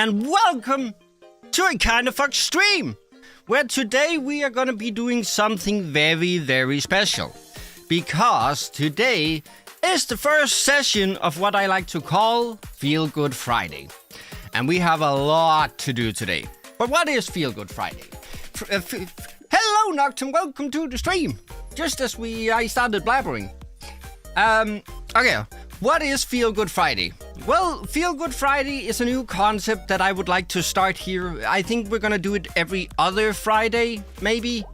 and welcome to a Kind of Fuck stream, where today we are gonna be doing something very, very special. Because today is the first session of what I like to call Feel Good Friday. And we have a lot to do today. But what is Feel Good Friday? Hello, Noctum, welcome to the stream. Just as I started blabbering. Okay, what is Feel Good Friday? Well, Feel Good Friday is a new concept that I would like to start here. I think we're gonna do it every other Friday, maybe.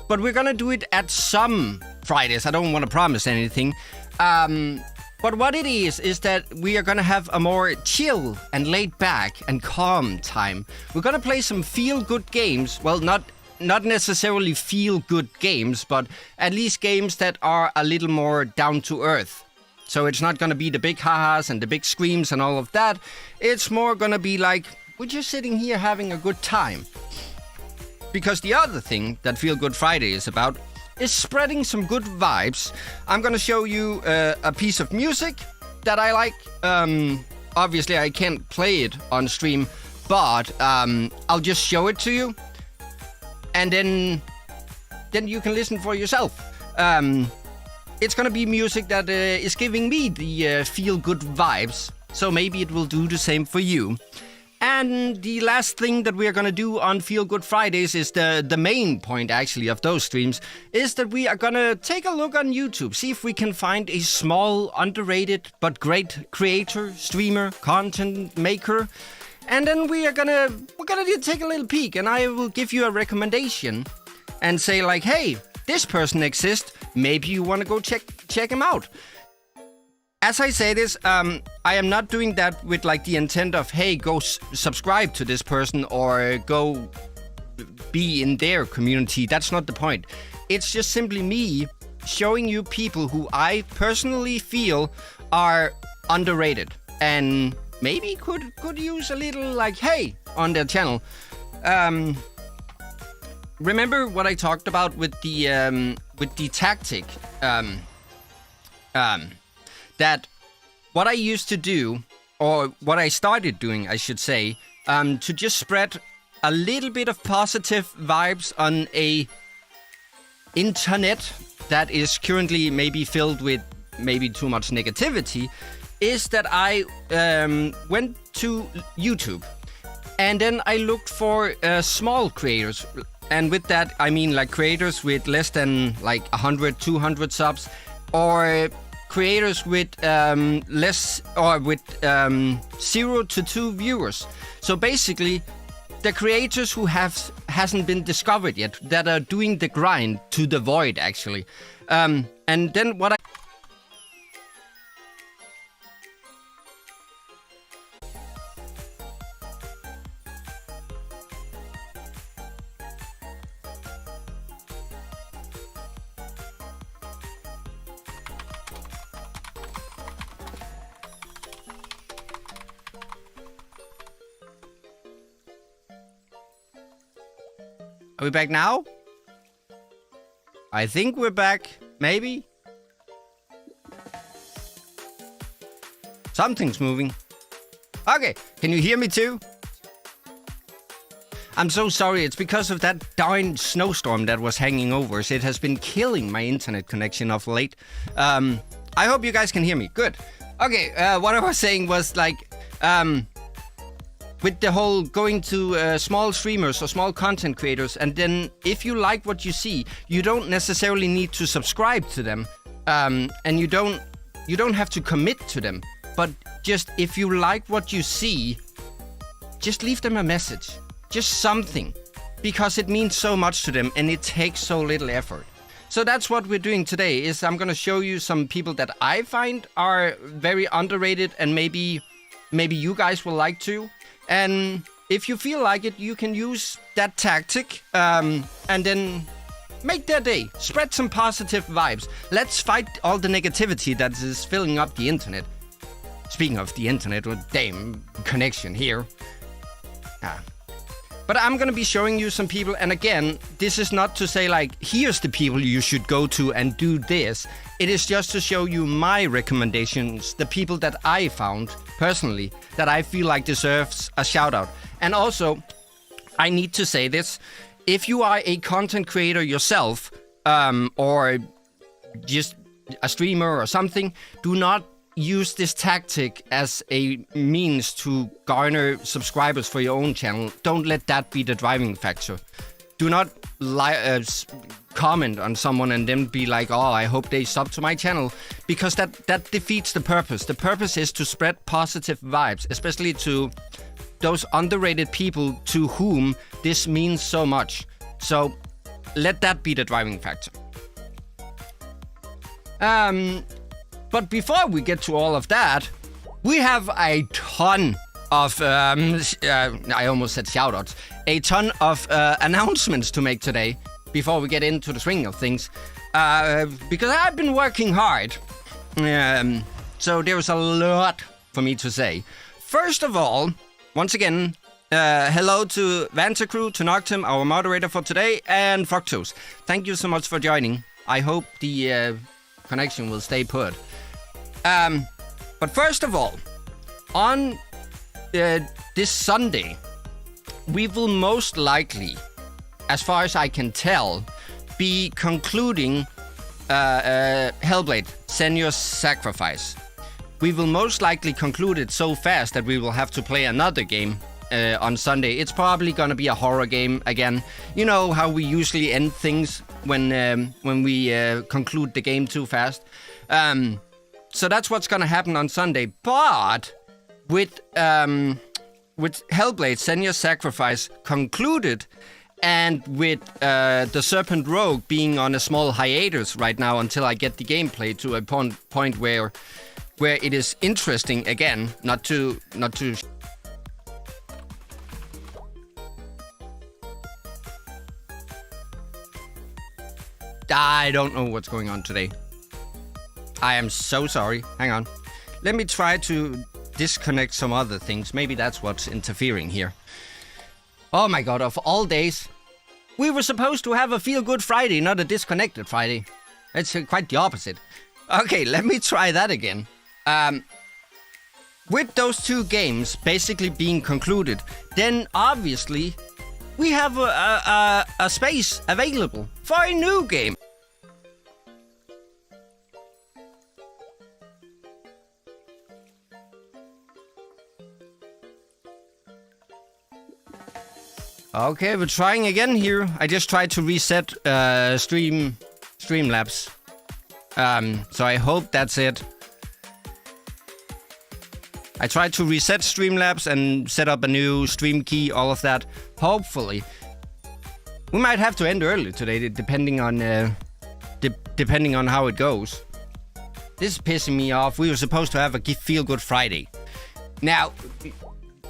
But we're gonna do it at some Fridays. I don't want to promise anything. But what it is that we are gonna have a more chill and laid back and calm time. We're gonna play some feel-good games. Well, not necessarily feel-good games, but at least games that are a little more down-to-earth. So it's not gonna be the big ha-has and the big screams and all of that. It's more gonna be like, we're just sitting here having a good time. Because the other thing that Feel Good Friday is about is spreading some good vibes. I'm gonna show you a piece of music that I like. Obviously, I can't play it on stream, but I'll just show it to you. And then you can listen for yourself. It's gonna be music that is giving me the feel-good vibes, so maybe it will do the same for you. And the last thing that we are gonna do on Feel Good Fridays is the main point, actually, of those streams, is that we are gonna take a look on YouTube, see if we can find a small, underrated, but great creator, streamer, content maker. And then we're gonna take a little peek, and I will give you a recommendation and say like, hey, this person exists. Maybe you want to go check him out. As I say this, I am not doing that with like the intent of, hey, go subscribe to this person or go be in their community. That's not the point. It's just simply me showing you people who I personally feel are underrated and maybe could use a little like, hey, on their channel. Remember what I talked about with the tactic? That what I used to do, or what I started doing, I should say, to just spread a little bit of positive vibes on a internet that is currently maybe filled with maybe too much negativity, is that I went to YouTube and then I looked for small creators. And with that, I mean like creators with less than like 100, 200 subs, or creators with less, or with 0 to 2 viewers. So basically, the creators who hasn't been discovered yet, that are doing the grind to the void, actually. And then what Are we back now? I think we're back. Maybe? Something's moving. Okay, can you hear me too? I'm so sorry, it's because of that darn snowstorm that was hanging over us. It has been killing my internet connection of late. I hope you guys can hear me. Good. Okay, what I was saying was like, with the whole going to small streamers or small content creators, and then if you like what you see, you don't necessarily need to subscribe to them, and you don't have to commit to them. But just if you like what you see, just leave them a message, just something, because it means so much to them and it takes so little effort. So that's what we're doing today. Is I'm gonna show you some people that I find are very underrated, and maybe you guys will like to. And if you feel like it, you can use that tactic and then make their day. Spread some positive vibes. Let's fight all the negativity that is filling up the internet. Speaking of the internet, well, damn connection here. But I'm gonna be showing you some people, and again, this is not to say like, here's the people you should go to and do this. It is just to show you my recommendations, the people that I found personally that I feel like deserves a shout out. And also, I need to say this. If you are a content creator yourself, or just a streamer or something, do not use this tactic as a means to garner subscribers for your own channel. Don't let that be the driving factor. Do not comment on someone and then be like, oh, I hope they sub to my channel, because that defeats the purpose. The purpose is to spread positive vibes, especially to those underrated people to whom this means so much. So let that be the driving factor. But before we get to all of that, we have a ton of, I almost said shoutouts, a ton of announcements to make today before we get into the swing of things. Because I've been working hard. So there's a lot for me to say. First of all, once again, hello to Vantacrew, to Noctum, our moderator for today, and Courteous. Thank you so much for joining. I hope the connection will stay put. But first of all, on this Sunday, we will most likely, as far as I can tell, be concluding Hellblade: Senua's Sacrifice. We will most likely conclude it so fast that we will have to play another game on Sunday. It's probably gonna be a horror game again. You know how we usually end things when we conclude the game too fast. So that's what's gonna happen on Sunday. But with Hellblade: Senua's Sacrifice concluded, and with the Serpent Rogue being on a small hiatus right now until I get the gameplay to a point where it is interesting again, not to. I don't know what's going on today. I am so sorry. Hang on. Let me try to disconnect some other things. Maybe that's what's interfering here. Oh my god, of all days. We were supposed to have a feel-good Friday, not a disconnected Friday. It's quite the opposite. Okay, let me try that again. With those two games basically being concluded, then obviously we have a space available for a new game. Okay, we're trying again here. I just tried to reset Streamlabs. So I hope that's it. I tried to reset Streamlabs and set up a new stream key, all of that. Hopefully. We might have to end early today, depending on how it goes. This is pissing me off. We were supposed to have a feel-good Friday. Now,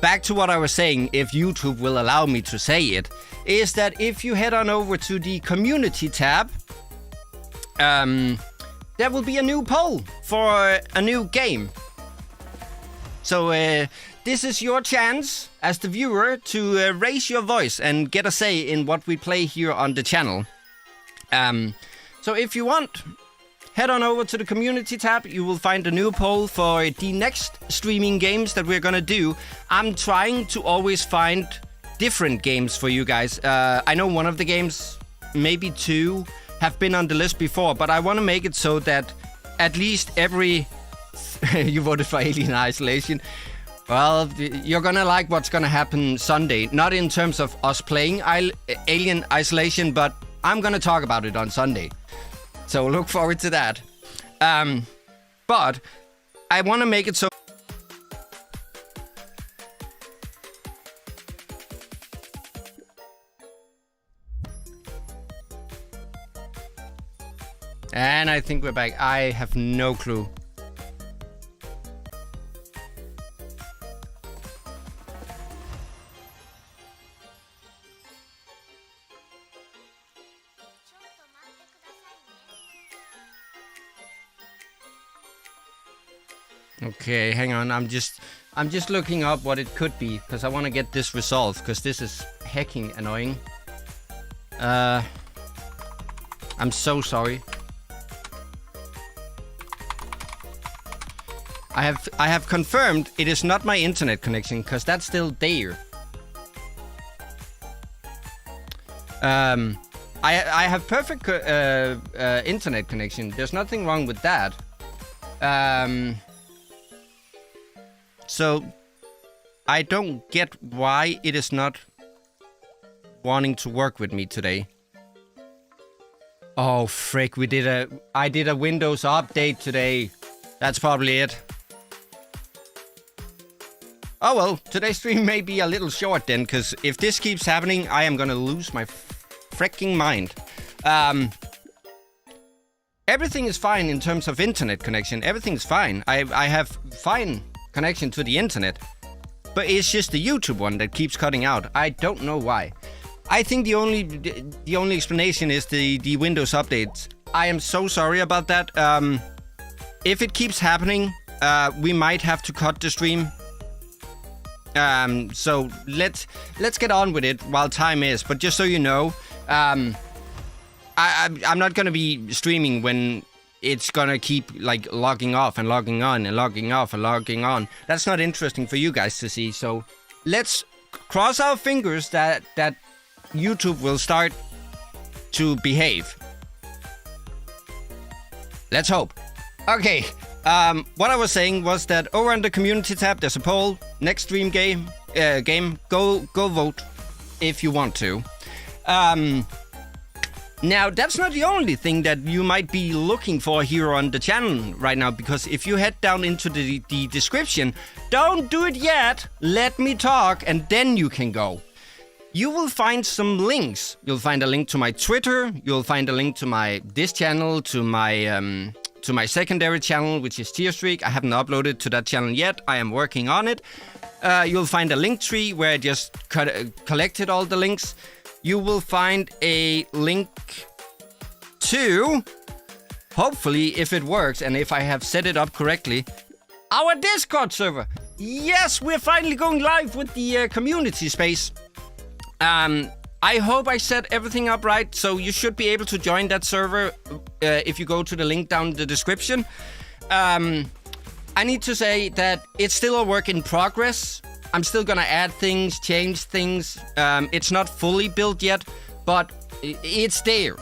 back to what I was saying, if YouTube will allow me to say it, is that if you head on over to the community tab, there will be a new poll for a new game. So this is your chance as the viewer to raise your voice and get a say in what we play here on the channel. So if you want, head on over to the community tab. You will find a new poll for the next streaming games that we're gonna do. I'm trying to always find different games for you guys. I know one of the games, maybe two, have been on the list before, but I want to make it so that at least every... You voted for Alien Isolation. Well, you're gonna like what's gonna happen Sunday. Not in terms of us playing Alien Isolation, but I'm gonna talk about it on Sunday. So look forward to that. But I want to make it so... And I think we're back. I have no clue. Okay, hang on. I'm just looking up what it could be because I want to get this resolved because this is hecking annoying. I'm so sorry. I have confirmed it is not my internet connection, because that's still there. I have perfect internet connection. There's nothing wrong with that. So I don't get why it is not wanting to work with me today. Oh frick, I did a Windows update today. That's probably it. Oh well, today's stream may be a little short then, because if this keeps happening, I am gonna lose my freaking mind. Everything is fine in terms of internet connection. Everything's fine. I have fine connection to the internet. But it's just the YouTube one that keeps cutting out. I don't know why. I think the only explanation is the Windows updates. I am so sorry about that. If it keeps happening, we might have to cut the stream. So let's get on with it while time is. But just so you know, I'm not gonna be streaming when it's gonna keep like logging off and logging on and logging off and logging on. That's not interesting for you guys to see. So let's cross our fingers that YouTube will start to behave. Let's hope. Okay. What I was saying was that over on the community tab, there's a poll. Next stream game. Go vote if you want to. Now, that's not the only thing that you might be looking for here on the channel right now, because if you head down into the description, don't do it yet. Let me talk, and then you can go. You will find some links. You'll find a link to my Twitter. You'll find a link to this channel, to my secondary channel, which is Tearstreak. I haven't uploaded to that channel yet. I am working on it. You'll find a link tree where I just collected all the links. You will find a link to, hopefully, if it works and if I have set it up correctly, our Discord server. Yes, we're finally going live with the community space. I hope I set everything up right, so you should be able to join that server if you go to the link down in the description. I need to say that it's still a work in progress. I'm still gonna add things, change things. It's not fully built yet, but it's there.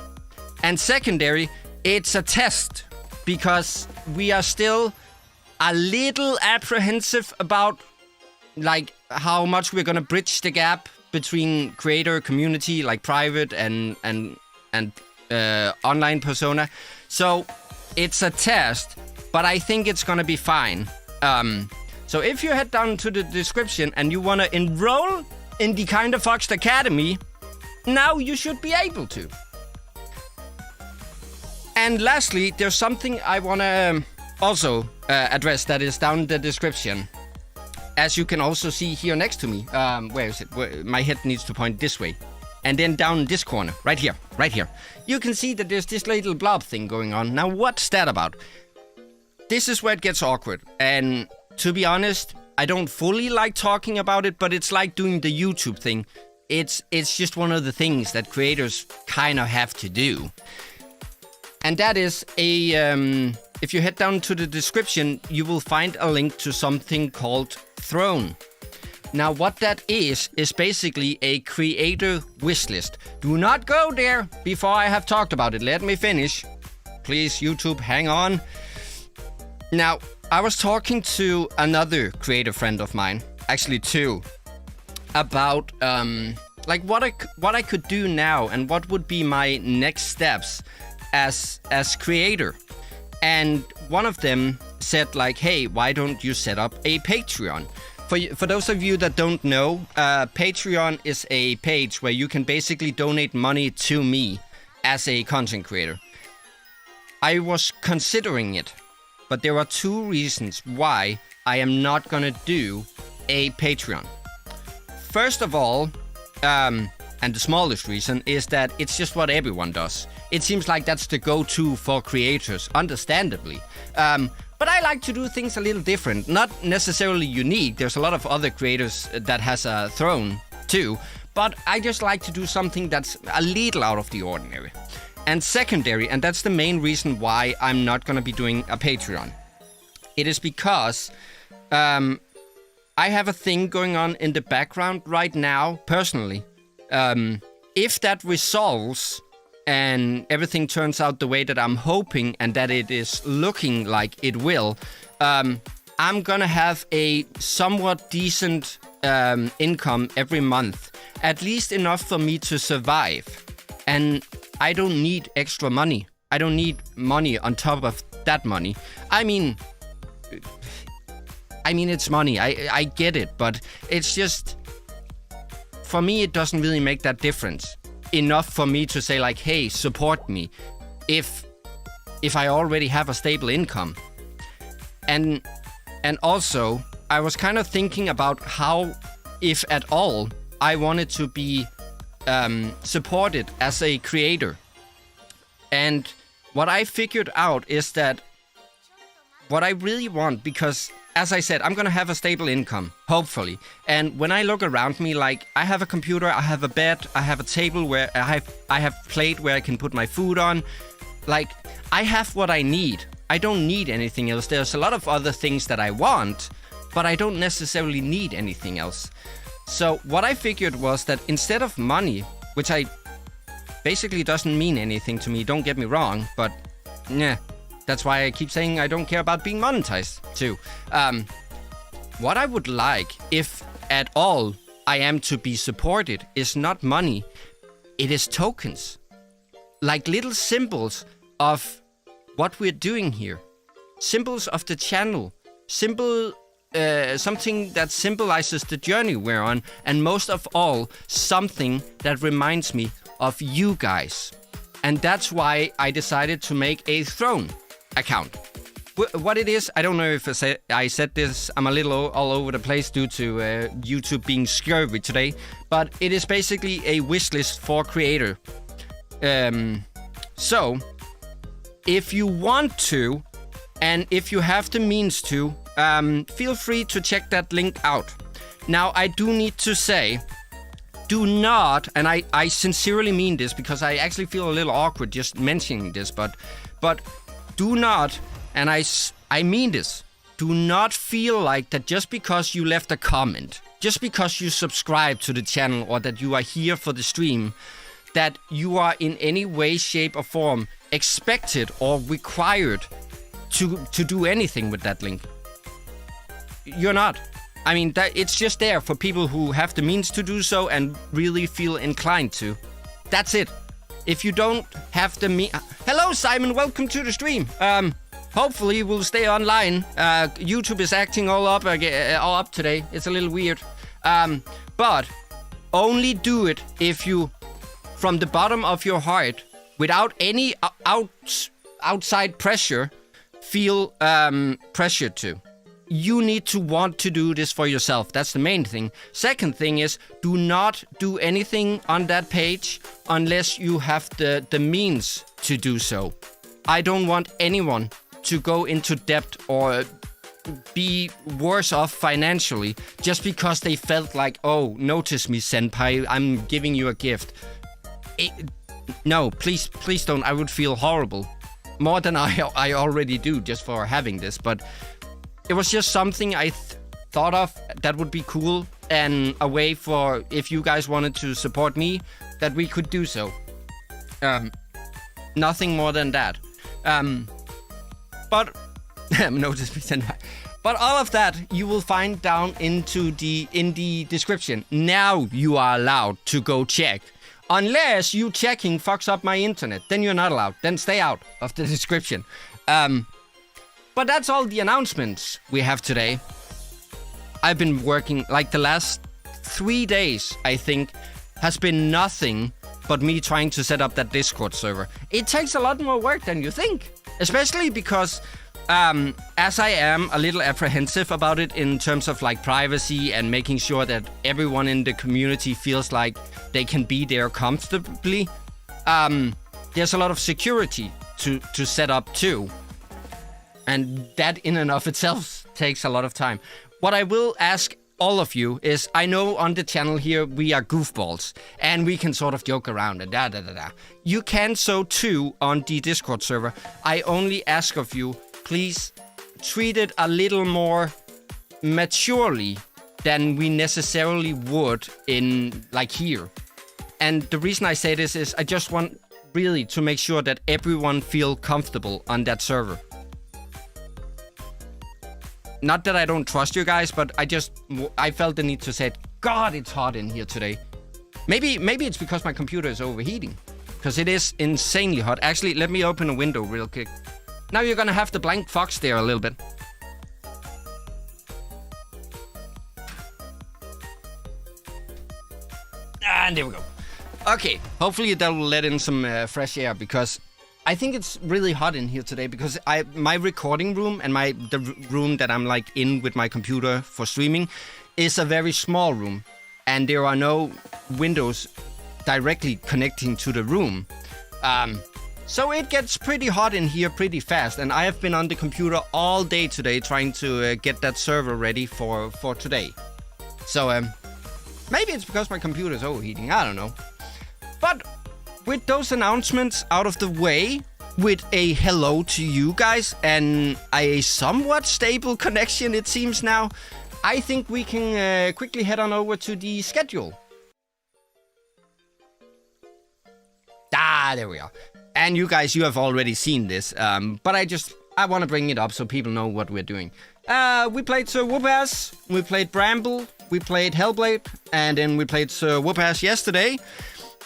And secondary, it's a test, because we are still a little apprehensive about like how much we're gonna bridge the gap between creator community, like private and online persona. So it's a test, but I think it's gonna be fine. So if you head down to the description and you want to enroll in the Kinda Foxed Academy, now you should be able to. And lastly, there's something I want to also address that is down in the description. As you can also see here next to me. Where is it? My head needs to point this way. And then down in this corner, right here. You can see that there's this little blob thing going on. Now, what's that about? This is where it gets awkward. And to be honest, I don't fully like talking about it, but it's like doing the YouTube thing. It's just one of the things that creators kind of have to do. And that is if you head down to the description, you will find a link to something called Throne. Now, what that is basically a creator wishlist. Do not go there before I have talked about it. Let me finish. Please, YouTube, hang on. Now, I was talking to another creator friend of mine, actually two, about like what I could do now and what would be my next steps as creator. And one of them said like, hey, why don't you set up a Patreon? For those of you that don't know, Patreon is a page where you can basically donate money to me as a content creator. I was considering it. But there are two reasons why I am not gonna do a Patreon. First of all, and the smallest reason, is that it's just what everyone does. It seems like that's the go-to for creators, understandably. But I like to do things a little different, not necessarily unique. There's a lot of other creators that has a throne too, but I just like to do something that's a little out of the ordinary. And secondary, and that's the main reason why I'm not going to be doing a Patreon, It is because I have a thing going on in the background right now, personally. If that resolves and everything turns out the way that I'm hoping and that it is looking like it will, I'm gonna have a somewhat decent income every month. At least enough for me to survive. And I don't need extra money. I don't need money on top of that money. I mean, it's money. I get it, but it's just... For me, it doesn't really make that difference. Enough for me to say like, hey, support me. If I already have a stable income. And also, I was kind of thinking about how, if at all, I wanted to be supported as a creator. And what I figured out is that what I really want, because as I said, I'm going to have a stable income, hopefully. And when I look around me, like I have a computer, I have a bed, I have a table where I have plate where I can put my food on. Like I have what I need. I don't need anything else. There's a lot of other things that I want, but I don't necessarily need anything else. So what I figured was that instead of money, which I basically doesn't mean anything to me, don't get me wrong, but yeah, that's why I keep saying I don't care about being monetized too. What I would like, if at all I am to be supported, is not money, it is tokens. Like little symbols of what we're doing here. Symbols of the channel. Something that symbolizes the journey we're on, and most of all, something that reminds me of you guys. And that's why I decided to make a Throne account. What it is, I don't know if I said this. I'm a little all over the place due to YouTube being scurvy today, but it is basically a wishlist for creator. So, if you want to, and if you have the means to, feel free to check that link out. Now, I do need to say, do not, and I sincerely mean this because I actually feel a little awkward just mentioning this, but do not, and I mean this, do not feel like that just because you left a comment, just because you subscribe to the channel or that you are here for the stream, that you are in any way, shape or form expected or required to do anything with that link. You're not. I mean, it's just there for people who have the means to do so and really feel inclined to. That's it. If you don't have the Hello, Simon. Welcome to the stream. Hopefully we'll stay online. YouTube is acting all up today. It's a little weird. But only do it if you, from the bottom of your heart, without any outside pressure, feel pressured to. You need to want to do this for yourself. That's the main thing. Second thing is, do not do anything on that page unless you have the means to do so. I don't want anyone to go into debt or be worse off financially just because they felt like, oh, notice me, senpai, I'm giving you a gift. No, please don't. I would feel horrible. More than I already do just for having this, but it was just something I thought of that would be cool and a way for, if you guys wanted to support me, that we could do so. Nothing more than that. But notice me senpai. But all of that you will find down in the description. Now you are allowed to go check. Unless you checking fucks up my internet, then you're not allowed. Then stay out of the description. But that's all the announcements we have today. I've been working, like the last 3 days, I think, has been nothing but me trying to set up that Discord server. It takes a lot more work than you think. Especially because, as I am a little apprehensive about it in terms of like privacy and making sure that everyone in the community feels like they can be there comfortably, there's a lot of security to set up too. And that in and of itself takes a lot of time. What I will ask all of you is, I know on the channel here we are goofballs and we can sort of joke around and da. You can so too on the Discord server. I only ask of you, please treat it a little more maturely than we necessarily would in like here. And the reason I say this is I just want really to make sure that everyone feel comfortable on that server. Not that I don't trust you guys, but I felt the need to say, God, it's hot in here today. Maybe it's because my computer is overheating. Because it is insanely hot. Actually, let me open a window real quick. Now you're gonna have the blank fox there a little bit. And there we go. Okay, hopefully that will let in some fresh air, because I think it's really hot in here today, because my recording room and the room that I'm like in with my computer for streaming is a very small room, and there are no windows directly connecting to the room. So it gets pretty hot in here pretty fast, and I have been on the computer all day today trying to get that server ready for today. So maybe it's because my computer is overheating, I don't know. But with those announcements out of the way, with a hello to you guys and a somewhat stable connection it seems now, I think we can quickly head on over to the schedule. There we are. And you guys, you have already seen this, but I want to bring it up so people know what we're doing. We played Sir Whoop-Ass, we played Bramble, we played Hellblade, and then we played Sir Whoop-Ass yesterday.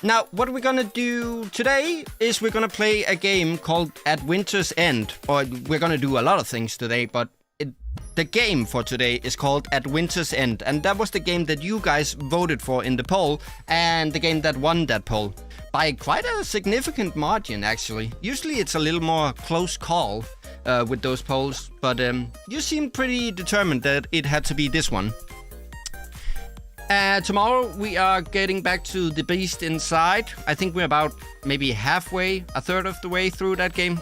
Now, what we're gonna do today is we're gonna play a game called At Winter's End. Or we're gonna do a lot of things today, but the game for today is called At Winter's End. And that was the game that you guys voted for in the poll, and the game that won that poll. By quite a significant margin, actually. Usually it's a little more close call with those polls, but you seem pretty determined that it had to be this one. Tomorrow we are getting back to The Beast Inside. I think we're about maybe halfway, a third of the way through that game.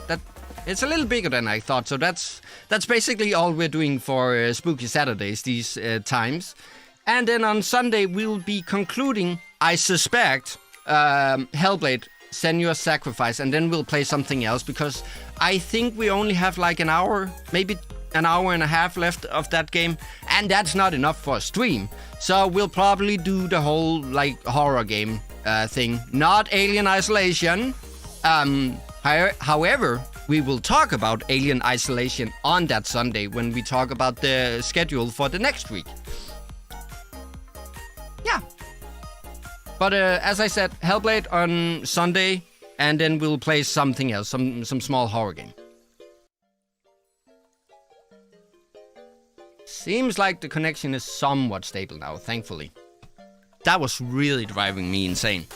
It's a little bigger than I thought, so that's basically all we're doing for Spooky Saturdays these times. And then on Sunday we'll be concluding, I suspect, Hellblade, Senua's Sacrifice, and then we'll play something else, because I think we only have like an hour, maybe an hour and a half left of that game, and that's not enough for a stream. So we'll probably do the whole like horror game thing, not Alien Isolation. However, we will talk about Alien Isolation on that Sunday when we talk about the schedule for the next week. Yeah. But as I said, Hellblade on Sunday, and then we'll play something else, some small horror game. Seems like the connection is somewhat stable now, thankfully. That was really driving me insane.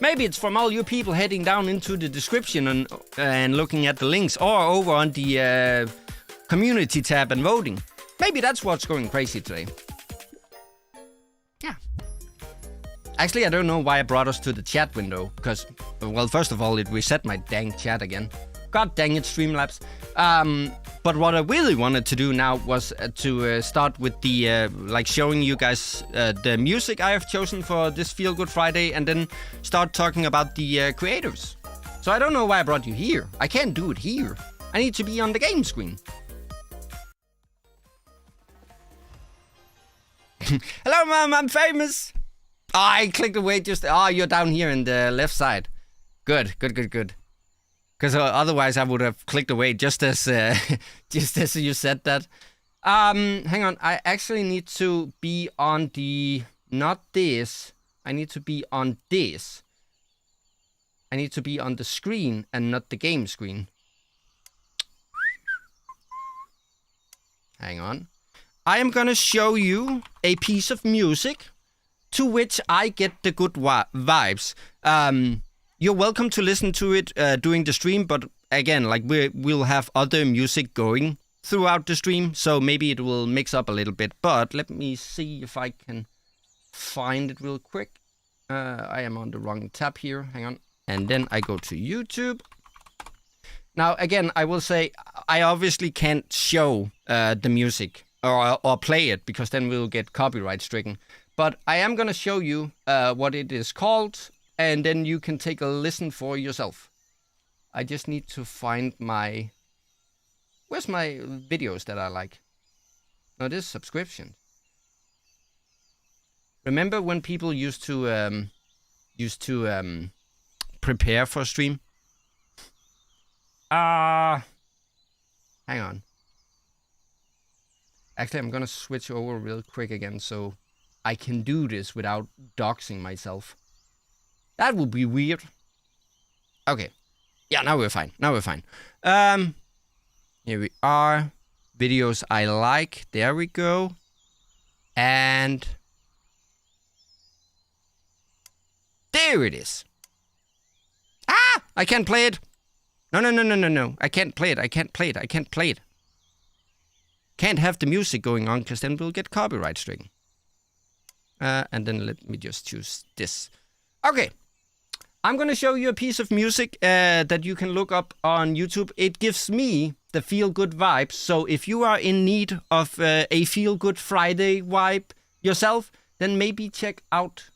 Maybe it's from all you people heading down into the description and looking at the links, or over on the community tab and voting. Maybe that's what's going crazy today. Yeah. Actually, I don't know why I brought us to the chat window, because, well, first of all, it reset my dang chat again. God dang it, Streamlabs. But what I really wanted to do now was to start with the, like, showing you guys the music I have chosen for this Feel Good Friday, and then start talking about the creators. So I don't know why I brought you here. I can't do it here. I need to be on the game screen. Hello, Mom, I'm famous. Oh, I clicked away just... Oh, you're down here in the left side. Good. Because otherwise I would have clicked away just as you said that. Hang on, I actually need to be on the... Not this. I need to be on this. I need to be on the screen and not the game screen. Hang on. I am gonna show you a piece of music to which I get the good vibes. You're welcome to listen to it during the stream, but again, like we'll have other music going throughout the stream, so maybe it will mix up a little bit. But let me see if I can find it real quick. I am on the wrong tab here. Hang on. And then I go to YouTube. Now, again, I will say I obviously can't show the music or play it, because then we'll get copyright stricken. But I am going to show you what it is called, and then you can take a listen for yourself. I just need to find my Where's my videos that I like? No, this is subscription. Remember when people used to prepare for a stream? Hang on. Actually, I'm gonna switch over real quick again so I can do this without doxing myself. That would be weird. Okay. Yeah, now we're fine. Here we are. Videos I like. There we go. And there it is. Ah! I can't play it. No. I can't play it. Can't have the music going on because then we'll get copyright stricken. And then let me just choose this. Okay. I'm going to show you a piece of music that you can look up on YouTube. It gives me the feel-good vibes. So if you are in need of a feel-good Friday vibe yourself, then maybe check out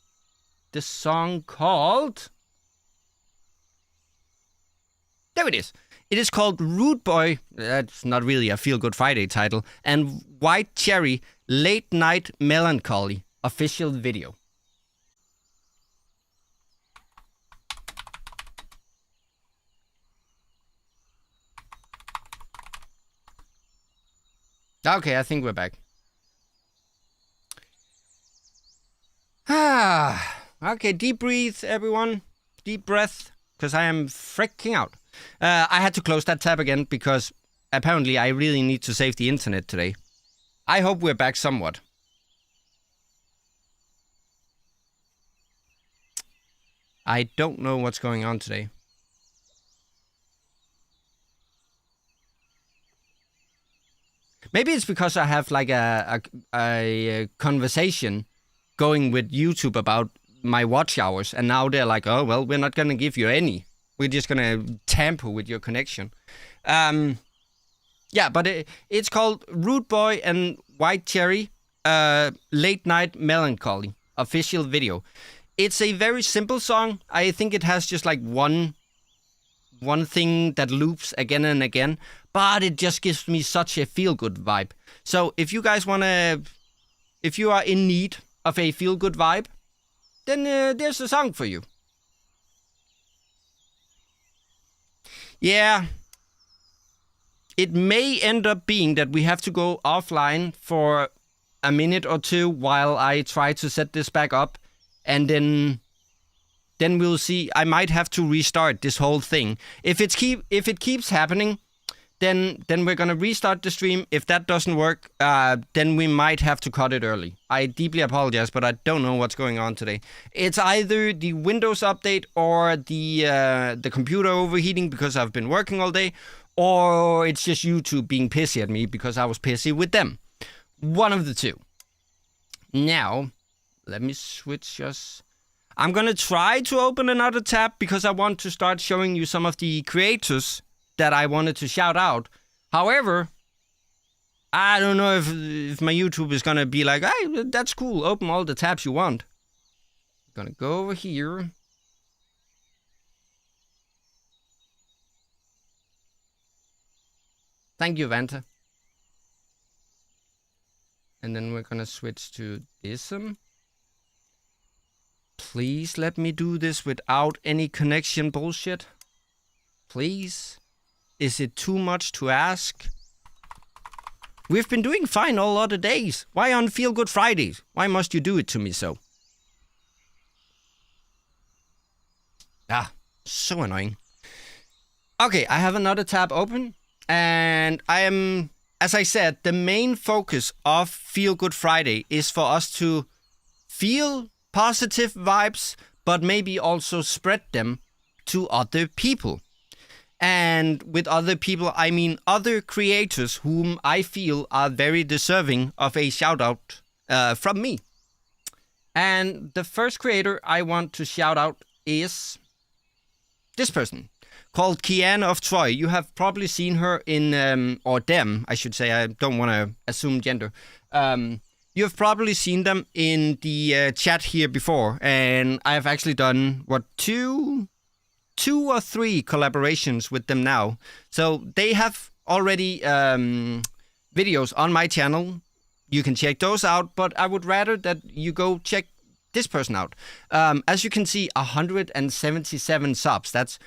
the song called... There it is. It is called Rude Boy. That's not really a feel-good Friday title. And White Cherry, Late Night Melancholy, official video. Okay, I think we're back. Okay, deep breathe, everyone. Deep breath, because I am freaking out. I had to close that tab again because apparently I really need to save the internet today. I hope we're back somewhat. I don't know what's going on today. Maybe it's because I have like a conversation going with YouTube about my watch hours, and now they're like, oh, well, we're not going to give you any. We're just going to tamper with your connection. Yeah, but it's called Rude Boy and White Cherry, Late Night Melancholy, official video. It's a very simple song. I think it has just like one thing that loops again and again, but it just gives me such a feel-good vibe. So if you guys if you are in need of a feel-good vibe, then there's a song for you. Yeah. It may end up being that we have to go offline for a minute or two while I try to set this back up, and then we'll see. I might have to restart this whole thing. If it keeps happening, then we're gonna restart the stream. If that doesn't work, then we might have to cut it early. I deeply apologize, but I don't know what's going on today. It's either the Windows update or the computer overheating because I've been working all day, or it's just YouTube being pissy at me because I was pissy with them. One of the two. Now, let me switch us. I'm gonna try to open another tab because I want to start showing you some of the creators that I wanted to shout out. However, I don't know if my YouTube is gonna be like, hey, that's cool, open all the tabs you want. I'm gonna go over here. Thank you, Vanta. And then we're gonna switch to this. Please let me do this without any connection bullshit. Please. Is it too much to ask? We've been doing fine all other days. Why on Feel Good Fridays? Why must you do it to me so? Ah, so annoying. Okay, I have another tab open. And I am, as I said, the main focus of Feel Good Friday is for us to feel positive vibes, but maybe also spread them to other people. And with other people, I mean other creators whom I feel are very deserving of a shout out from me. And the first creator I want to shout out is this person called Kiana of Troy. You have probably seen her in, or them, I should say. I don't want to assume gender. You have probably seen them in the chat here before. And I have actually done, two or three collaborations with them now. So they have already videos on my channel. You can check those out, but I would rather that you go check this person out. As you can see, 177 subs. That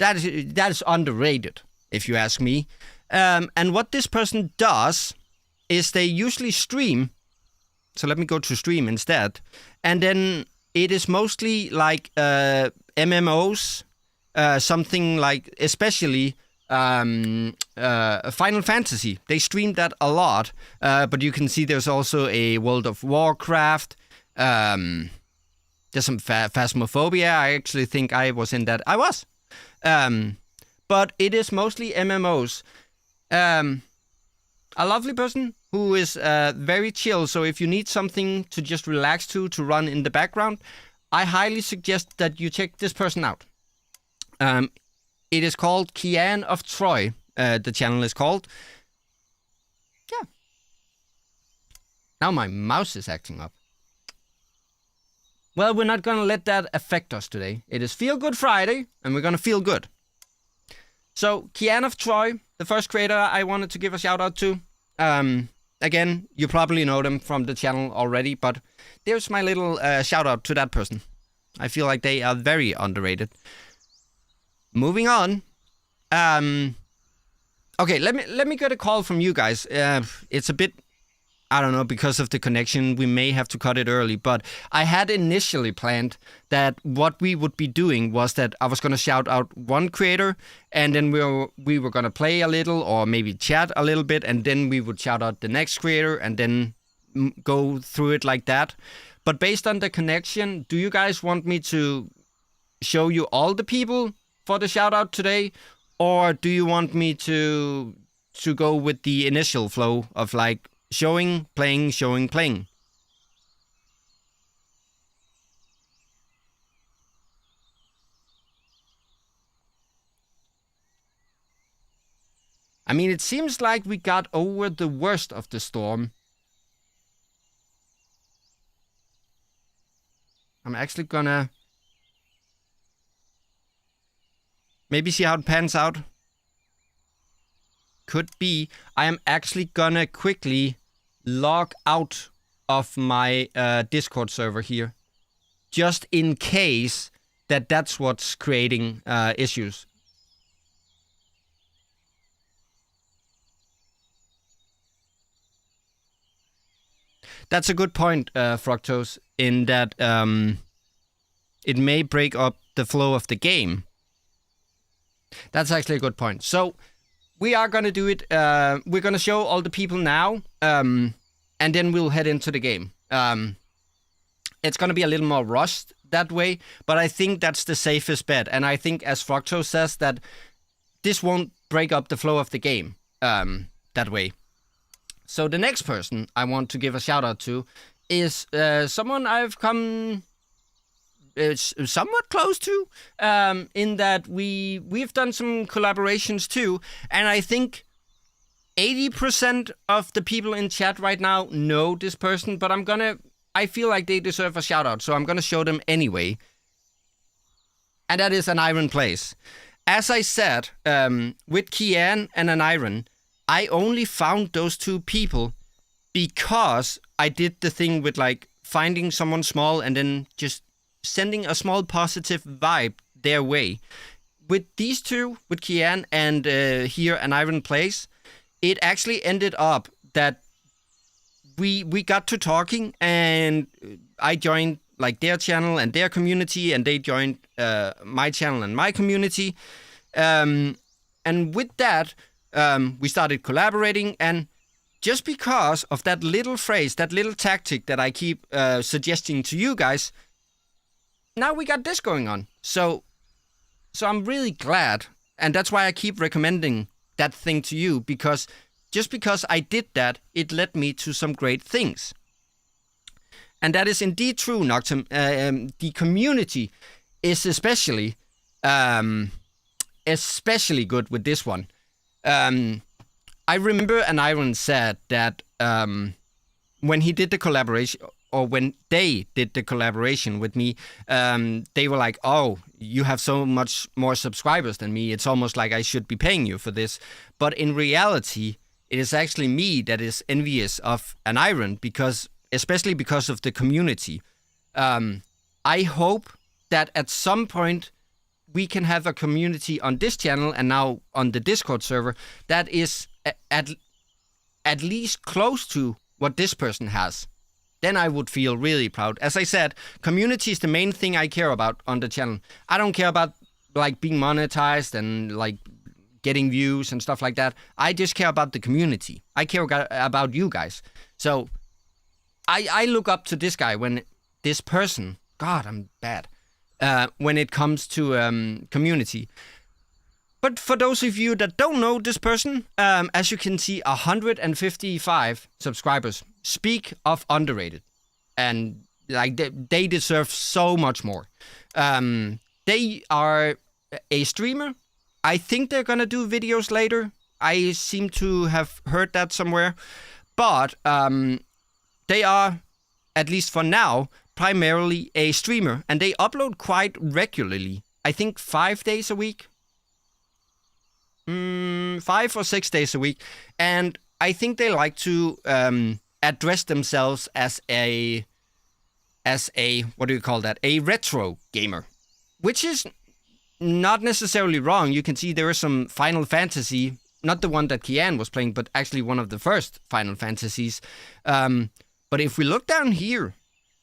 is underrated, if you ask me. And what this person does is they usually stream. So let me go to stream instead. And then it is mostly like MMOs, something like especially Final Fantasy. They stream that a lot. But you can see there's also a World of Warcraft. There's some Phasmophobia. I actually think I was in that. I was. But it is mostly MMOs. A lovely person who is very chill. So if you need something to just relax to run in the background, I highly suggest that you check this person out. It is called Kian of Troy. The channel is called. Yeah. Now my mouse is acting up. Well, we're not going to let that affect us today. It is Feel Good Friday, and we're going to feel good. So, Kian of Troy, the first creator I wanted to give a shout out to. Again, you probably know them from the channel already, but there's my little shout out to that person. I feel like they are very underrated. Moving on. Okay, let me get a call from you guys. It's a bit, I don't know, because of the connection, we may have to cut it early, but I had initially planned that what we would be doing was that I was going to shout out one creator, and then we were going to play a little or maybe chat a little bit, and then we would shout out the next creator and then go through it like that. But based on the connection, do you guys want me to show you all the people for the shout out today, or do you want me to go with the initial flow of like showing, playing, showing, playing? I mean, it seems like we got over the worst of the storm. I'm actually gonna maybe see how it pans out. Could be. I am actually gonna quickly log out of my Discord server here, just in case that's what's creating issues. That's a good point, Fructose, in that it may break up the flow of the game. That's actually a good point. So we are going to do it. We're going to show all the people now, and then we'll head into the game. It's going to be a little more rushed that way, but I think that's the safest bet. And I think, as Fructose says, that this won't break up the flow of the game that way. So the next person I want to give a shout out to is someone I've come somewhat close to, in that we've done some collaborations too, and I think 80% of the people in chat right now know this person, but I feel like they deserve a shout out, so I'm gonna show them anyway. And that is an Iron Place. As I said, with Kian and an Iron, I only found those two people because I did the thing with like finding someone small and then just sending a small positive vibe their way. With these two, with Kian and here an Iron Place, it actually ended up that we got to talking, and I joined like their channel and their community, and they joined my channel and my community. And with that, we started collaborating, and just because of that little phrase, that little tactic that I keep suggesting to you guys, now we got this going on. So I'm really glad, and that's why I keep recommending that thing to you, because just because I did that, it led me to some great things. And that is indeed true, Noctum. The community is especially good with this one. I remember an Iron said that when he did the collaboration, or when they did the collaboration with me, they were like, "Oh, you have so much more subscribers than me. It's almost like I should be paying you for this." But in reality, it is actually me that is envious of an Iron, especially because of the community. I hope that at some point we can have a community on this channel and now on the Discord server that is at least close to what this person has. Then I would feel really proud. As I said, community is the main thing I care about on the channel. I don't care about like being monetized and like getting views and stuff like that. I just care about the community. I care about you guys. So I look up to this guy when this person, God, I'm bad, when it comes to community. But for those of you that don't know this person, as you can see, 155 subscribers. Speak of underrated. And like they deserve so much more. They are a streamer. I think they're gonna do videos later. I seem to have heard that somewhere. But they are, at least for now, primarily a streamer. And they upload quite regularly. I think 5 days a week. 5 or 6 days a week. And I think they like to address themselves as a what do you call that? A retro gamer. Which is not necessarily wrong. You can see there is some Final Fantasy, not the one that Kian was playing, but actually one of the first Final Fantasies. But if we look down here,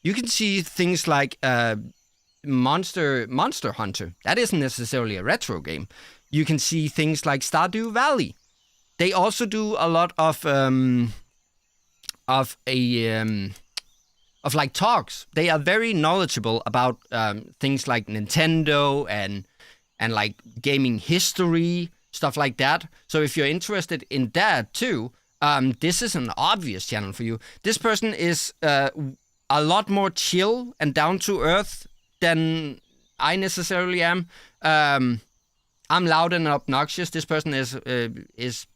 you can see things like Monster Hunter. That isn't necessarily a retro game. You can see things like Stardew Valley. They also do a lot of like talks. They are very knowledgeable about things like Nintendo and like gaming history, stuff like that. So if you're interested in that too, this is an obvious channel for you. This person is a lot more chill and down to earth than I necessarily am. I'm loud and obnoxious. This person is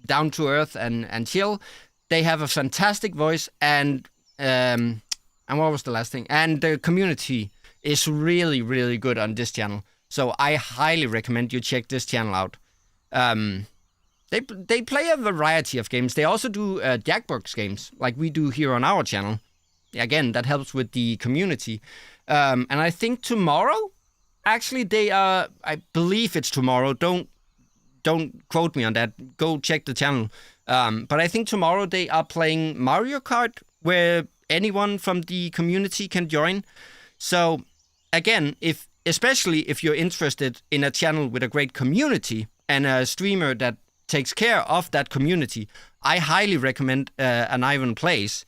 down to earth and chill. They have a fantastic voice, and what was the last thing? And the community is really, really good on this channel. So I highly recommend you check this channel out. They play a variety of games. They also do Jackbox games, like we do here on our channel. Again, that helps with the community. And I think tomorrow, actually, they are. I believe it's tomorrow. Don't quote me on that. Go check the channel. But I think tomorrow they are playing Mario Kart, where anyone from the community can join. So again, especially if you're interested in a channel with a great community and a streamer that takes care of that community, I highly recommend An Iron Plays.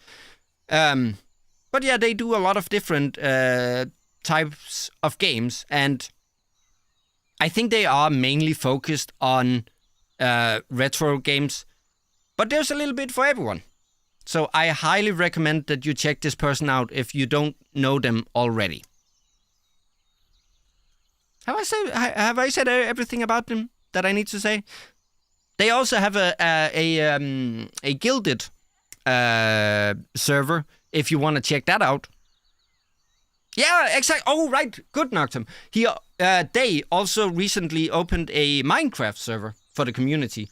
But yeah, they do a lot of different types of games, and I think they are mainly focused on retro games, but there's a little bit for everyone. So I highly recommend that you check this person out if you don't know them already. Have I said everything about them that I need to say? They also have a Guilded server if you want to check that out. Yeah, exactly. Oh, right. Good, Noctum. They also recently opened a Minecraft server for the community.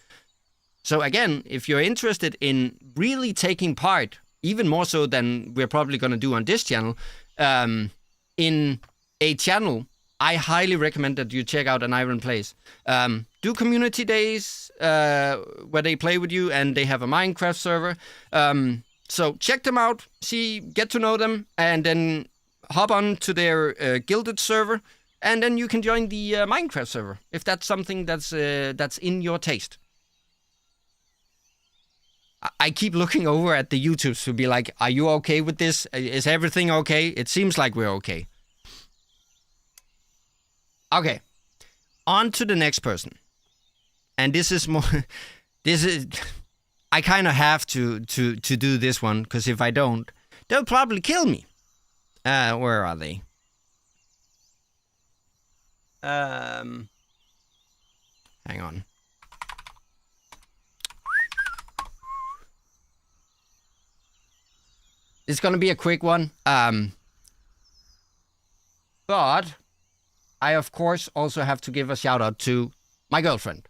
So again, if you're interested in really taking part, even more so than we're probably going to do on this channel, in a channel, I highly recommend that you check out An Iron Plays. Do community days where they play with you, and they have a Minecraft server. So check them out, get to know them, and then hop on to their Guilded server, and then you can join the Minecraft server if that's something that's in your taste. I keep looking over at the YouTubes to be like, are you okay with this? Is everything okay? It seems like we're okay. Okay, on to the next person. And this is more... I kind of have to do this one, because if I don't, they'll probably kill me. Where are they? Hang on. It's gonna be a quick one. But I, of course, also have to give a shout out to my girlfriend.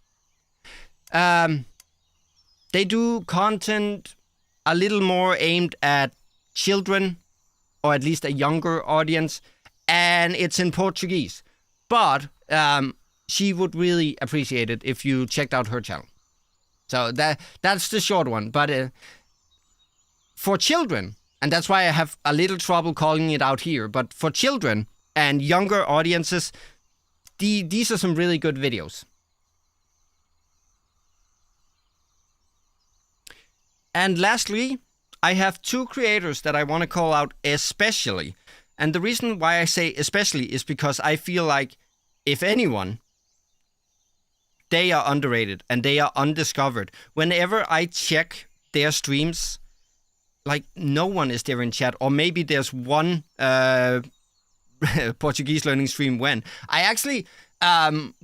They do content a little more aimed at children, or at least a younger audience, and it's in Portuguese. But she would really appreciate it if you checked out her channel. So that's the short one. But for children, and that's why I have a little trouble calling it out here, but for children and younger audiences, these are some really good videos. And lastly, I have two creators that I want to call out especially. And the reason why I say especially is because I feel like, if anyone, they are underrated and they are undiscovered. Whenever I check their streams, like, no one is there in chat, or maybe there's one Portuguese learning stream when. I actually,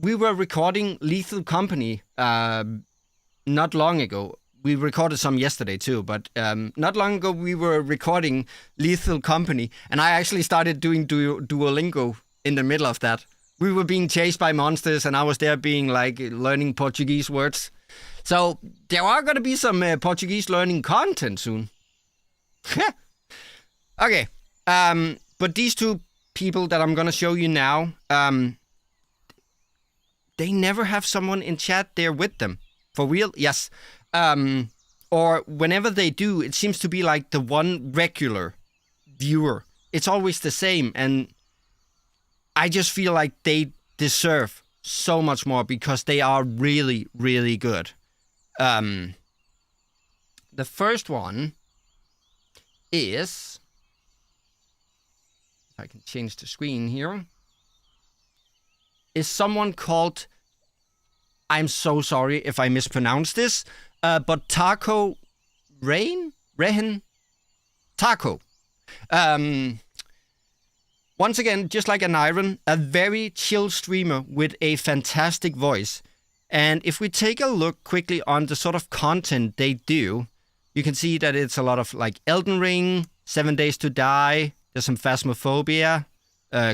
we were recording Lethal Company not long ago. We recorded some yesterday too, but not long ago we were recording Lethal Company, and I actually started doing Duolingo in the middle of that. We were being chased by monsters, and I was there being like learning Portuguese words. So there are going to be some Portuguese learning content soon. Okay, but these two people that I'm going to show you now, they never have someone in chat there with them. For real? Yes. Or whenever they do, it seems to be like the one regular viewer. It's always the same, and I just feel like they deserve so much more because they are really, really good. The first one is, if I can change the screen here, is someone called, I'm so sorry if I mispronounce this, but Taco Rehan Taco. Once again, just like an Iron, a very chill streamer with a fantastic voice. And if we take a look quickly on the sort of content they do, you can see that it's a lot of like Elden Ring, 7 Days to Die, there's some Phasmophobia,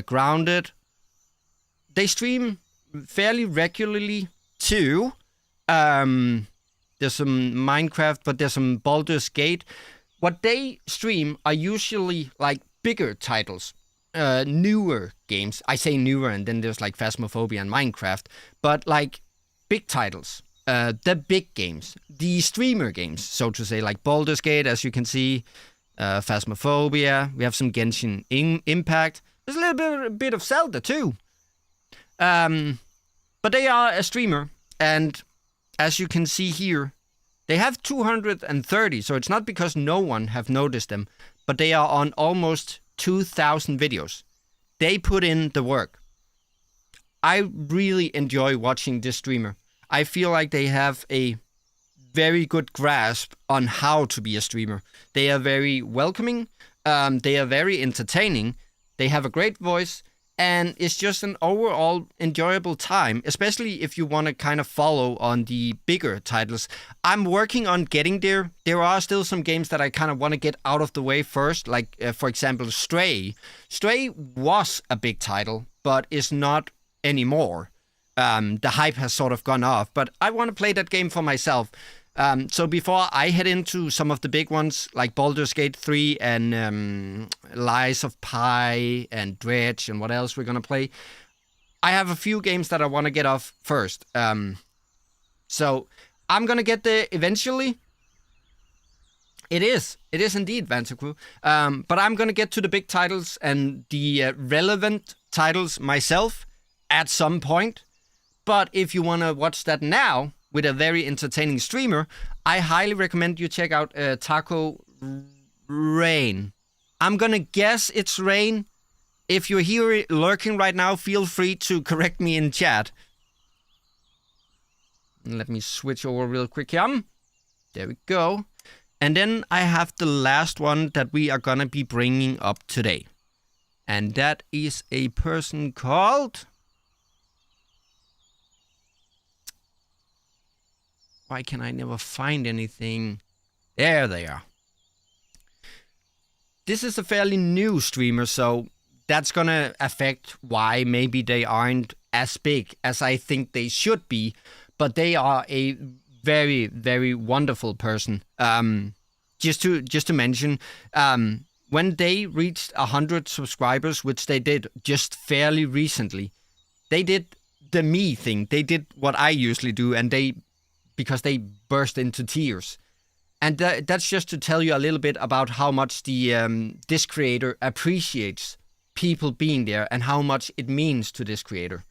Grounded. They stream fairly regularly too. There's some Minecraft, but there's some Baldur's Gate. What they stream are usually like bigger titles, newer games. I say newer, and then there's like Phasmophobia and Minecraft, but like big titles, the big games, the streamer games, so to say, like Baldur's Gate, as you can see, Phasmophobia. We have some Genshin Impact. There's a little bit of Zelda too. But they are a streamer, and as you can see here, they have 230, so it's not because no one have noticed them, but they are on almost 2,000 videos. They put in the work. I really enjoy watching this streamer. I feel like they have a very good grasp on how to be a streamer. They are very welcoming, they are very entertaining, they have a great voice, and it's just an overall enjoyable time, especially if you want to kind of follow on the bigger titles. I'm working on getting there. There are still some games that I kind of want to get out of the way first, like, for example, Stray. Stray was a big title, but is not anymore. The hype has sort of gone off, but I want to play that game for myself. So before I head into some of the big ones like Baldur's Gate 3 and Lies of Pi and Dredge and what else we're going to play, I have a few games that I want to get off first. So I'm going to get there eventually. It is indeed, Vantaku. But I'm going to get to the big titles and the relevant titles myself at some point. But if you want to watch that now, with a very entertaining streamer, I highly recommend you check out Taco Rain. I'm gonna guess it's Rain. If you're here lurking right now, feel free to correct me in chat. Let me switch over real quick here. There we go. And then I have the last one that we are gonna be bringing up today. And that is a person called... Why can I never find anything? There they are. this is a fairly new streamer, so that's gonna affect why maybe they aren't as big as I think they should be, but they are a very, very wonderful person. Just to mention, when they reached 100 subscribers, which they did just fairly recently, they did the me thing. They did what I usually do, and because they burst into tears. And that's just to tell you a little bit about how much this creator appreciates people being there and how much it means to this creator.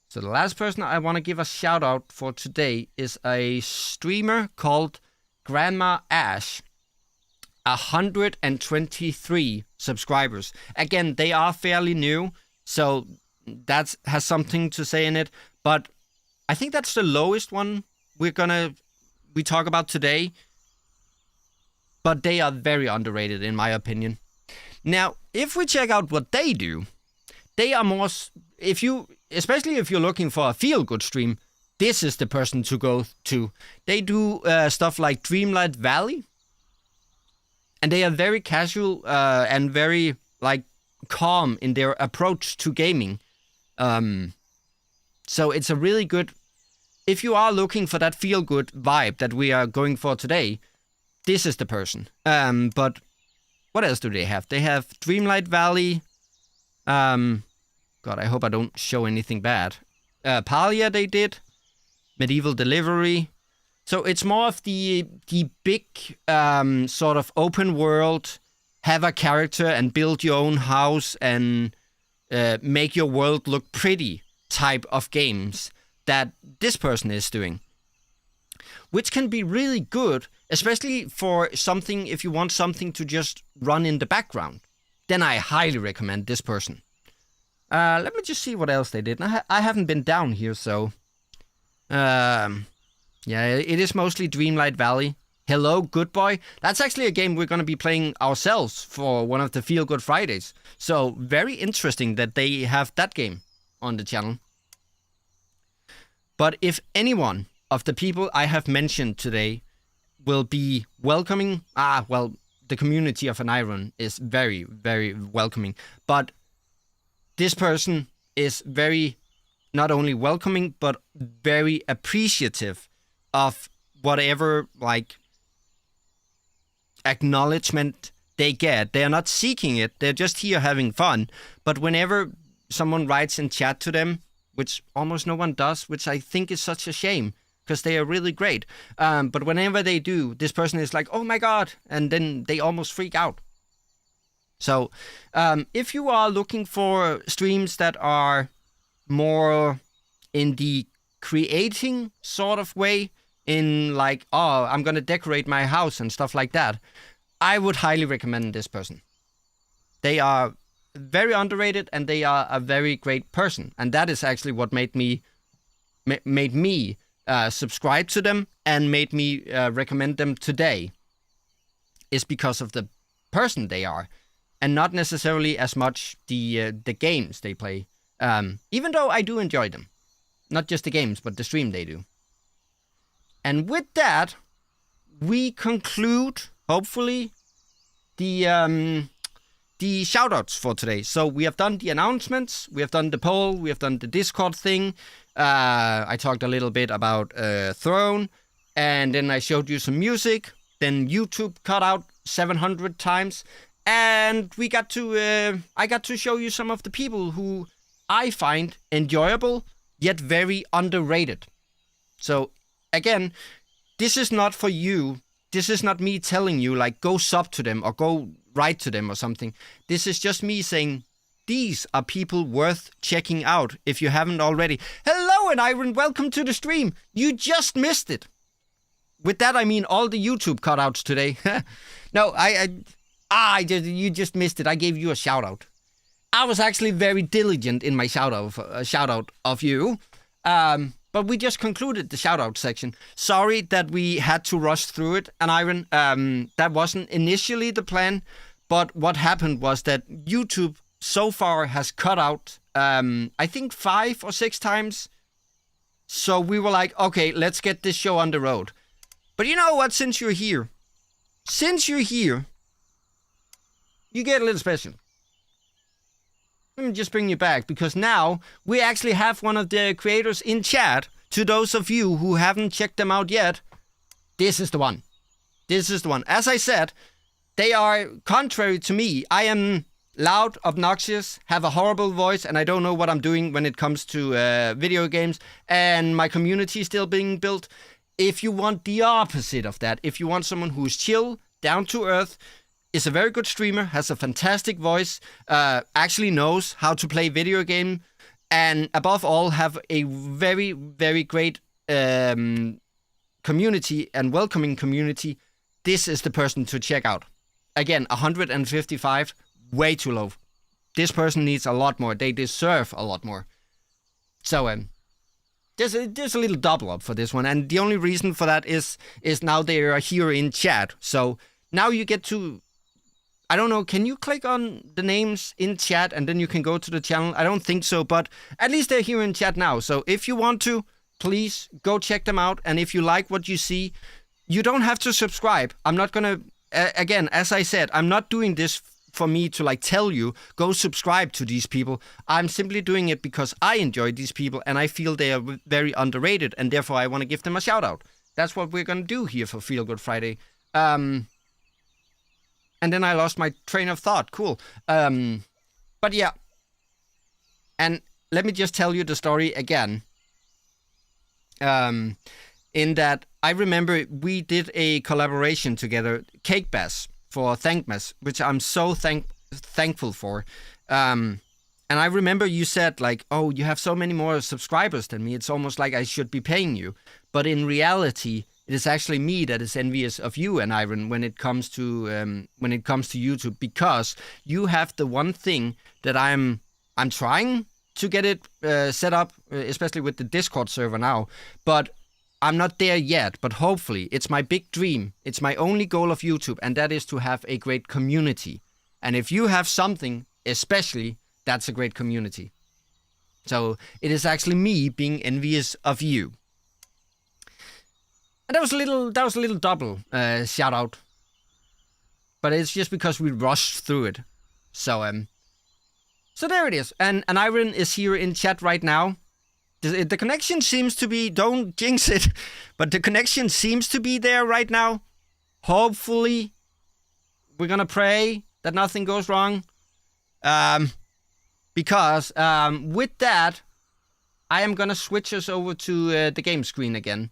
So the last person I want to give a shout out for today is a streamer called Grandma Ash. 123 subscribers. Again, they are fairly new, so that has something to say in it. But I think that's the lowest one we talk about today. But they are very underrated, in my opinion. Now, if we check out what they do, they are more. Especially if you're looking for a feel-good stream, this is the person to go to. They do stuff like Dreamlight Valley. And they are very casual and very calm in their approach to gaming. So it's a really good. If you are looking for that feel-good vibe that we are going for today, this is the person. But what else do they have? They have Dreamlight Valley. God, I hope I don't show anything bad. Palia they did. Medieval Delivery. So it's more of the big sort of open world, have a character and build your own house and make your world look pretty type of games that this person is doing. Which can be really good, especially for something, if you want something to just run in the background. Then I highly recommend this person. Let me just see what else they did. I haven't been down here, so... Yeah, it is mostly Dreamlight Valley. Hello, Good Boy. That's actually a game we're going to be playing ourselves for one of the Feel Good Fridays. So, very interesting that they have that game on the channel. But if anyone of the people I have mentioned today will be welcoming... the community of An Iron is very, very welcoming. But this person is very... not only welcoming, but very appreciative of whatever, acknowledgement they get. They are not seeking it. They're just here having fun. But whenever someone writes in chat to them, which almost no one does, which I think is such a shame, because they are really great. But whenever they do, this person is like, oh my God, and then they almost freak out. So if you are looking for streams that are more in the creating sort of way, in I'm going to decorate my house and stuff like that, I would highly recommend this person. They are very underrated and they are a very great person. And that is actually what made me subscribe to them and made me recommend them today, is because of the person they are and not necessarily as much the games they play. Even though I do enjoy them. Not just the games, but the stream they do. And with that, we conclude, hopefully, the shoutouts for today. So we have done the announcements, we have done the poll, we have done the Discord thing. I talked a little bit about Throne, and then I showed you some music. Then YouTube cut out 700 times. And I got to show you some of the people who I find enjoyable, yet very underrated. So, again, this is not for you. This is not me telling you, go sub to them or go write to them or something. This is just me saying, these are people worth checking out if you haven't already. Hello, and Iron, welcome to the stream. You just missed it. With that, I mean all the YouTube cutouts today. No, you just missed it. I gave you a shout out. I was actually very diligent in my shout out of you. But we just concluded the shout out section. Sorry that we had to rush through it, and Iron, that wasn't initially the plan. But what happened was that YouTube so far has cut out, I think 5 or 6 times. So we were like, okay, let's get this show on the road. But you know what, since you're here, you get a little special. Let me just bring you back, because now we actually have one of the creators in chat. To those of you who haven't checked them out yet, this is the one. This is the one. As I said, they are contrary to me. I am loud, obnoxious, have a horrible voice, and I don't know what I'm doing when it comes to video games, and my community is still being built. If you want the opposite of that, if you want someone who's chill, down to earth, is a very good streamer, has a fantastic voice, actually knows how to play video game, and above all, have a very, very great community and welcoming community, this is the person to check out. Again, 155, way too low. This person needs a lot more. They deserve a lot more. So, there's a little double up for this one, and the only reason for that is now they are here in chat. So now you get to, I don't know, can you click on the names in chat and then you can go to the channel? I don't think so, but at least they're here in chat now. So if you want to, please go check them out. And if you like what you see, you don't have to subscribe. I'm not gonna, again, as I said, I'm not doing this for me to like tell you, go subscribe to these people. I'm simply doing it because I enjoy these people and I feel they are very underrated, and therefore I want to give them a shout out. That's what we're gonna do here for Feel Good Friday. And then I lost my train of thought. Cool. But yeah. And let me just tell you the story again. In that I remember we did a collaboration together, Cake Bass for Thankmas, which I'm so thankful for. And I remember you said like, oh, you have so many more subscribers than me. It's almost like I should be paying you. But in reality, it is actually me that is envious of you and Iron when it comes to YouTube, because you have the one thing that I'm trying to get it set up, especially with the Discord server now, but I'm not there yet. But hopefully, it's my big dream. It's my only goal of YouTube, and that is to have a great community. And if you have something, especially, that's a great community. So it is actually me being envious of you. And that was a little double shout out, but it's just because we rushed through it. So there it is. And Iron is here in chat right now. The connection seems to be, don't jinx it, but the connection seems to be there right now. Hopefully, we're gonna pray that nothing goes wrong. Because with that, I am gonna switch us over to the game screen again.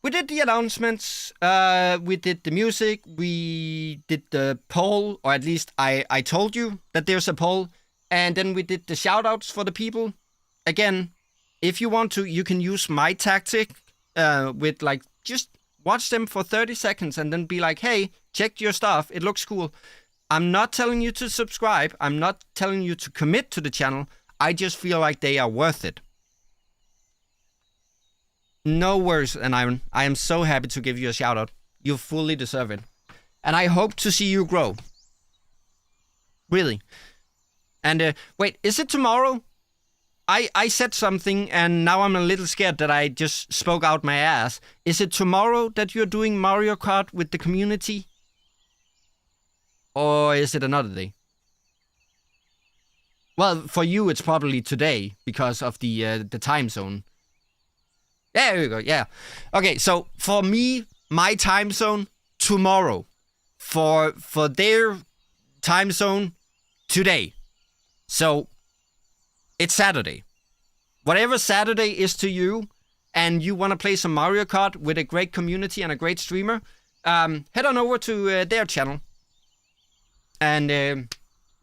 We did the announcements, we did the music, we did the poll, or at least I told you that there's a poll, and then we did the shoutouts for the people. Again, if you want to, you can use my tactic with like, just watch them for 30 seconds and then be like, hey, check your stuff, it looks cool. I'm not telling you to subscribe, I'm not telling you to commit to the channel, I just feel like they are worth it. No worries, and I am so happy to give you a shout out. You fully deserve it. And I hope to see you grow. Really. And wait, is it tomorrow? I said something and now I'm a little scared that I just spoke out my ass. Is it tomorrow that you're doing Mario Kart with the community? Or is it another day? Well, for you it's probably today because of the time zone. There we go, yeah. Okay, so for me, my time zone, tomorrow. For their time zone, today. So, it's Saturday. Whatever Saturday is to you, and you want to play some Mario Kart with a great community and a great streamer, head on over to their channel. And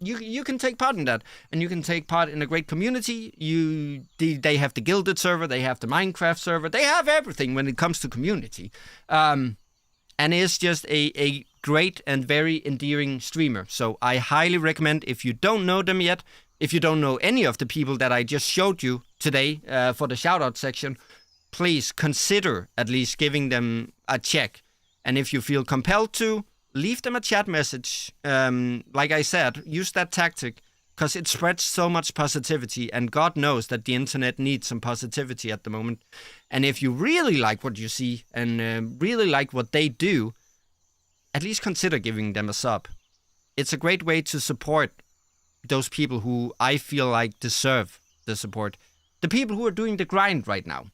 you can take part in that, and you can take part in a great community. They have the Gilded server, they have the Minecraft server, they have everything when it comes to community. And it's just a great and very endearing streamer. So I highly recommend, if you don't know them yet, if you don't know any of the people that I just showed you today for the shoutout section, please consider at least giving them a check. And if you feel compelled to, leave them a chat message. Like I said, use that tactic because it spreads so much positivity, and God knows that the internet needs some positivity at the moment. And if you really like what you see and really like what they do, at least consider giving them a sub. it's a great way to support those people who I feel like deserve the support. The people who are doing the grind right now.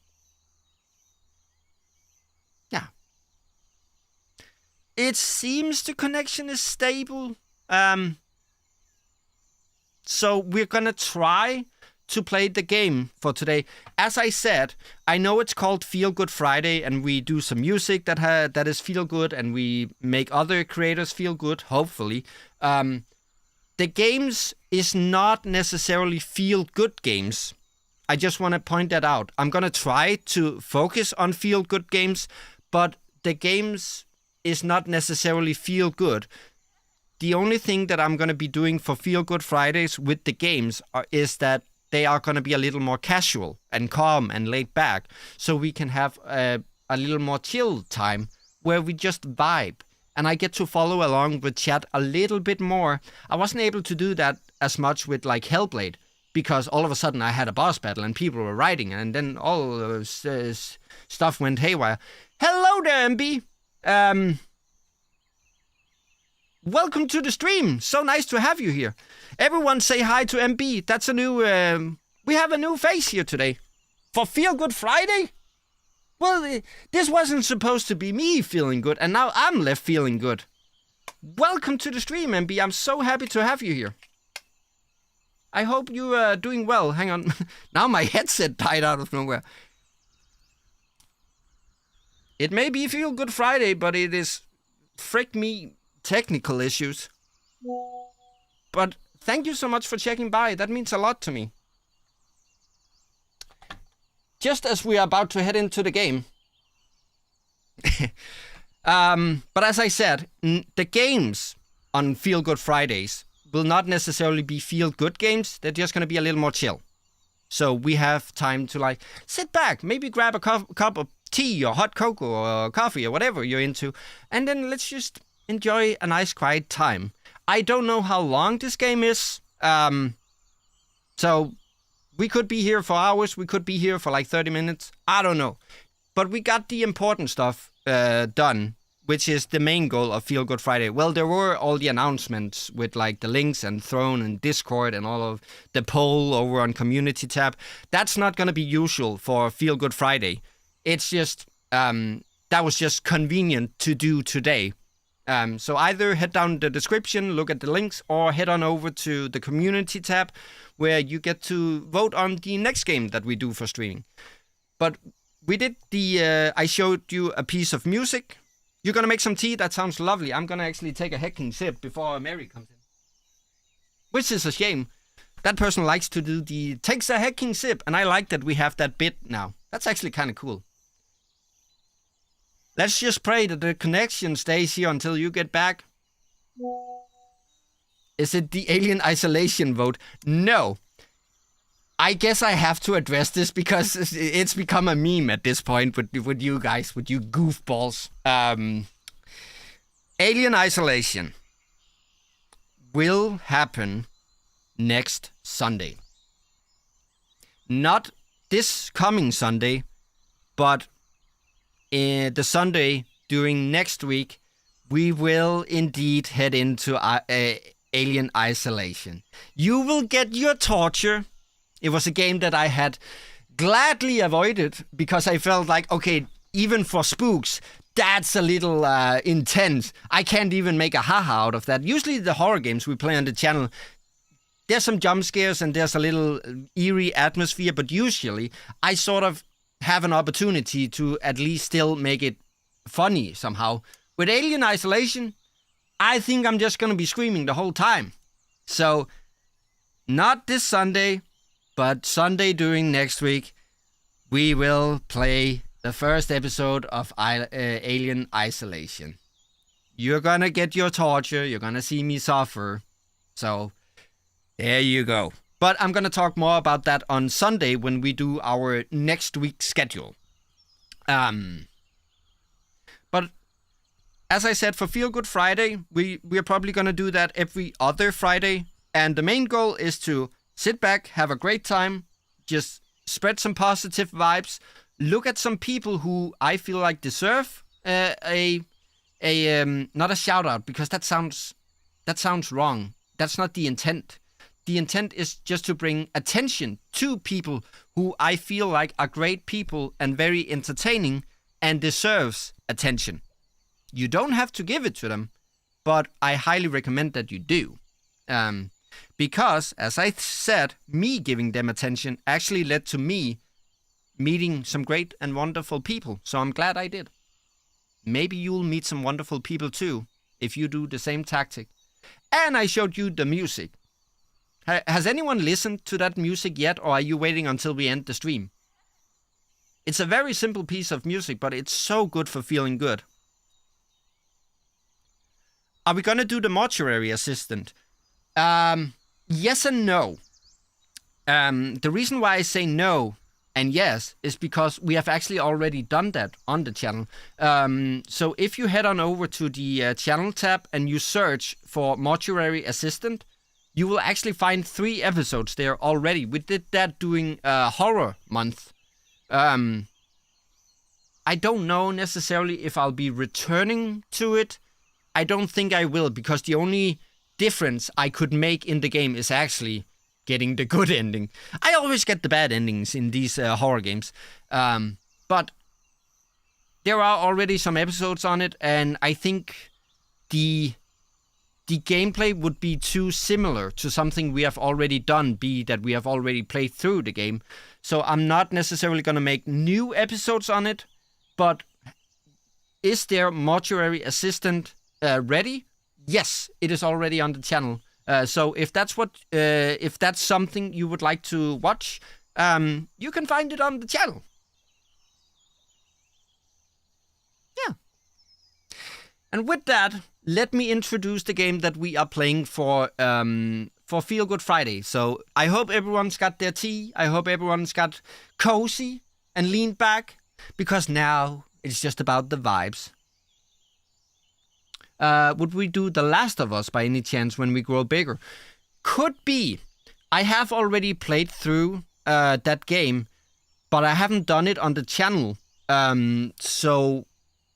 Yeah. It seems the connection is stable. So we're gonna try to play the game for today. As I said, I know it's called Feel Good Friday, and we do some music that is feel good, and we make other creators feel good, hopefully. The games is not necessarily feel good games. I just want to point that out. I'm gonna try to focus on feel good games, but the games is not necessarily feel good. The only thing that I'm gonna be doing for Feel Good Fridays with the games is that they are going to be a little more casual and calm and laid back, so we can have a little more chill time where we just vibe. And I get to follow along with chat a little bit more. I wasn't able to do that as much with like Hellblade, because all of a sudden I had a boss battle and people were writing, and then all stuff went haywire. Hello there, MB. Welcome to the stream. So nice to have you here. Everyone say hi to MB. That's a new... we have a new face here today. For Feel Good Friday? Well, this wasn't supposed to be me feeling good, and now I'm left feeling good. Welcome to the stream, MB. I'm so happy to have you here. I hope you are doing well. Hang on. Now my headset died out of nowhere. It may be Feel Good Friday, but it is... frick me... technical issues. But thank you so much for checking by. That means a lot to me. Just as we are about to head into the game. But as I said, the games on Feel Good Fridays will not necessarily be feel good games. They're just going to be a little more chill. So we have time to like sit back, maybe grab a cup of tea or hot cocoa or coffee or whatever you're into, and then let's just enjoy a nice quiet time. I don't know how long this game is. So we could be here for hours. We could be here for like 30 minutes. I don't know. But we got the important stuff done, which is the main goal of Feel Good Friday. Well, there were all the announcements with like the links and Throne and Discord and all of the poll over on Community tab. That's not going to be usual for Feel Good Friday. It's just, that was just convenient to do today. So either head down the description, look at the links, or head on over to the Community tab where you get to vote on the next game that we do for streaming. But we did I showed you a piece of music. You're going to make some tea? That sounds lovely. I'm going to actually take a hecking sip before Mary comes in. Which is a shame. That person likes to do takes a hecking sip, and I like that we have that bit now. That's actually kind of cool. Let's just pray that the connection stays here until you get back. Is it the Alien Isolation vote? No. I guess I have to address this because it's become a meme at this point with you guys, with you goofballs. Alien Isolation will happen next Sunday. Not this coming Sunday, but the Sunday during next week, we will indeed head into Alien Isolation. You will get your torture. It was a game that I had gladly avoided because I felt like, okay, even for spooks, that's a little intense. I can't even make a haha out of that. Usually the horror games we play on the channel, there's some jump scares and there's a little eerie atmosphere, but usually I sort of have an opportunity to at least still make it funny somehow. With Alien Isolation, I think I'm just going to be screaming the whole time. So, not this Sunday, but Sunday during next week, we will play the first episode of Alien Isolation. You're gonna get your torture, you're gonna see me suffer. So, there you go. But I'm gonna talk more about that on Sunday when we do our next week's schedule. But as I said, for Feel Good Friday, we're probably gonna do that every other Friday. And the main goal is to sit back, have a great time, just spread some positive vibes, look at some people who I feel like deserve not a shout out, because that sounds that sounds wrong. That's not the intent. The intent is just to bring attention to people who I feel like are great people and very entertaining and deserves attention. You don't have to give it to them, but I highly recommend that you do. Because, as I said, me giving them attention actually led to me meeting some great and wonderful people. So I'm glad I did. Maybe you'll meet some wonderful people too, if you do the same tactic. And I showed you the music. Has anyone listened to that music yet, or are you waiting until we end the stream? It's a very simple piece of music, but it's so good for feeling good. Are we gonna do the mortuary assistant? Yes and no. The reason why I say no and yes is because we have actually already done that on the channel. So if you head on over to the channel tab and you search for mortuary assistant, you will actually find 3 episodes there already. We did that during horror month. I don't know necessarily if I'll be returning to it. I don't think I will, because the only difference I could make in the game is actually getting the good ending. I always get the bad endings in these horror games. But there are already some episodes on it, and I think the gameplay would be too similar to something we have already done, be that we have already played through the game. So I'm not necessarily going to make new episodes on it, but is there mortuary assistant ready? Yes, it is already on the channel. So if that's something you would like to watch, you can find it on the channel. Yeah. And with that, let me introduce the game that we are playing for Feel Good Friday. So I hope everyone's got their tea. I hope everyone's got cozy and leaned back, because now it's just about the vibes. Would we do The Last of Us by any chance when we grow bigger? Could be. I have already played through that game, but I haven't done it on the channel. So,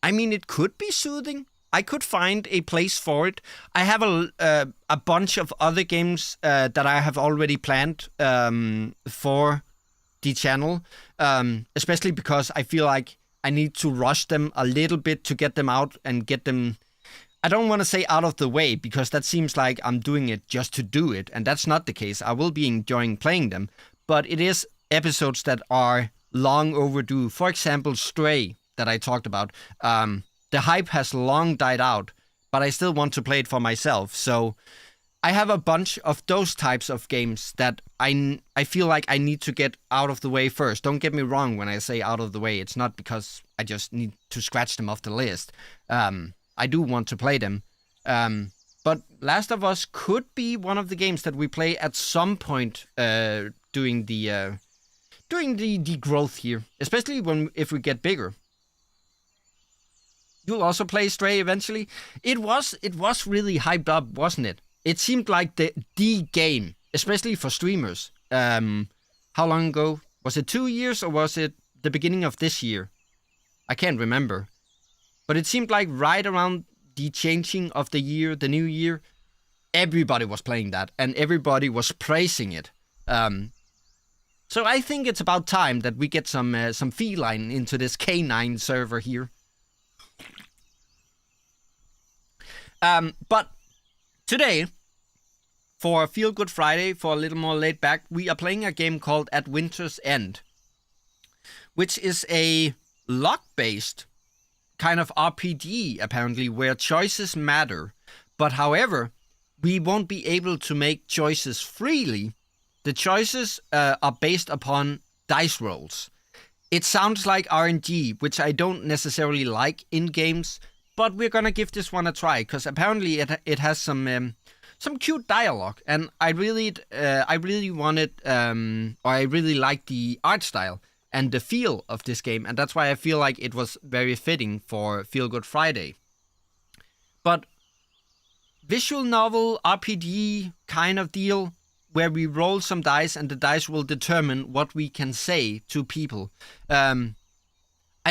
I mean, it could be soothing. I could find a place for it. I have a bunch of other games that I have already planned for the channel, especially because I feel like I need to rush them a little bit to get them out and get them... I don't want to say out of the way, because that seems like I'm doing it just to do it, and that's not the case. I will be enjoying playing them, but it is episodes that are long overdue. For example, Stray, that I talked about. The hype has long died out, but I still want to play it for myself. So I have a bunch of those types of games that I feel like I need to get out of the way first. Don't get me wrong when I say out of the way. It's not because I just need to scratch them off the list. I do want to play them. But Last of Us could be one of the games that we play at some point during the growth here, especially if we get bigger. You'll also play Stray eventually. It was really hyped up, wasn't it? It seemed like the game, especially for streamers. How long ago? Was it 2 years, or was it the beginning of this year? I can't remember. But it seemed like right around the changing of the year, the new year, everybody was playing that, and everybody was praising it. So I think it's about time that we get some feline into this canine server here. But today, for Feel Good Friday, for a little more laid back, we are playing a game called At Winter's End, which is a luck-based kind of RPG, apparently, where choices matter. But however, we won't be able to make choices freely. The choices are based upon dice rolls. It sounds like RNG, which I don't necessarily like in games, but we're gonna give this one a try, because apparently it has some cute dialogue, and I really wanted, or I really like the art style and the feel of this game, and that's why I feel like it was very fitting for Feel Good Friday. But visual novel, RPG kind of deal, where we roll some dice and the dice will determine what we can say to people. I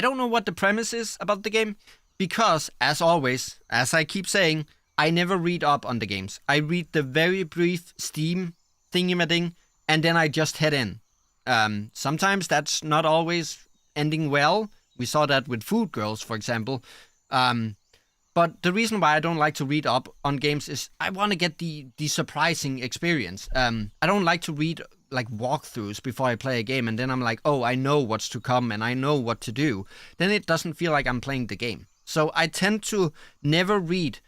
don't know what the premise is about the game, because, as always, as I keep saying, I never read up on the games. I read the very brief Steam thingy-ma-ding, and then I just head in. Sometimes that's not always ending well. We saw that with Food Girls, for example. But the reason why I don't like to read up on games is I want to get the surprising experience. I don't like to read like walkthroughs before I play a game, and then I'm like, oh, I know what's to come and I know what to do. Then it doesn't feel like I'm playing the game. So I tend to never read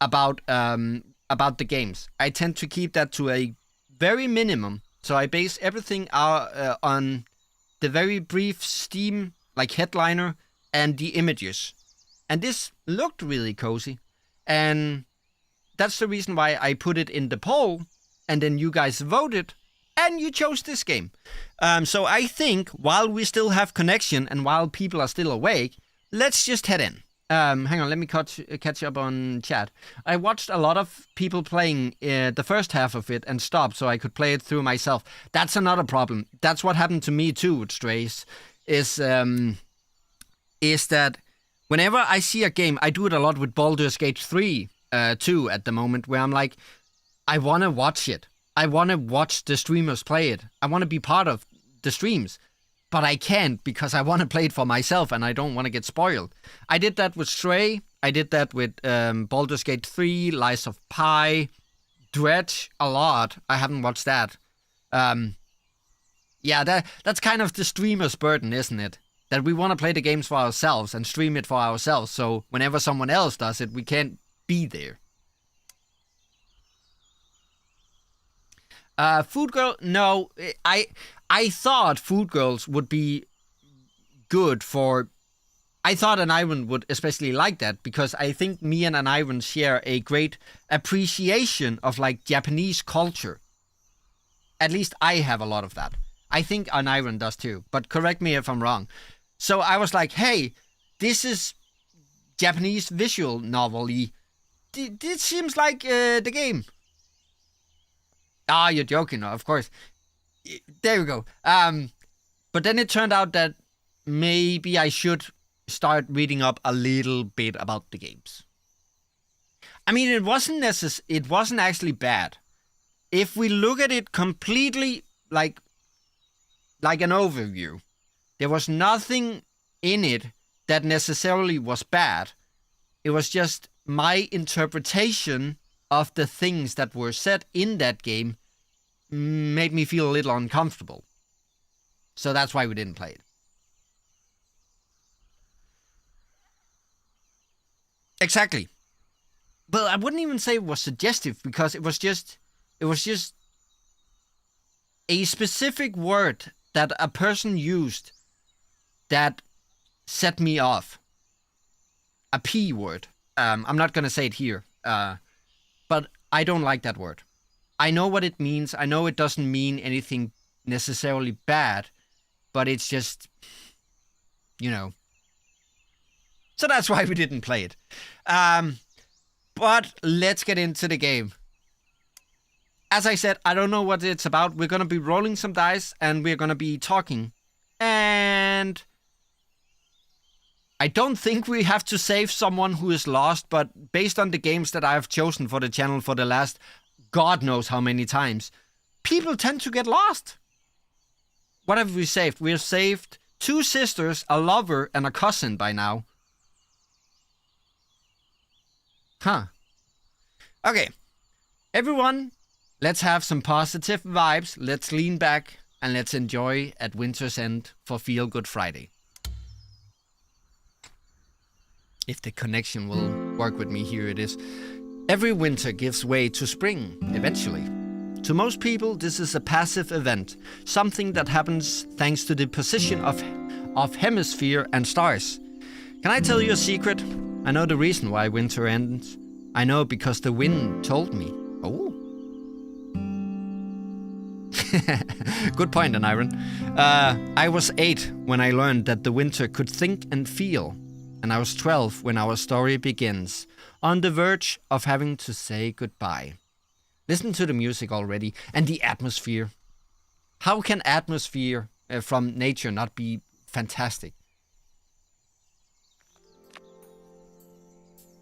about the games. I tend to keep that to a very minimum. So I base everything on the very brief Steam like headliner and the images. And this looked really cozy. And that's the reason why I put it in the poll. And then you guys voted. And you chose this game. So I think while we still have connection and while people are still awake, let's just head in. Hang on, let me catch up on chat. I watched a lot of people playing the first half of it and stopped so I could play it through myself. That's another problem. That's what happened to me too with Strays. Is that whenever I see a game, I do it a lot with Baldur's Gate 3 too at the moment, where I'm like, I want to watch it. I want to watch the streamers play it. I want to be part of the streams. But I can't because I want to play it for myself and I don't want to get spoiled. I did that with Stray. I did that with Baldur's Gate 3, Lies of Pi, Dredge a lot. I haven't watched that. Yeah, that's kind of the streamer's burden, isn't it? That we want to play the games for ourselves and stream it for ourselves. So whenever someone else does it, we can't be there. Food Girl, no, I thought Food Girls would be good for... I thought an Iron would especially like that because I think me and an Iron share a great appreciation of like Japanese culture. At least I have a lot of that. I think an Iron does too, but correct me if I'm wrong. So I was like, hey, this is Japanese visual novel-y. This seems like the game. Ah, you're joking, of course. There you go. But then it turned out that maybe I should start reading up a little bit about the games. I mean, it wasn't actually bad. If we look at it completely like an overview, there was nothing in it that necessarily was bad. It was just my interpretation of the things that were said in that game made me feel a little uncomfortable. So that's why we didn't play it. Exactly. But I wouldn't even say it was suggestive because it was just a specific word that a person used that set me off. A P word. I'm not going to say it here. But I don't like that word. I know what it means. I know it doesn't mean anything necessarily bad, but it's just, you know. So that's why we didn't play it. But let's get into the game. As I said, I don't know what it's about. We're going to be rolling some dice and we're going to be talking. And I don't think we have to save someone who is lost, but based on the games that I've chosen for the channel for the last God knows how many times, people tend to get lost. What have we saved? We have saved 2 sisters, a lover, and a cousin by now. Huh. Okay. Everyone, let's have some positive vibes. Let's lean back and let's enjoy At Winter's End for Feel Good Friday. If the connection will work with me, here it is. Every winter gives way to spring, eventually. To most people, this is a passive event, something that happens thanks to the position of hemisphere and stars. Can I tell you a secret? I know the reason why winter ends. I know because the wind told me. Oh. Good point, Aniron. I was 8 when I learned that the winter could think and feel. And I was 12 when our story begins, on the verge of having to say goodbye. Listen to the music already, and the atmosphere. How can atmosphere from nature not be fantastic?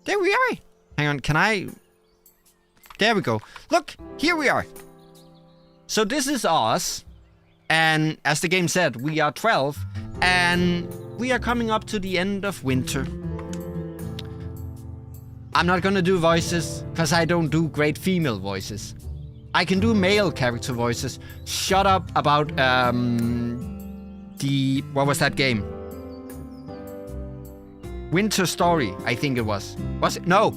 There we are. Hang on, can I There we go. Look, here we are. So this is us. And as the game said, we are 12. And we are coming up to the end of winter. I'm not gonna do voices, because I don't do great female voices. I can do male character voices. Shut up about what was that game? Winter Story, I think it was. Was it? No.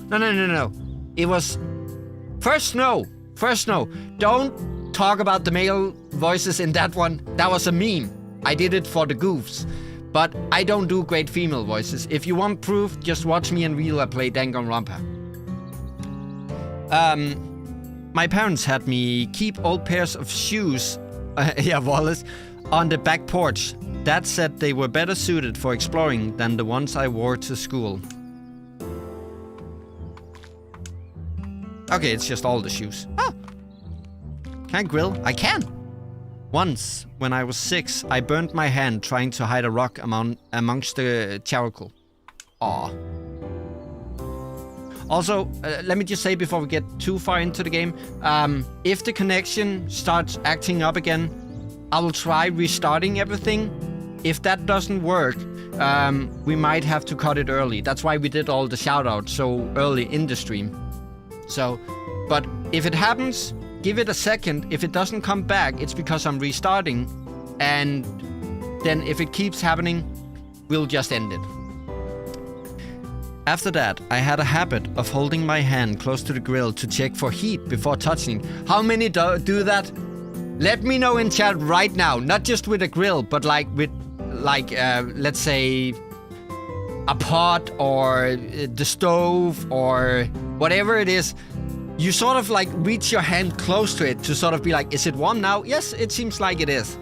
It was First Snow. Don't talk about the male voices in that one. That was a meme. I did it for the goofs. But I don't do great female voices. If you want proof, just watch me and Wheeler play Danganronpa. My parents had me keep old pairs of shoes, Wallace, on the back porch. Dad said they were better suited for exploring than the ones I wore to school. Okay, it's just all the shoes. Oh. Can I grill? I can. Once, when I was 6, I burned my hand trying to hide a rock amongst the charcoal. Aw. Also, let me just say before we get too far into the game, if the connection starts acting up again, I will try restarting everything. If that doesn't work, we might have to cut it early. That's why we did all the shoutouts so early in the stream. So, but if it happens, give it a second. If it doesn't come back, it's because I'm restarting. And then if it keeps happening, we'll just end it. After that, I had a habit of holding my hand close to the grill to check for heat before touching. How many do that? Let me know in chat right now. Not just with a grill, but like with, let's say, a pot or the stove or whatever it is. You sort of like reach your hand close to it to sort of be like, is it warm now? Yes, it seems like it is.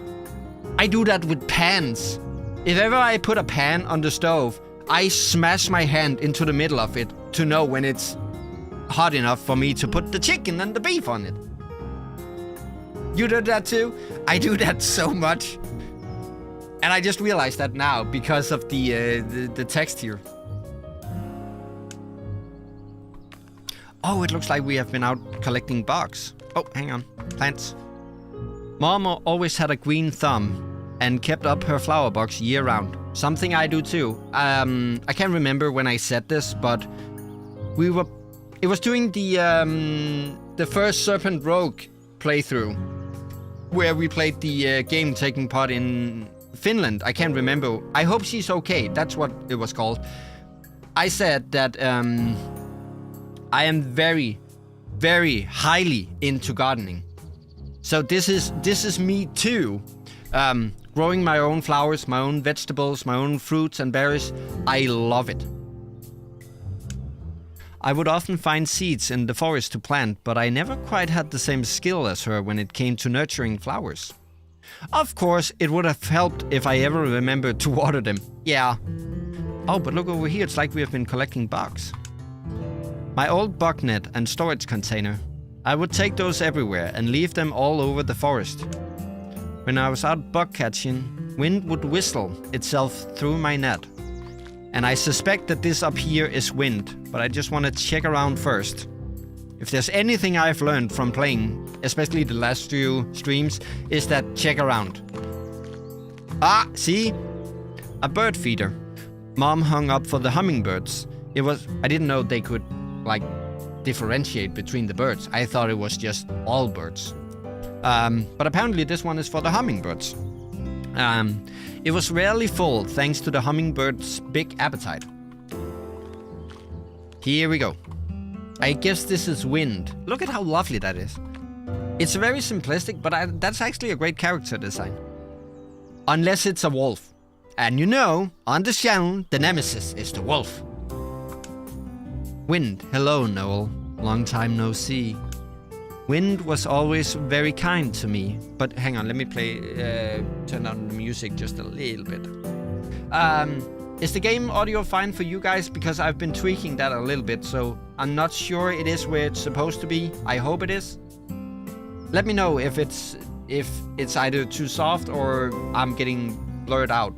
I do that with pans. If ever I put a pan on the stove, I smash my hand into the middle of it to know when it's hot enough for me to put the chicken and the beef on it. You do that too? I do that so much. And I just realized that now because of the text here. Oh, it looks like we have been out collecting bugs. Oh, hang on. Plants. Mom always had a green thumb and kept up her flower box year-round. Something I do too. I can't remember when I said this, but it was during the first Serpent Rogue playthrough, where we played the game taking part in Finland. I can't remember. I hope she's okay. That's what it was called. I said that I am very, very highly into gardening. So this is me too. Growing my own flowers, my own vegetables, my own fruits and berries. I love it. I would often find seeds in the forest to plant, but I never quite had the same skill as her when it came to nurturing flowers. Of course, it would have helped if I ever remembered to water them. Yeah. Oh, but look over here, it's like we have been collecting bugs. My old bug net and storage container. I would take those everywhere and leave them all over the forest. When I was out bug catching, wind would whistle itself through my net. And I suspect that this up here is wind, but I just want to check around first. If there's anything I've learned from playing, especially the last few streams, is that check around. Ah, see? A bird feeder. Mom hung up for the hummingbirds. I didn't know they could, differentiate between the birds. I thought it was just all birds. But apparently this one is for the hummingbirds. It was rarely full thanks to the hummingbird's big appetite. Here we go. I guess this is wind. Look at how lovely that is. It's very simplistic, but that's actually a great character design. Unless it's a wolf. And you know, on this channel, the nemesis is the wolf. Wind, hello Noel. Long time no see. Wind was always very kind to me. But hang on, let me turn down the music just a little bit. Is the game audio fine for you guys? Because I've been tweaking that a little bit, so I'm not sure it is where it's supposed to be. I hope it is. Let me know if it's either too soft or I'm getting blurred out.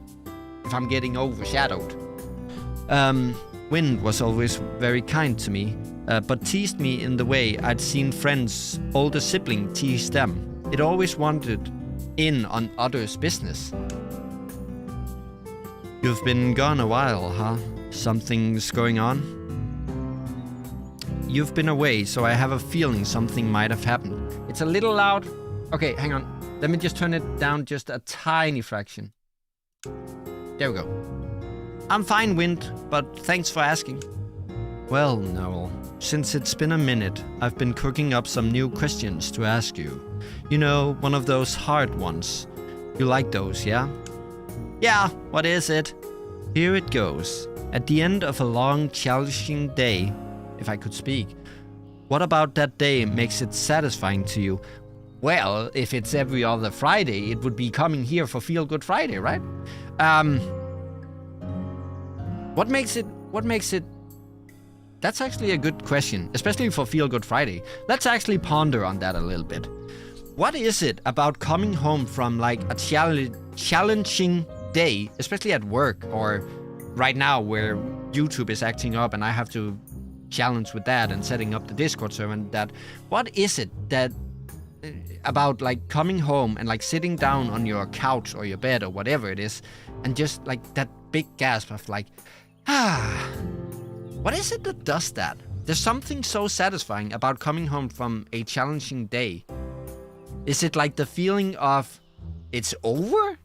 If I'm getting overshadowed. Wind was always very kind to me. but teased me in the way I'd seen friends' older sibling tease them. It always wanted in on others' business. You've been gone a while, huh? Something's going on? You've been away, so I have a feeling something might have happened. It's a little loud. Okay, hang on. Let me just turn it down just a tiny fraction. There we go. I'm fine, Wind, but thanks for asking. Well, Noel, since it's been a minute, I've been cooking up some new questions to ask you. You know, one of those hard ones. You like those, yeah? Yeah, what is it? Here it goes. At the end of a long, challenging day, if I could speak, what about that day makes it satisfying to you? Well, if it's every other Friday, it would be coming here for Feel Good Friday, right? What makes it... That's actually a good question, especially for Feel Good Friday. Let's actually ponder on that a little bit. What is it about coming home from like a challenging day, especially at work or right now where YouTube is acting up and I have to challenge with that and setting up the Discord server and that. What is it that about like coming home and like sitting down on your couch or your bed or whatever it is and just like that big gasp of like, what is it that does that? There's something so satisfying about coming home from a challenging day. Is it like the feeling of it's over?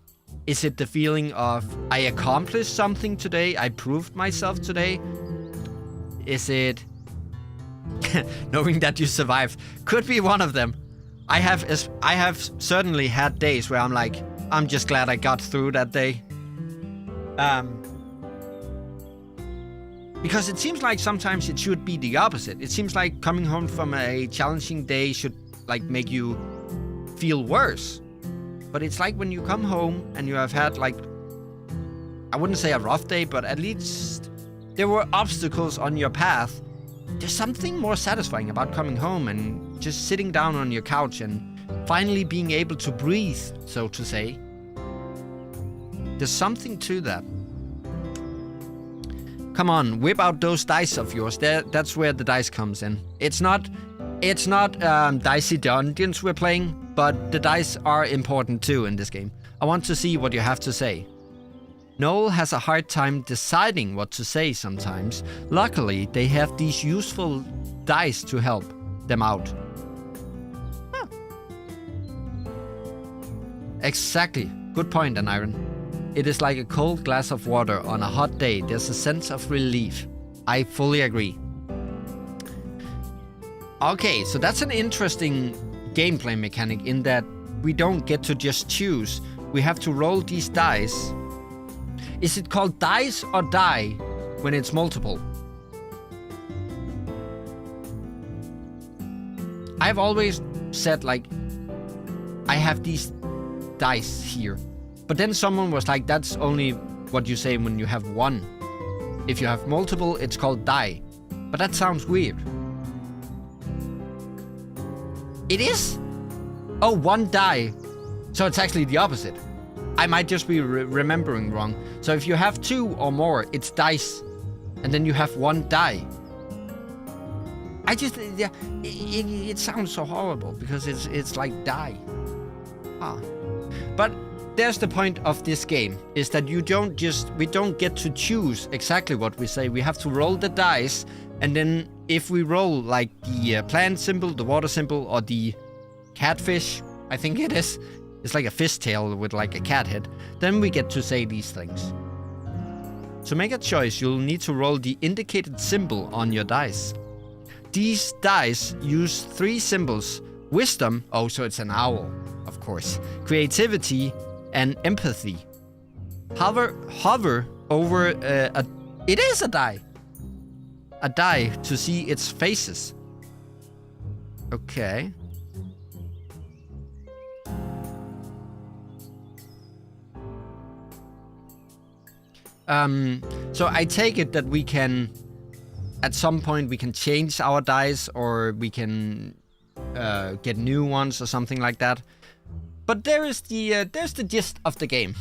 Is it the feeling of I accomplished something today? I proved myself today? Is it knowing that you survived? Could be one of them. I have certainly had days where I'm like, I'm just glad I got through that day. Because it seems like sometimes it should be the opposite. It seems like coming home from a challenging day should like make you feel worse. But it's like when you come home and you have had like, I wouldn't say a rough day, but at least there were obstacles on your path. There's something more satisfying about coming home and just sitting down on your couch and finally being able to breathe, so to say. There's something to that. Come on, whip out those dice of yours. That's where the dice comes in. It's not Dicey Dungeons we're playing, but the dice are important too in this game. I want to see what you have to say. Noel has a hard time deciding what to say sometimes. Luckily, they have these useful dice to help them out. Huh. Exactly. Good point, Aniron. It is like a cold glass of water on a hot day. There's a sense of relief. I fully agree. Okay, so that's an interesting gameplay mechanic in that we don't get to just choose. We have to roll these dice. Is it called dice or die when it's multiple? I've always said like, I have these dice here. But then someone was like, that's only what you say when you have one. If you have multiple, it's called die. But that sounds weird. It is? Oh, one die. So it's actually the opposite. I might just be remembering wrong. So if you have two or more, it's dice. And then you have one die. It sounds so horrible because it's like die. But there's the point of this game, is that we don't get to choose exactly what we say. We have to roll the dice, and then if we roll like the plant symbol, the water symbol, or the catfish, I think it is. It's like a fishtail with like a cat head. Then we get to say these things. To make a choice, you'll need to roll the indicated symbol on your dice. These dice use 3 symbols. Wisdom, oh, so it's an owl, of course. Creativity and empathy. Hover over it is a die. A die to see its faces. Okay. So I take it that we can, at some point, we can change our dice, or we can get new ones or something like that. But there's the gist of the game.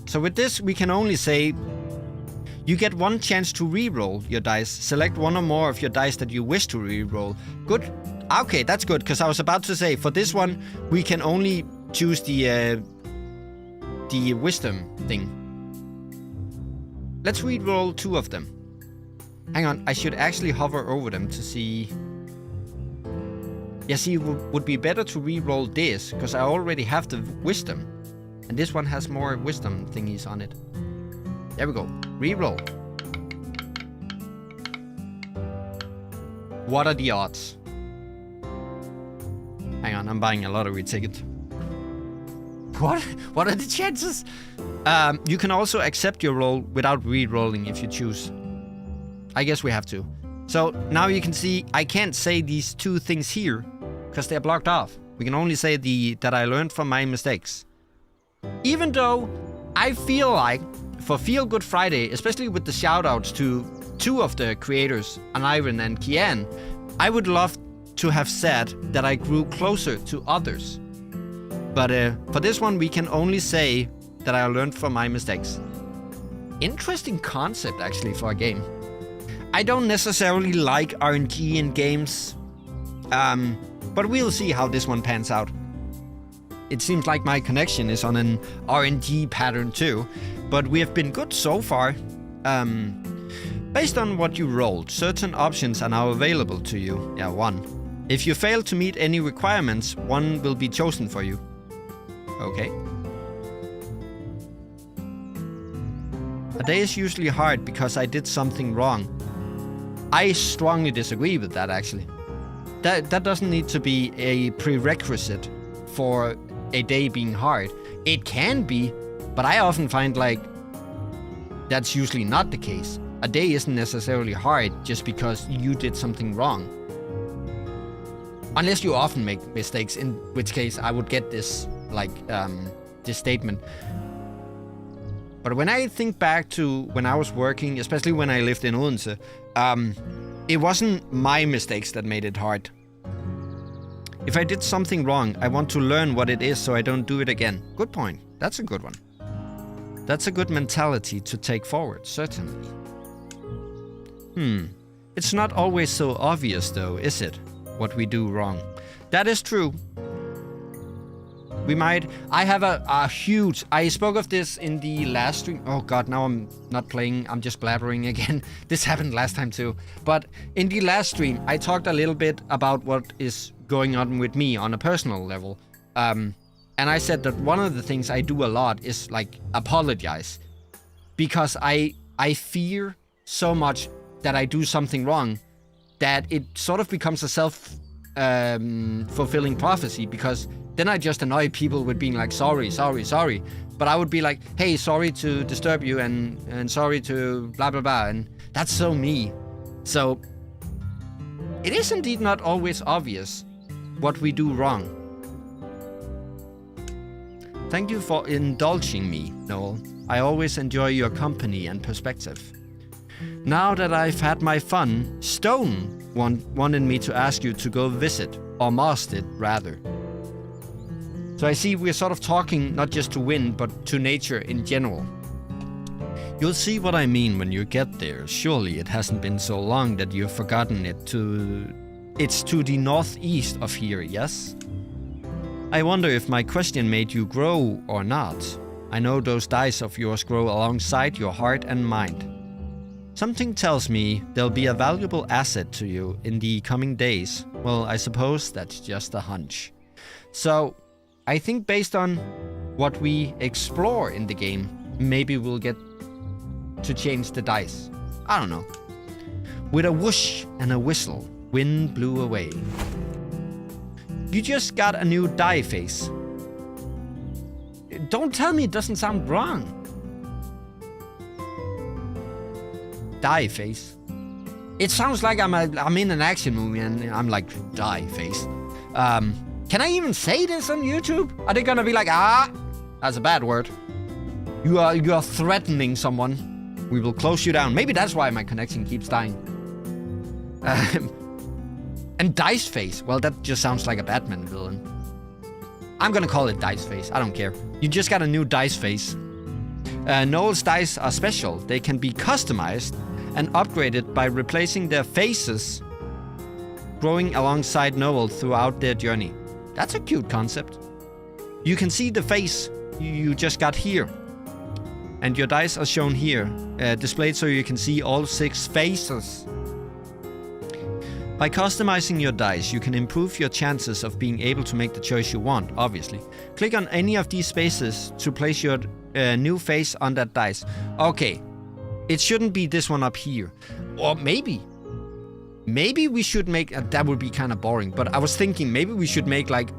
So with this, we can only say You get one chance to re-roll your dice. Select one or more of your dice that you wish to re-roll. Good. Okay, that's good, because I was about to say, for this one, we can only choose the wisdom thing. Let's re-roll 2 of them. Hang on, I should actually hover over them to see... Yeah, see, it would be better to re-roll this, because I already have the wisdom. And this one has more wisdom thingies on it. There we go. Re-roll. What are the odds? Hang on, I'm buying a lottery ticket. What? What are the chances? You can also accept your roll without re-rolling if you choose. I guess we have to. So now you can see I can't say these 2 things here because they're blocked off. We can only say that I learned from my mistakes. Even though I feel like for Feel Good Friday, especially with the shoutouts to 2 of the creators, Anirin and Kian, I would love to have said that I grew closer to others. But for this one, we can only say that I learned from my mistakes. Interesting concept, actually, for a game. I don't necessarily like RNG in games, but we'll see how this one pans out. It seems like my connection is on an RNG pattern too, but we have been good so far. Based on what you rolled, certain options are now available to you. Yeah, 1. If you fail to meet any requirements, 1 will be chosen for you. Okay. A day is usually hard because I did something wrong. I strongly disagree with that, actually. That doesn't need to be a prerequisite for a day being hard. It can be, but I often find like that's usually not the case. A day isn't necessarily hard just because you did something wrong. Unless you often make mistakes, in which case I would get this this statement. But when I think back to when I was working, especially when I lived in Odense, it wasn't my mistakes that made it hard. If I did something wrong, I want to learn what it is so I don't do it again. Good point. That's a good one. That's a good mentality to take forward, certainly. It's not always so obvious though, is it? What we do wrong. That is true. I have a huge... I spoke of this in the last stream. Oh god, now I'm not playing. I'm just blabbering again. This happened last time too. But in the last stream, I talked a little bit about what is going on with me on a personal level. And I said that one of the things I do a lot is like apologize. Because I fear so much that I do something wrong that it sort of becomes a self-fulfilling prophecy, because then I just annoy people with being like, sorry. But I would be like, hey, sorry to disturb you and sorry to blah, blah, blah. And that's so me. So it is indeed not always obvious what we do wrong. Thank you for indulging me, Noel. I always enjoy your company and perspective. Now that I've had my fun, Stone wanted me to ask you to go visit, or Marsted rather. So I see we're sort of talking not just to wind, but to nature in general. You'll see what I mean when you get there. Surely it hasn't been so long that you've forgotten it It's to the northeast of here, yes? I wonder if my question made you grow or not. I know those dice of yours grow alongside your heart and mind. Something tells me they'll be a valuable asset to you in the coming days. Well, I suppose that's just a hunch. So, I think based on what we explore in the game, maybe we'll get to change the dice. I don't know. With a whoosh and a whistle, wind blew away. You just got a new die face. Don't tell me it doesn't sound wrong. Die face. It sounds like I'm in an action movie and I'm like, die face. Can I even say this on YouTube? Are they gonna be like, that's a bad word. You are threatening someone. We will close you down. Maybe that's why my connection keeps dying. And Dice Face. Well, that just sounds like a Batman villain. I'm gonna call it Dice Face. I don't care. You just got a new Dice Face. Noel's dice are special. They can be customized and upgraded by replacing their faces growing alongside Noel throughout their journey. That's a cute concept. You can see the face you just got here. And your dice are shown here, displayed so you can see all 6 faces. By customizing your dice, you can improve your chances of being able to make the choice you want, obviously. Click on any of these spaces to place your new face on that dice. Okay, it shouldn't be this one up here. Or maybe we should make, that would be kind of boring, but I was thinking maybe we should make like,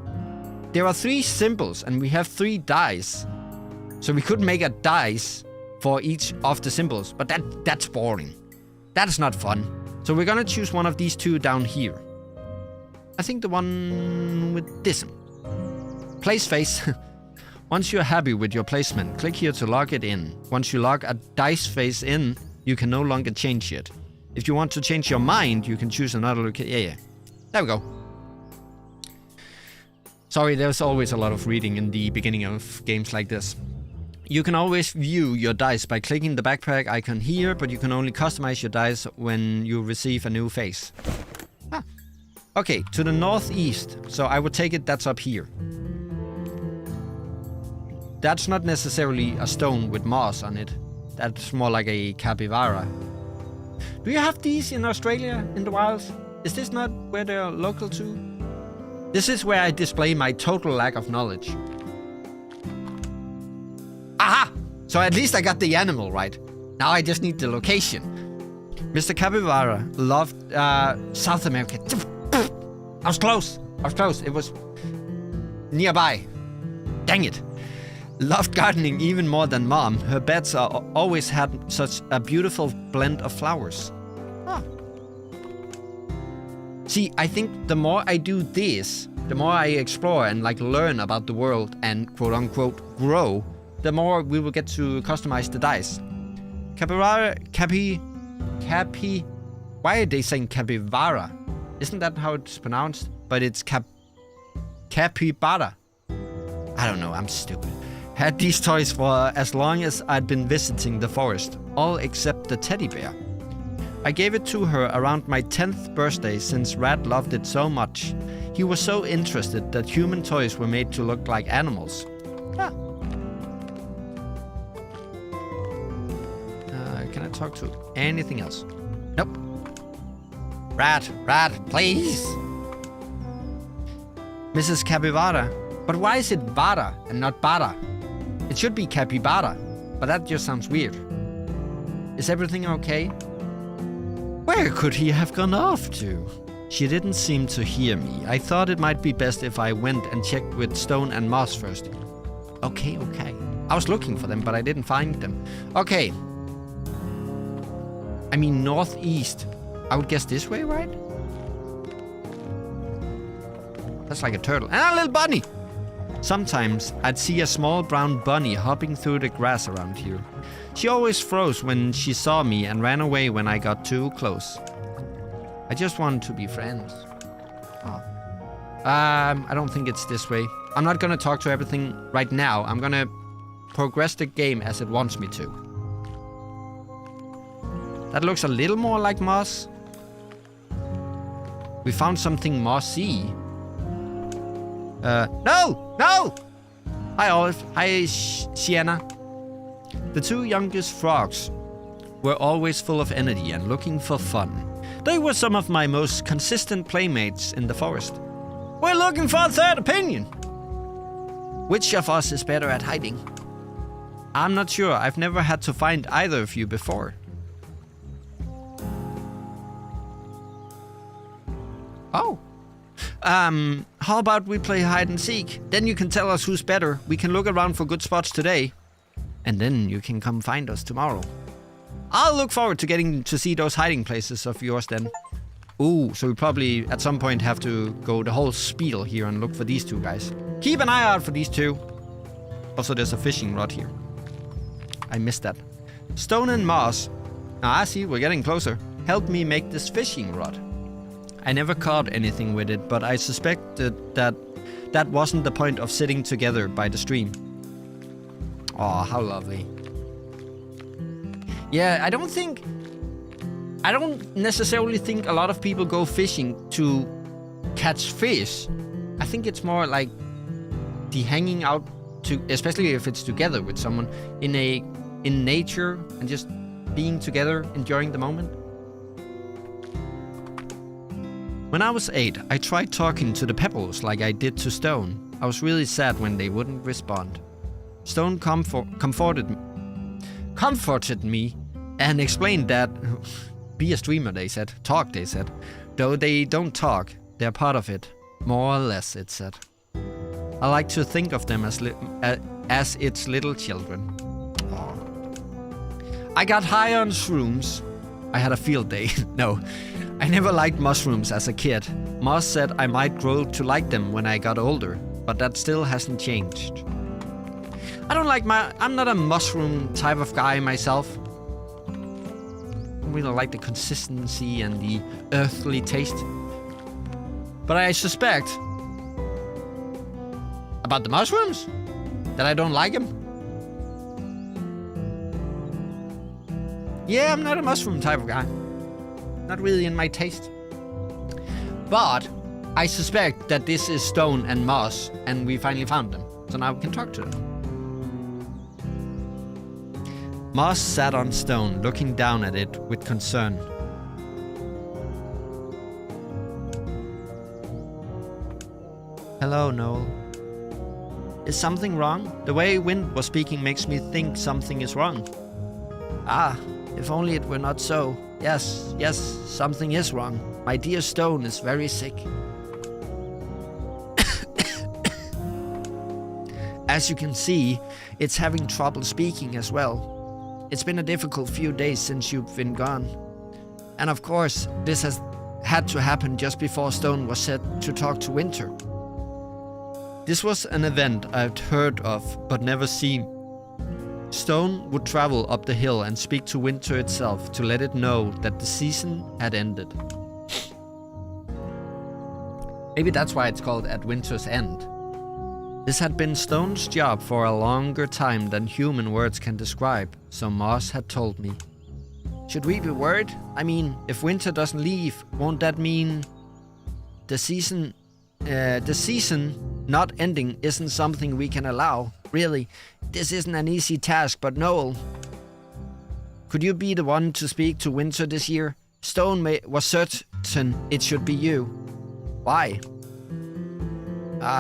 there are 3 symbols and we have 3 dice. So we could make a dice for each of the symbols, but that's boring. That's not fun. So we're gonna choose one of these 2 down here. I think the one with this one. Place face. Once you're happy with your placement, click here to log it in. Once you log a dice face in, you can no longer change it. If you want to change your mind, you can choose another location. Yeah. There we go. Sorry, there's always a lot of reading in the beginning of games like this. You can always view your dice by clicking the backpack icon here, but you can only customize your dice when you receive a new face. Okay, to the northeast. So I would take it that's up here. That's not necessarily a stone with moss on it. That's more like a capybara. Do you have these in Australia, in the wilds? Is this not where they're local to? This is where I display my total lack of knowledge. Aha! So at least I got the animal right. Now I just need the location. Mr. Capybara loved South America. I was close. It was nearby. Dang it. Loved gardening even more than Mom. Her beds always had such a beautiful blend of flowers. See, I think the more I do this, the more I explore and like learn about the world and quote unquote grow, the more we will get to customize the dice. Why are they saying capybara? Isn't that how it's pronounced? But it's capybara. I don't know, I'm stupid. Had these toys for as long as I'd been visiting the forest, all except the teddy bear. I gave it to her around my 10th birthday since Rad loved it so much. He was so interested that human toys were made to look like animals. Can I talk to anything else? Nope. Rad, please. Mrs. Capybara. But why is it Vara and not Bara? It should be Capybara, but that just sounds weird. Is everything okay? Where could he have gone off to? She didn't seem to hear me. I thought it might be best if I went and checked with Stone and Moss first. Okay. I was looking for them, but I didn't find them. Okay. I mean, northeast. I would guess this way, right? That's like a turtle. And a little bunny! Sometimes I'd see a small brown bunny hopping through the grass around here. She always froze when she saw me and ran away when I got too close. I just wanted to be friends. I don't think it's this way. I'm not gonna talk to everything right now. I'm gonna progress the game as it wants me to. That looks a little more like moss. We found something mossy. No! Hi, Olive. Hi, Sienna. The 2 youngest frogs were always full of energy and looking for fun. They were some of my most consistent playmates in the forest. We're looking for a third opinion. Which of us is better at hiding? I'm not sure. I've never had to find either of you before. Oh. How about we play hide and seek? Then you can tell us who's better. We can look around for good spots today. And then you can come find us tomorrow. I'll look forward to getting to see those hiding places of yours then. Ooh, so we probably at some point have to go the whole spiel here and look for these 2 guys. Keep an eye out for these 2. Also, there's a fishing rod here. I missed that. Stone and Moss. I see, we're getting closer. Help me make this fishing rod. I never caught anything with it, but I suspected that wasn't the point of sitting together by the stream. Oh, how lovely. Yeah, I don't necessarily think a lot of people go fishing to catch fish. I think it's more like the hanging out, especially if it's together with someone in nature and just being together, enjoying the moment. When I was 8, I tried talking to the pebbles like I did to Stone. I was really sad when they wouldn't respond. Stone comforted me and explained that be a streamer, they said. Talk, they said. Though they don't talk, they're part of it. More or less, it said. I like to think of them as its little children. Oh. I got high on shrooms. I had a field day. No, I never liked mushrooms as a kid. Moss said I might grow to like them when I got older, but that still hasn't changed. I'm not a mushroom type of guy myself. I really like the consistency and the earthly taste. But I suspect about the mushrooms that I don't like them. Yeah, I'm not a mushroom type of guy. Not really in my taste. But I suspect that this is Stone and Moss, and we finally found them. So now we can talk to them. Moss sat on Stone, looking down at it with concern. Hello, Noel. Is something wrong? The way Wind was speaking makes me think something is wrong. Ah, if only it were not so. Yes, something is wrong. My dear Stone is very sick. As you can see, it's having trouble speaking as well. It's been a difficult few days since you've been gone. And of course, this has had to happen just before Stone was set to talk to Winter. This was an event I'd heard of but never seen. Stone would travel up the hill and speak to Winter itself to let it know that the season had ended. Maybe that's why it's called At Winter's End. This had been Stone's job for a longer time than human words can describe, so Moss had told me. Should we be worried? I mean, if Winter doesn't leave, won't that mean the season not ending isn't something we can allow? Really, this isn't an easy task, but Noel, could you be the one to speak to Winter this year? Stone was certain it should be you. Why?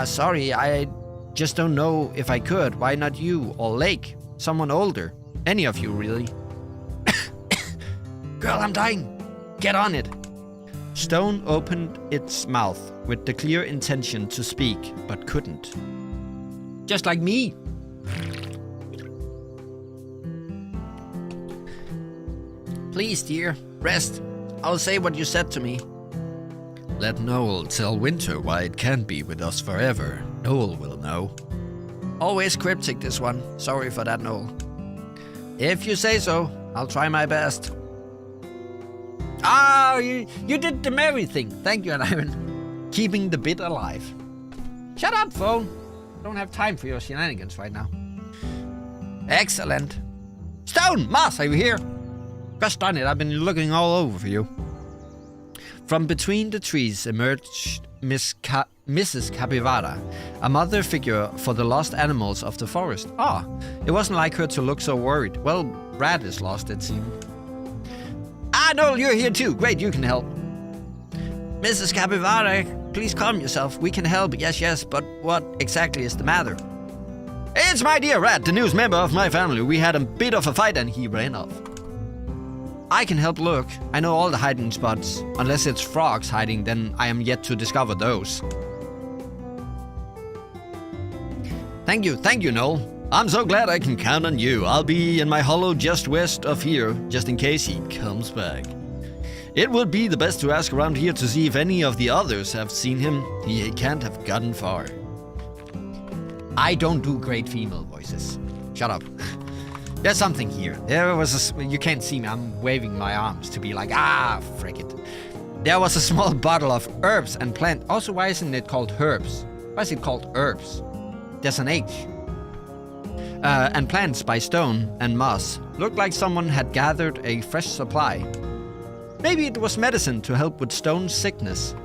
Sorry, I just don't know if I could. Why not you or Lake? Someone older. Any of you, really. Girl, I'm dying. Get on it. Stone opened its mouth with the clear intention to speak, but couldn't. Just like me. Please, dear, rest. I'll say what you said to me. Let Noel tell Winter why it can't be with us forever. Noel will know. Always cryptic, this one. Sorry for that, Noel. If you say so, I'll try my best. Ah, you did the merry thing. Thank you, Ivan. Keeping the bit alive. Shut up, phone. Don't have time for your shenanigans right now. Excellent. Stone, Moss, are you here? Gosh darn it, I've been looking all over for you. From between the trees emerged Mrs. Capivara, a mother figure for the lost animals of the forest. Ah, it wasn't like her to look so worried. Well, Brad is lost, it seemed. Ah, Noel, you're here too. Great, you can help. Mrs. Capivara, please calm yourself. We can help, yes, but what exactly is the matter? It's my dear Rat, the newest member of my family. We had a bit of a fight and he ran off. I can help look. I know all the hiding spots. Unless it's frogs hiding, then I am yet to discover those. Thank you, Noel. I'm so glad I can count on you. I'll be in my hollow just west of here, just in case he comes back. It would be the best to ask around here to see if any of the others have seen him. He can't have gotten far. I don't do great female voices. Shut up. There's something here. You can't see me. I'm waving my arms to be like, frick it. There was a small bottle of herbs and plant. Also, why isn't it called herbs? Why is it called herbs? There's an H. and plants by stone and moss. Looked like someone had gathered a fresh supply. Maybe it was medicine to help with stone sickness.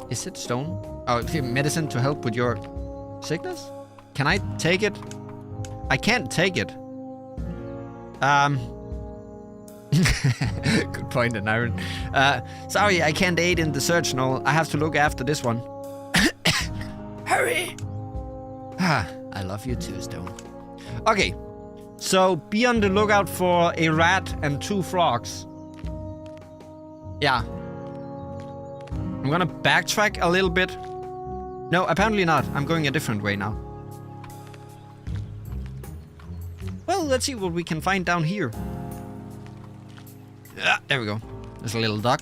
Is it stone? Oh, medicine to help with your sickness? Can I take it? I can't take it. Good point, Iron. Sorry, I can't aid in the search, Noel. I have to look after this one. Hurry! I love you too, Stone. Okay, so be on the lookout for a rat and 2 frogs. Yeah. I'm gonna backtrack a little bit. No, apparently not. I'm going a different way now. Well, let's see what we can find down here. There we go. There's a little duck.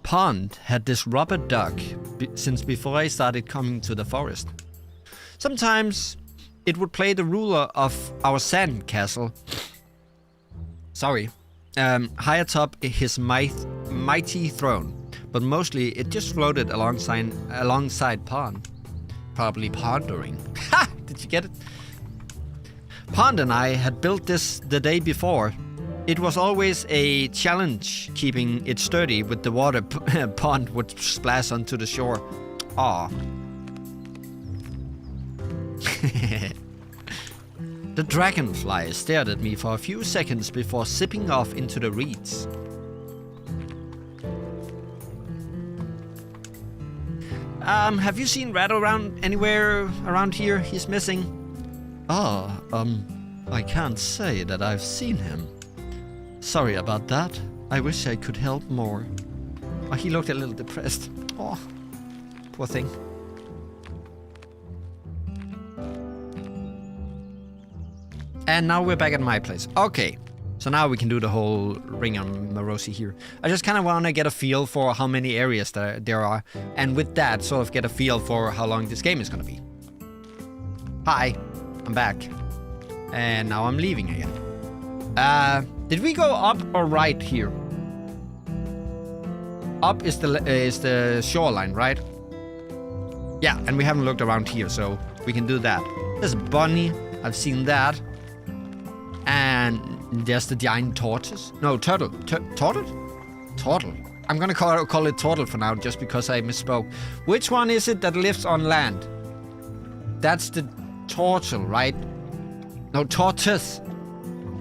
Pond had this rubber duck since before I started coming to the forest. Sometimes it would play the ruler of our sand castle. Sorry. High atop his mighty throne. But mostly it just floated alongside Pond. Probably pondering. Ha! Did you get it? Pond and I had built this the day before. It was always a challenge keeping it sturdy with the water Pond would splash onto the shore. Aw. The dragonfly stared at me for a few seconds before zipping off into the reeds. Have you seen Rat around anywhere around here? He's missing. I can't say that I've seen him. Sorry about that. I wish I could help more. Oh, he looked a little depressed. Oh, poor thing. And now we're back at my place. Okay, so now we can do the whole ring on Morosi here. I just kind of want to get a feel for how many areas there are. And with that, sort of get a feel for how long this game is going to be. Hi, I'm back. And now I'm leaving again. Did we go up or right here? Up is the shoreline, right? Yeah, and we haven't looked around here, so we can do that. There's a bunny. I've seen that. And there's the giant tortoise. No, turtle. Turtle? Turtle. I'm gonna call it turtle for now, just because I misspoke. Which one is it that lives on land? That's the turtle, right? No, tortoise.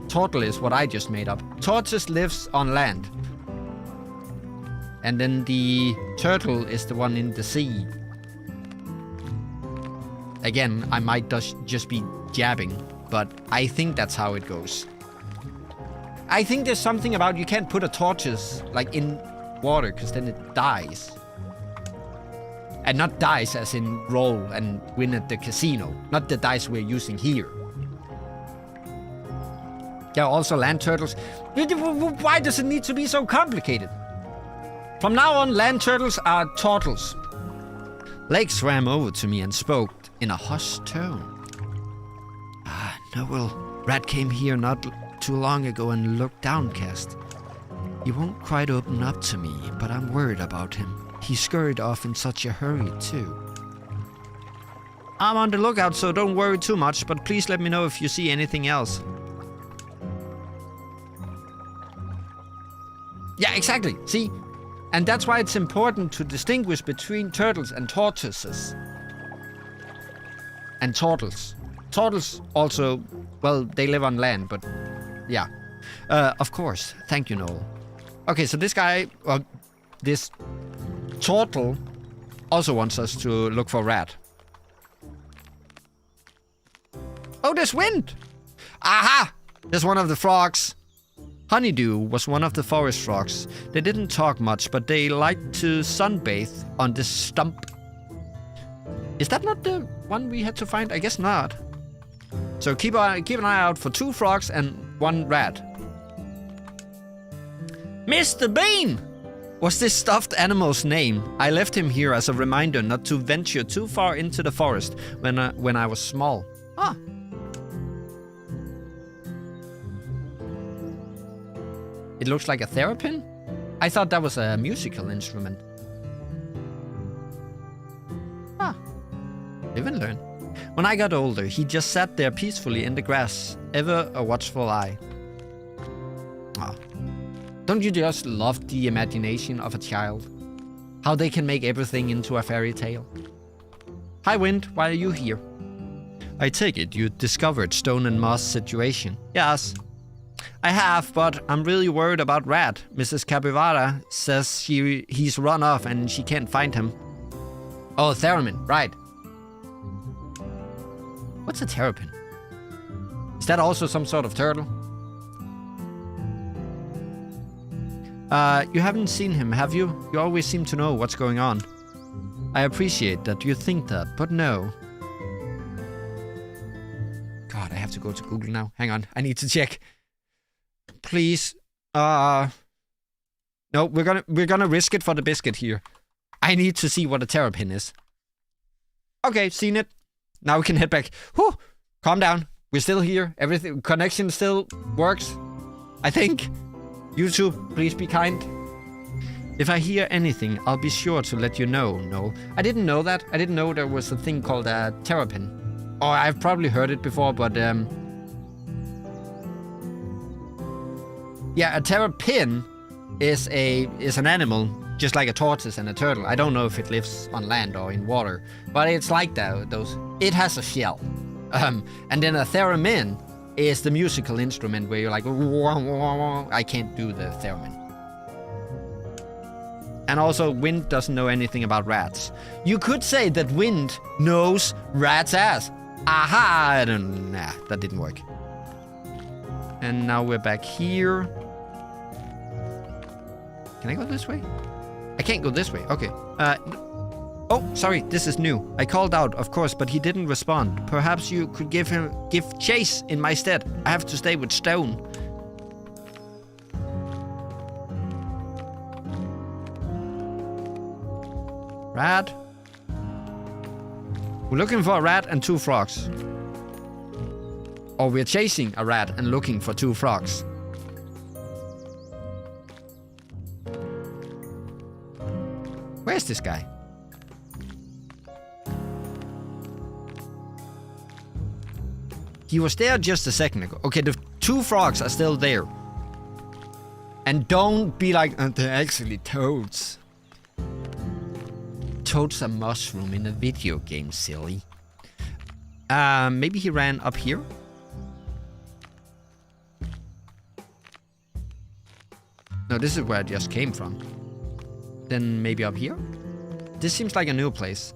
Turtle is what I just made up. Tortoise lives on land. And then the turtle is the one in the sea. Again, I might just be jabbing, but I think that's how it goes. I think there's something about you can't put a tortoise like in water, because then it dies. And not dies as in roll and win at the casino. Not the dice we're using here. Yeah, also land turtles. Why does it need to be so complicated? From now on, land turtles are turtles. Lake swam over to me and spoke in a hushed tone. Noel, Rat came here not too long ago and looked downcast. He won't quite open up to me, but I'm worried about him. He scurried off in such a hurry, too. I'm on the lookout, so don't worry too much, but please let me know if you see anything else. Yeah, exactly. See? And that's why it's important to distinguish between turtles and tortoises. And turtles. Turtles also, well, they live on land, but yeah. Of course. Thank you, Noel. Okay, so this guy, this turtle also wants us to look for Rat. Oh, there's wind! Aha! There's one of the frogs. Honeydew was one of the forest frogs. They didn't talk much, but they liked to sunbathe on this stump. Is that not the one we had to find? I guess not. So keep an eye out for 2 frogs and 1 rat. Mr. Bean was this stuffed animal's name. I left him here as a reminder not to venture too far into the forest when I was small. Ah. It looks like a theremin? I thought that was a musical instrument. Ah. Live and learn. When I got older, he just sat there peacefully in the grass, ever a watchful eye. Oh. Don't you just love the imagination of a child? How they can make everything into a fairy tale? Hi Wind, why are you here? I take it you discovered Stone and Moss' situation. Yes. I have, but I'm really worried about Rat. Mrs. Capivara says he's run off and she can't find him. Oh, Theremin, right. What's a terrapin? Is that also some sort of turtle? You haven't seen him, have you? You always seem to know what's going on. I appreciate that you think that, but no. God, I have to go to Google now. Hang on, I need to check. Please. No, we're gonna risk it for the biscuit here. I need to see what a terrapin is. Okay, seen it. Now we can head back. Whew! Calm down. We're still here. Everything connection still works. I think. YouTube, please be kind. If I hear anything, I'll be sure to let you know. No, I didn't know that. I didn't know there was a thing called a terrapin. Or I've probably heard it before, but yeah, a terrapin is an animal, just like a tortoise and a turtle. I don't know if it lives on land or in water, but it's like those. It has a shell. And then a theremin is the musical instrument where you're like, wah, wah, wah. I can't do the theremin. And also, Wind doesn't know anything about rats. You could say that Wind knows rats' ass. Aha! Nah, that didn't work. And now we're back here. Can I go this way? I can't go this way. Okay. Oh, sorry. This is new. I called out, of course, but he didn't respond. Perhaps you could give chase in my stead. I have to stay with Stone. Rat. We're looking for a rat and 2 frogs. Or we're chasing a rat and looking for 2 frogs. Where's this guy? He was there just a second ago. Okay, the 2 frogs are still there. And don't be like, they're actually toads. Toad's a mushroom in a video game, silly. Maybe he ran up here? No, this is where I just came from. Then maybe up here? This seems like a new place.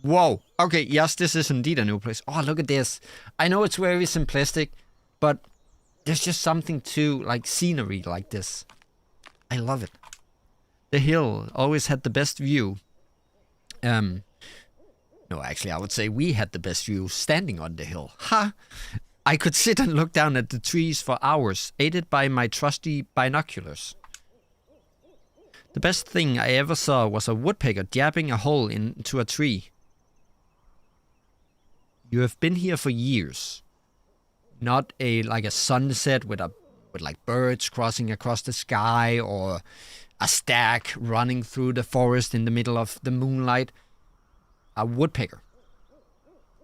Whoa. Okay, yes, this is indeed a new place. Oh, look at this. I know it's very simplistic, but there's just something to, like, scenery like this. I love it. The hill always had the best view. No, actually, I would say we had the best view standing on the hill. Ha! I could sit and look down at the trees for hours, aided by my trusty binoculars. The best thing I ever saw was a woodpecker jabbing a hole into a tree. You have been here for years. Not like a sunset with like birds crossing across the sky, or a stag running through the forest in the middle of the moonlight. A woodpecker.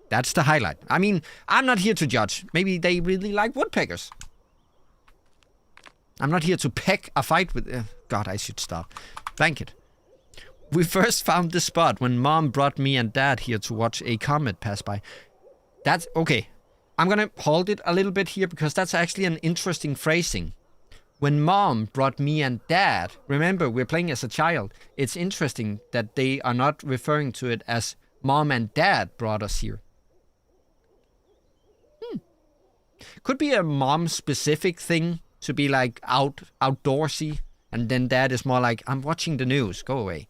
That's the highlight. I mean, I'm not here to judge. Maybe they really like woodpeckers. I'm not here to pick a fight with... God, I should stop. Blanket. We first found this spot when Mom brought me and Dad here to watch a comet pass by. That's... Okay. I'm gonna hold it a little bit here because that's actually an interesting phrasing. When Mom brought me and Dad... Remember, we're playing as a child. It's interesting that they are not referring to it as Mom and Dad brought us here. Could be a mom-specific thing. To be like outdoorsy, and then Dad is more like, I'm watching the news, go away.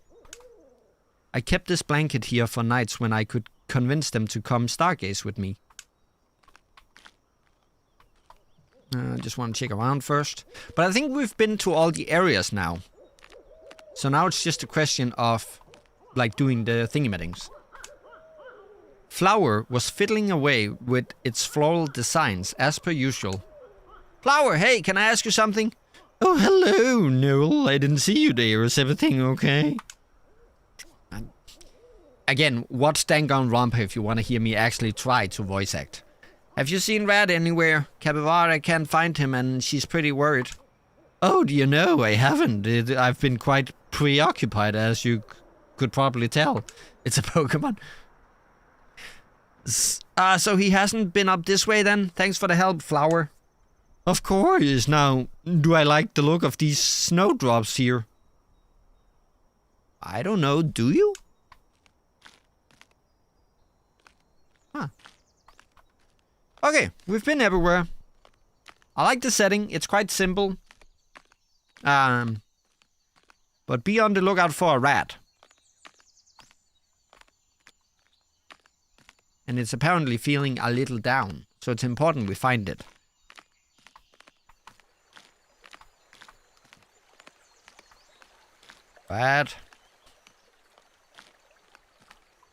I kept this blanket here for nights when I could convince them to come stargaze with me. I just want to check around first. But I think we've been to all the areas now. So now it's just a question of like doing the thingy-mattings. Flower was fiddling away with its floral designs as per usual. Flower, hey, can I ask you something? Oh, hello, Noel. I didn't see you there. Is everything okay? again, what's Danganronpa if you want to hear me actually try to voice act? Have you seen Rat anywhere? Capybara can't find him and she's pretty worried. Oh, do you know? I haven't. I've been quite preoccupied, as you could probably tell. It's a Pokemon. So he hasn't been up this way then? Thanks for the help, Flower. Of course. Now, do I like the look of these snowdrops here? I don't know. Do you? Huh. Okay, we've been everywhere. I like the setting. It's quite simple. But be on the lookout for a rat. And it's apparently feeling a little down, so it's important we find it. Rat.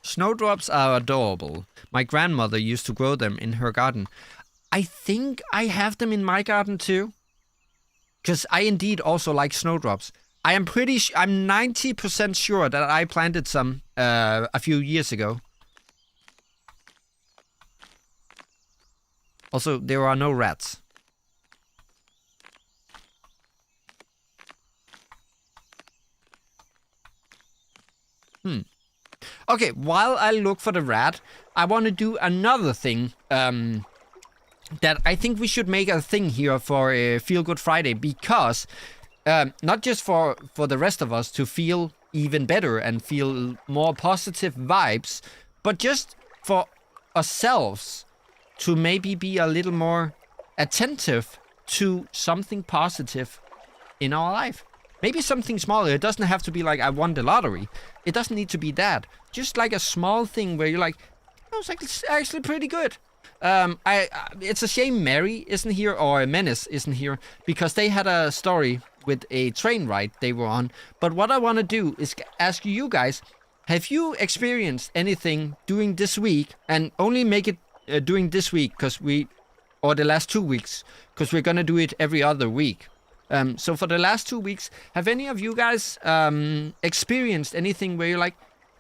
Snowdrops are adorable. My grandmother used to grow them in her garden. I think I have them in my garden too. Because I indeed also like snowdrops. I'm 90% sure that I planted some a few years ago. Also, there are no rats. Okay, while I look for the rat, I want to do another thing. That I think we should make a thing here for Feel Good Friday, because not just for the rest of us to feel even better and feel more positive vibes, but just for ourselves to maybe be a little more attentive to something positive in our life. Maybe something smaller. It doesn't have to be like I won the lottery. It doesn't need to be that. Just like a small thing where you're like, oh, it's actually pretty good. It's a shame Mary isn't here, or Menace isn't here, because they had a story with a train ride they were on. But what I want to do is ask you guys, have you experienced anything during this week, and only make it during this week, or the last 2 weeks, because we're gonna do it every other week. So for the last 2 weeks, have any of you guys experienced anything where you're like,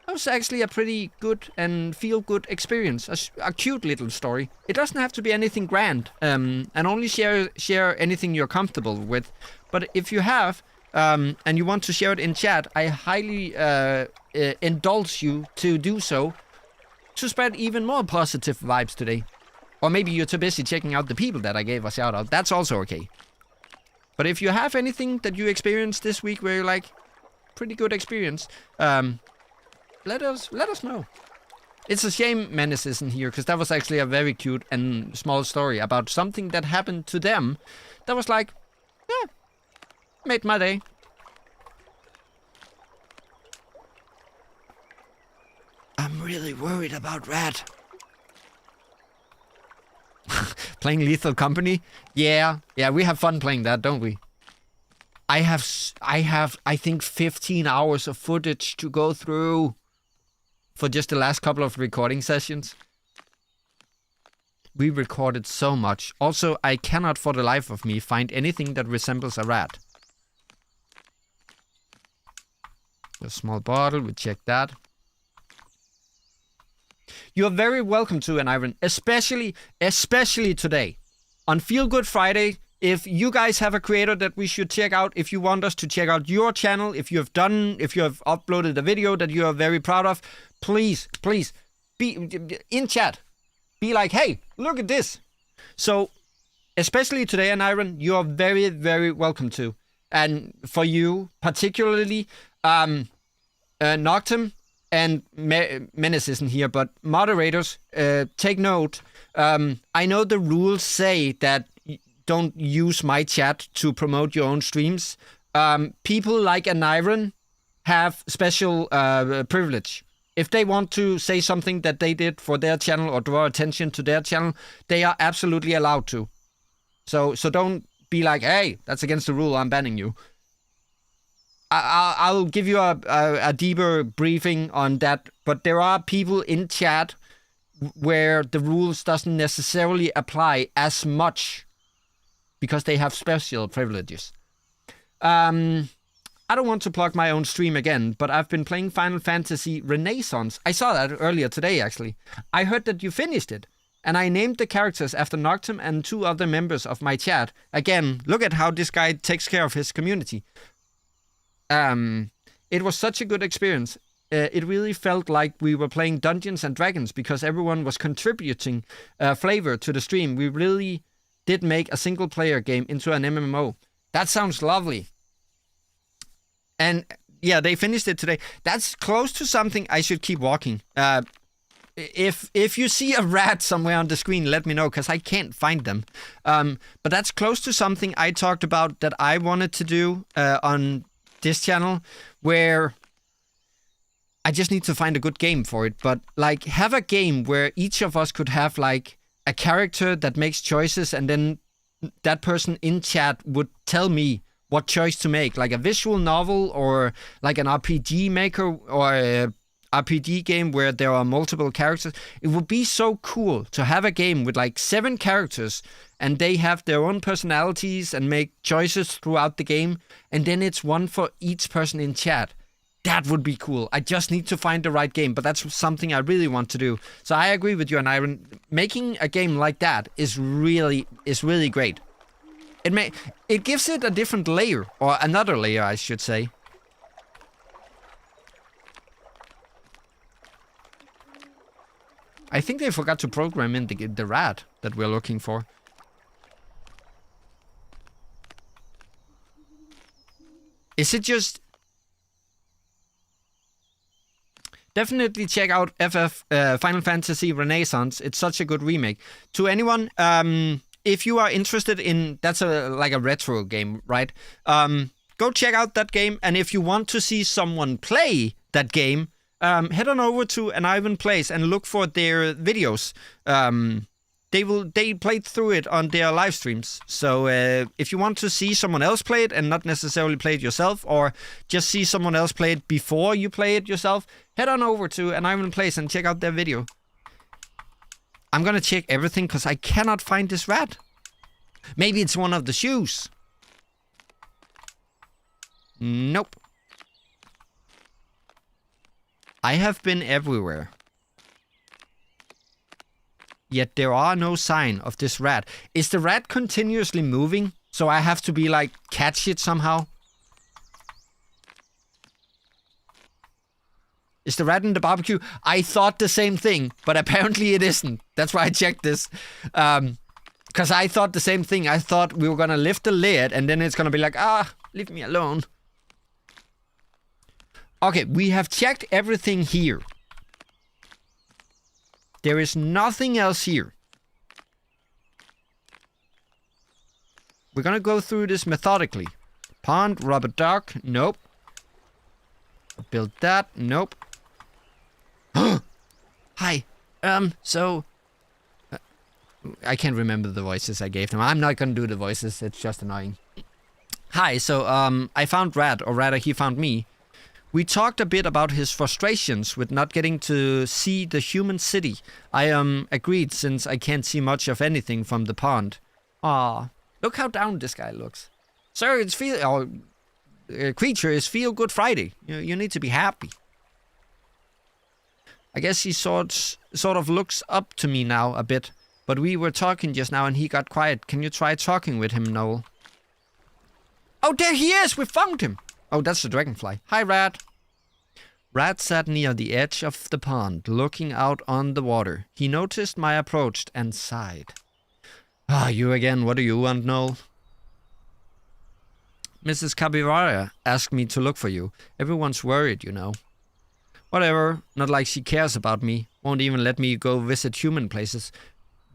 that was actually a pretty good and feel-good experience. A cute little story. It doesn't have to be anything grand. And only share anything you're comfortable with. But if you have, and you want to share it in chat, I highly indulge you to do so, to spread even more positive vibes today. Or maybe you're too busy checking out the people that I gave a shout out. That's also okay. But if you have anything that you experienced this week where you're like, pretty good experience, let us know. It's a shame Menace isn't here, because that was actually a very cute and small story about something that happened to them that was like, yeah, made my day. I'm really worried about Rat. Playing Lethal Company? Yeah, we have fun playing that, don't we? I have, I think, 15 hours of footage to go through for just the last couple of recording sessions. We recorded so much. Also, I cannot for the life of me find anything that resembles a rat. A small bottle, we check that. You're very welcome to an Iron, especially today. On Feel Good Friday, if you guys have a creator that we should check out, if you want us to check out your channel, if you have uploaded a video that you are very proud of, please, be in chat. Be like, hey, look at this. So, especially today, and Iron, you are very, very welcome to. And for you, particularly, Noctum and Menace isn't here, but moderators, take note. I know the rules say that don't use my chat to promote your own streams. People like an Iron have special privilege. If they want to say something that they did for their channel or draw attention to their channel, they are absolutely allowed to. So don't be like, hey, that's against the rule, I'm banning you. I'll give you a deeper briefing on that, but there are people in chat where the rules doesn't necessarily apply as much because they have special privileges. I don't want to plug my own stream again, but I've been playing Final Fantasy Renaissance. I saw that earlier today, actually. I heard that you finished it, and I named the characters after Noctum and 2 other members of my chat. Again, look at how this guy takes care of his community. It was such a good experience. It really felt like we were playing Dungeons and Dragons because everyone was contributing flavor to the stream. We really did make a single-player game into an MMO. That sounds lovely. And yeah, they finished it today. That's close to something I should keep walking. If you see a rat somewhere on the screen, let me know, because I can't find them. But that's close to something I talked about that I wanted to do on this channel, where I just need to find a good game for it. But like, have a game where each of us could have like a character that makes choices, and then that person in chat would tell me what choice to make, like a visual novel or like an RPG maker or a RPG game where there are multiple characters. It would be so cool to have a game with like 7 characters and they have their own personalities and make choices throughout the game, and then it's one for each person in chat. That would be cool. I just need to find the right game, but that's something I really want to do. So I agree with you, and Iron. Making a game like that is really great. It gives it a different layer, or another layer, I should say. I think they forgot to program in the rat that we're looking for. Is it just... Definitely check out Final Fantasy Renaissance. It's such a good remake. To anyone... if you are interested in, that's like a retro game, right? Go check out that game. And if you want to see someone play that game, head on over to An Ivan Plays and look for their videos. They played through it on their live streams. So if you want to see someone else play it and not necessarily play it yourself, or just see someone else play it before you play it yourself, head on over to An Ivan Plays and check out their video. I'm gonna check everything because I cannot find this rat. Maybe it's one of the shoes. Nope. I have been everywhere. Yet there are no sign of this rat. Is the rat continuously moving? So I have to be like, catch it somehow? Is the rat in the barbecue? I thought the same thing, but apparently it isn't. That's why I checked this. Because I thought the same thing. I thought we were going to lift the lid and then it's going to be like, leave me alone. Okay, we have checked everything here. There is nothing else here. We're going to go through this methodically. Pond, rubber duck, nope. Build that, nope. Hi, so... I can't remember the voices I gave them. I'm not gonna do the voices, it's just annoying. Hi, so, I found Rat, or rather he found me. We talked a bit about his frustrations with not getting to see the human city. I, agreed since I can't see much of anything from the pond. Aw, look how down this guy looks. Sir, it's creature is Feel Good Friday. You need to be happy. I guess he sort of looks up to me now a bit. But we were talking just now and he got quiet. Can you try talking with him, Noel? Oh, there he is! We found him! Oh, that's the dragonfly. Hi, Rat. Rat sat near the edge of the pond, looking out on the water. He noticed my approach and sighed. Ah, you again. What do you want, Noel? Mrs. Capybara asked me to look for you. Everyone's worried, you know. Whatever. Not like she cares about me. Won't even let me go visit human places.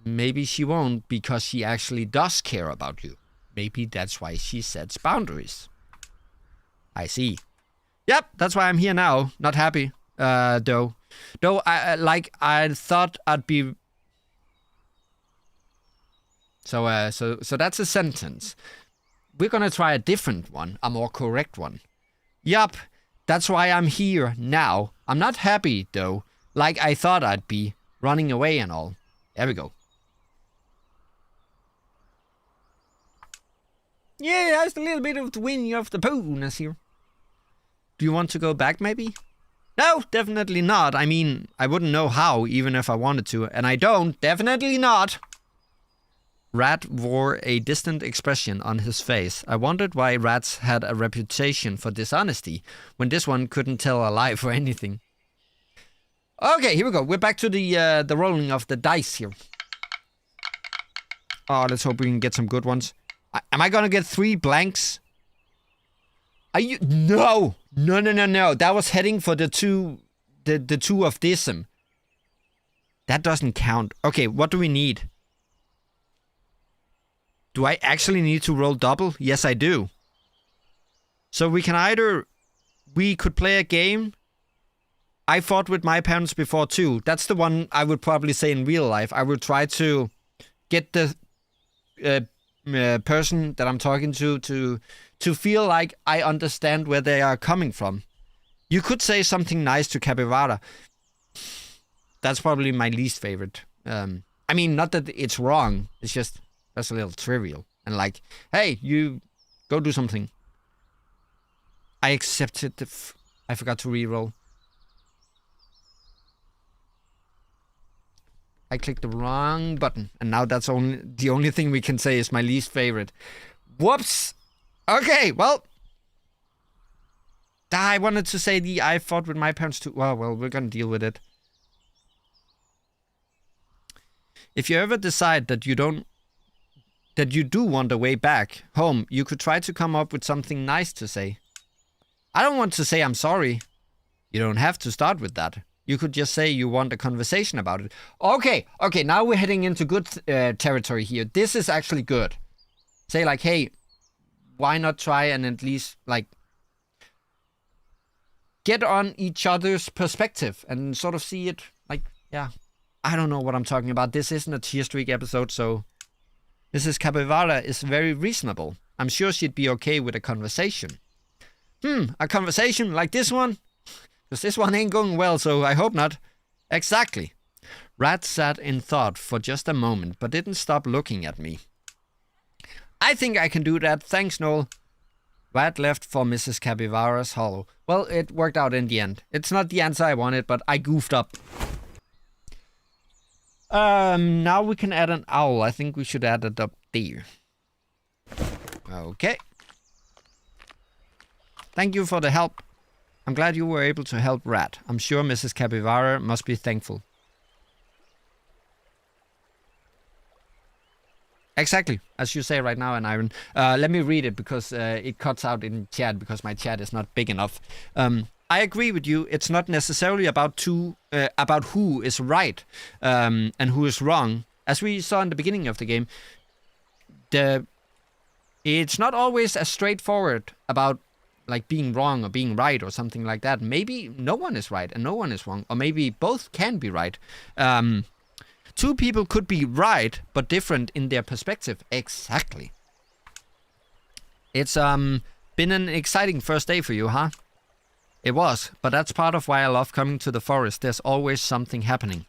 Maybe she won't because she actually does care about you. Maybe that's why she sets boundaries. I see. Yep, that's why I'm here now. Not happy, though. Though, I thought I'd be... So that's a sentence. We're gonna try a different one, a more correct one. Yup, that's why I'm here now. I'm not happy, though, like I thought I'd be, running away and all. There we go. Yeah, that's a little bit of the Winnie of the Pooh-ness here. Do you want to go back, maybe? No, definitely not. I mean, I wouldn't know how, even if I wanted to. And I don't. Definitely not. Rat wore a distant expression on his face. I wondered why rats had a reputation for dishonesty, when this one couldn't tell a lie for anything. Okay, here we go. We're back to the rolling of the dice here. Oh, let's hope we can get some good ones. Am I gonna get 3 blanks? Are you? No! No. That was heading for the two of dism. That doesn't count. Okay, what do we need? Do I actually need to roll double? Yes, I do. So we could play a game. I fought with my parents before too. That's the one I would probably say in real life. I would try to get the person that I'm talking to feel like I understand where they are coming from. You could say something nice to Capybara. That's probably my least favorite. I mean, not that it's wrong. It's just, that's a little trivial. And like, hey, you go do something. I accepted I forgot to reroll. I clicked the wrong button. And now that's the only thing we can say is my least favorite. Whoops! Okay, well. I wanted to say I fought with my parents too. Well, we're gonna deal with it. If you ever decide that you do want a way back home, you could try to come up with something nice to say. I don't want to say I'm sorry. You don't have to start with that. You could just say you want a conversation about it. Okay, now we're heading into good territory here. This is actually good. Say like, hey, why not try and at least like get on each other's perspective and sort of see it like, yeah, I don't know what I'm talking about. This isn't a tier streak episode, so Mrs. Capybara is very reasonable. I'm sure she'd be okay with a conversation. A conversation like this one? Because this one ain't going well, so I hope not. Exactly. Rat sat in thought for just a moment, but didn't stop looking at me. I think I can do that, thanks Noel. Rat left for Mrs. Capybara's hollow. Well, it worked out in the end. It's not the answer I wanted, but I goofed up. Now we can add an owl. I think we should add it up there. Okay. Thank you for the help. I'm glad you were able to help Rat. I'm sure Mrs. Capybara must be thankful. Exactly, as you say right now, and Iron. Let me read it because it cuts out in chat because my chat is not big enough. I agree with you. It's not necessarily about who is right and who is wrong. As we saw in the beginning of the game, it's not always as straightforward about like being wrong or being right or something like that. Maybe no one is right and no one is wrong, or maybe both can be right. Two people could be right but different in their perspective. Exactly. It's been an exciting first day for you, huh? It was, but that's part of why I love coming to the forest. There's always something happening.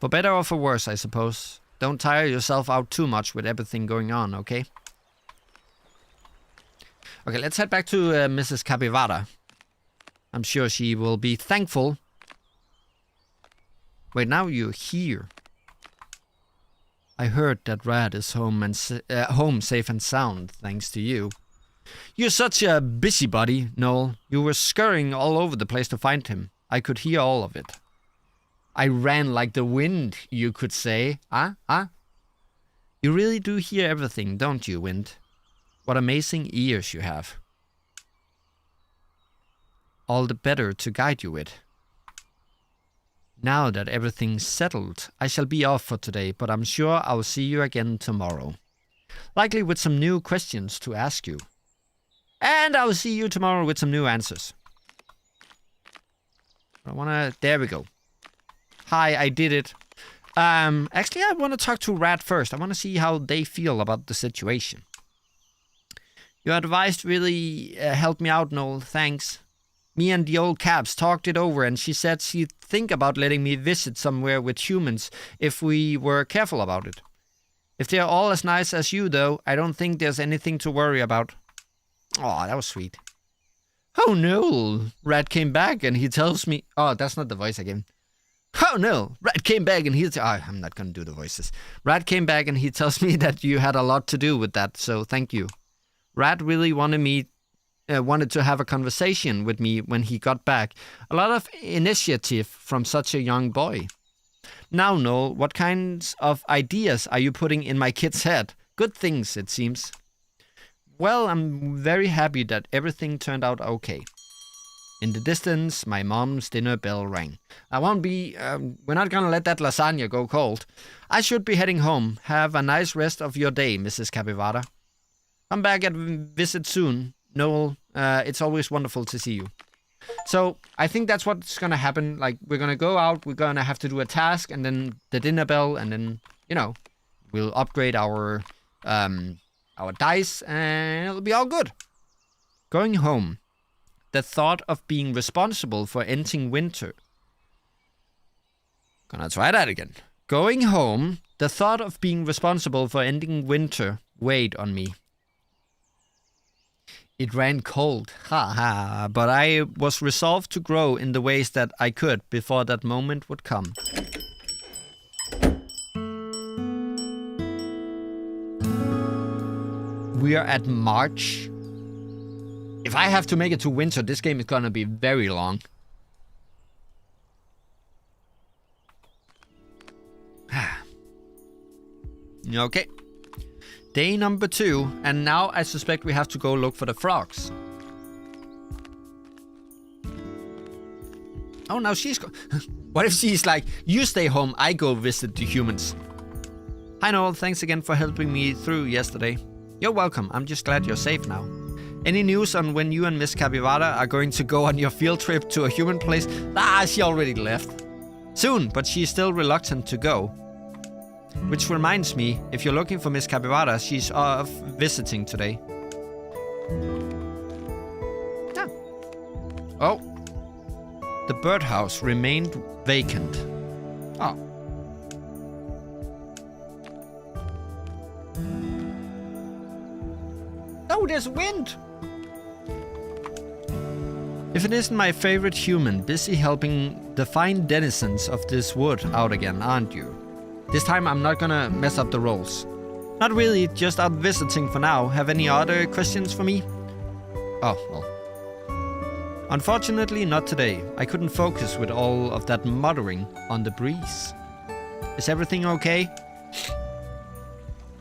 For better or for worse, I suppose. Don't tire yourself out too much with everything going on, okay? Okay, let's head back to Mrs. Capybara. I'm sure she will be thankful. Wait, now you're here. I heard that Rat is home safe and sound, thanks to you. You're such a busybody, Noel. You were scurrying all over the place to find him. I could hear all of it. I ran like the wind, you could say. You really do hear everything, don't you, Wind? What amazing ears you have. All the better to guide you with. Now that everything's settled, I shall be off for today, but I'm sure I'll see you again tomorrow. Likely with some new questions to ask you. And I'll see you tomorrow with some new answers. There we go. Hi, I did it. Actually, I want to talk to Rat first. I want to see how they feel about the situation. Your advice really helped me out, Noel. Thanks. Me and the old Caps talked it over, and she said she'd think about letting me visit somewhere with humans if we were careful about it. If they're all as nice as you, though, I don't think there's anything to worry about. Aw, that was sweet. Oh no, Rat came back and he tells me... Oh, that's not the voice again. Oh no, Rat came back and I'm not going to do the voices. Rat came back and he tells me that you had a lot to do with that, so thank you. Rat really wanted to have a conversation with me when he got back. A lot of initiative from such a young boy. Now, Noel, what kinds of ideas are you putting in my kid's head? Good things, it seems. Well, I'm very happy that everything turned out okay. In the distance, my mom's dinner bell rang. We're not gonna let that lasagna go cold. I should be heading home. Have a nice rest of your day, Mrs. Capivara. Come back and visit soon. Noel, it's always wonderful to see you. So, I think that's what's gonna happen. Like, we're gonna go out, we're gonna have to do a task, and then the dinner bell, and then, we'll upgrade our dice, and it'll be all good. Going home. The thought of being responsible for ending winter. Gonna try that again. Going home, the thought of being responsible for ending winter weighed on me. It ran cold, but I was resolved to grow in the ways that I could before that moment would come. We are at March. If I have to make it to winter, this game is gonna be very long. Okay. Day number 2, and now I suspect we have to go look for the frogs. Oh, now she's What if she's like, you stay home, I go visit the humans? Hi Noel, thanks again for helping me through yesterday. You're welcome, I'm just glad you're safe now. Any news on when you and Miss Capivara are going to go on your field trip to a human place? She already left. Soon, but she's still reluctant to go. Which reminds me, if you're looking for Miss Capivara, she's off visiting today. Ah. Oh. The birdhouse remained vacant. Oh. Oh, there's wind! If it isn't my favorite human, busy helping the fine denizens of this wood out again, aren't you? This time I'm not gonna mess up the roles. Not really, just out visiting for now. Have any other questions for me? Oh, well. Unfortunately, not today. I couldn't focus with all of that muttering on the breeze. Is everything okay?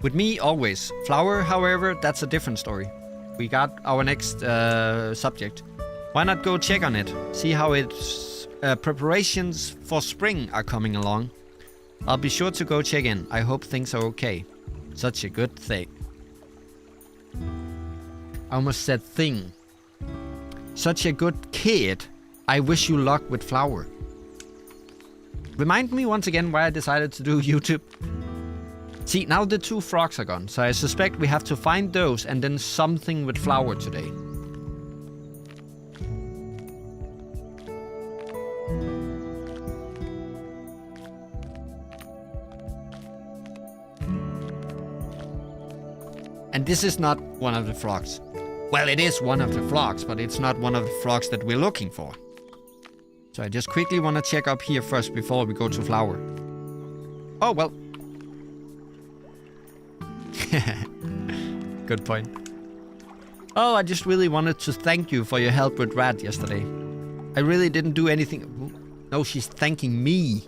With me, always. Flower, however, that's a different story. We got our next subject. Why not go check on it? See how its preparations for spring are coming along. I'll be sure to go check in. I hope things are okay. Such a good thing. I almost said thing. Such a good kid. I wish you luck with Flower. Remind me once again why I decided to do YouTube. See, now the 2 frogs are gone, so I suspect we have to find those and then something with Flower today. And this is not one of the frogs. Well, it is one of the frogs, but it's not one of the frogs that we're looking for. So I just quickly want to check up here first before we go to Flower. Oh, well. Good point. Oh, I just really wanted to thank you for your help with Rat yesterday. I really didn't do anything. No, she's thanking me.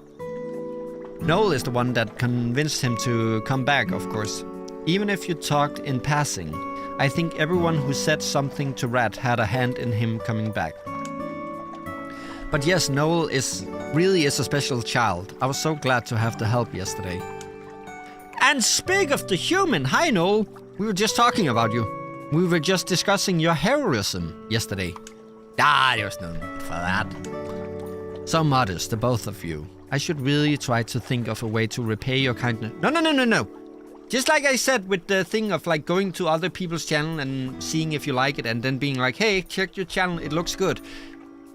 Noel is the one that convinced him to come back, of course. Even if you talked in passing, I think everyone who said something to Rat had a hand in him coming back. But yes, Noel really is a special child. I was so glad to have the help yesterday. And speak of the human, hi Noel. We were just talking about you. We were just discussing your heroism yesterday. There's no need for that. So modest, the both of you. I should really try to think of a way to repay your kindness. No. Just like I said with the thing of like going to other people's channel and seeing if you like it and then being like, hey, check your channel, it looks good.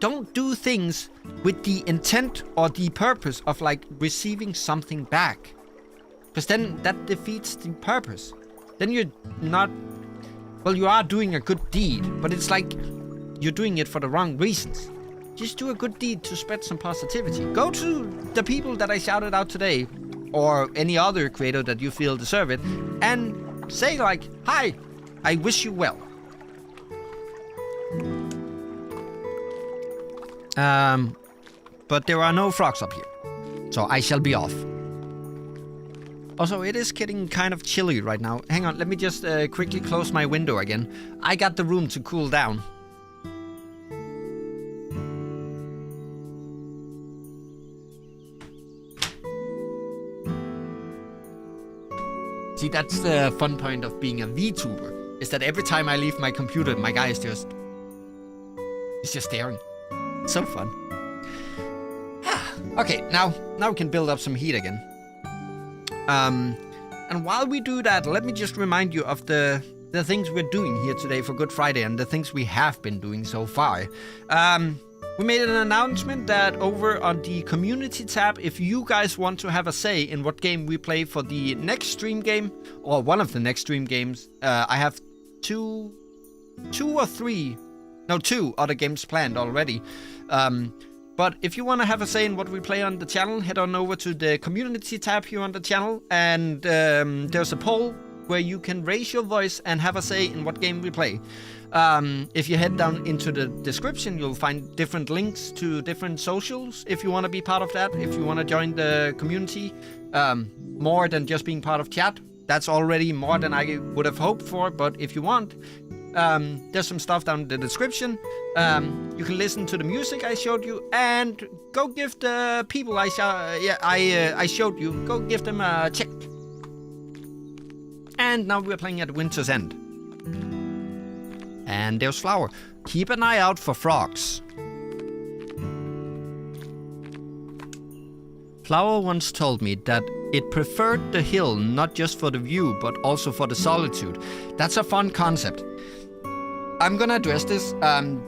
Don't do things with the intent or the purpose of like receiving something back. Because then that defeats the purpose. Then you're not... Well, you are doing a good deed, but it's like... you're doing it for the wrong reasons. Just do a good deed to spread some positivity. Go to the people that I shouted out today, or any other creator that you feel deserve it, and say like, hi, I wish you well. But there are no frogs up here, so I shall be off. Also, it is getting kind of chilly right now. Hang on, let me just quickly close my window again. I got the room to cool down. See, that's the fun point of being a VTuber, is that every time I leave my computer, my guy is just staring. It's so fun. Okay, now we can build up some heat again. And while we do that, let me just remind you of the things we're doing here today for Good Friday and the things we have been doing so far. We made an announcement that over on the community tab, if you guys want to have a say in what game we play for the next stream game, or one of the next stream games, I have two other games planned already. But if you want to have a say in what we play on the channel, head on over to the community tab here on the channel, and there's a poll where you can raise your voice and have a say in what game we play. If you head down into the description, you'll find different links to different socials if you want to be part of that, if you want to join the community, more than just being part of chat. That's already more than I would have hoped for, but if you want, there's some stuff down in the description. You can listen to the music I showed you, and go give the people I showed you, go give them a check. And now we're playing at Winter's End. And there's Flower. Keep an eye out for frogs. Flower once told me that it preferred the hill not just for the view, but also for the solitude. That's a fun concept. I'm gonna address this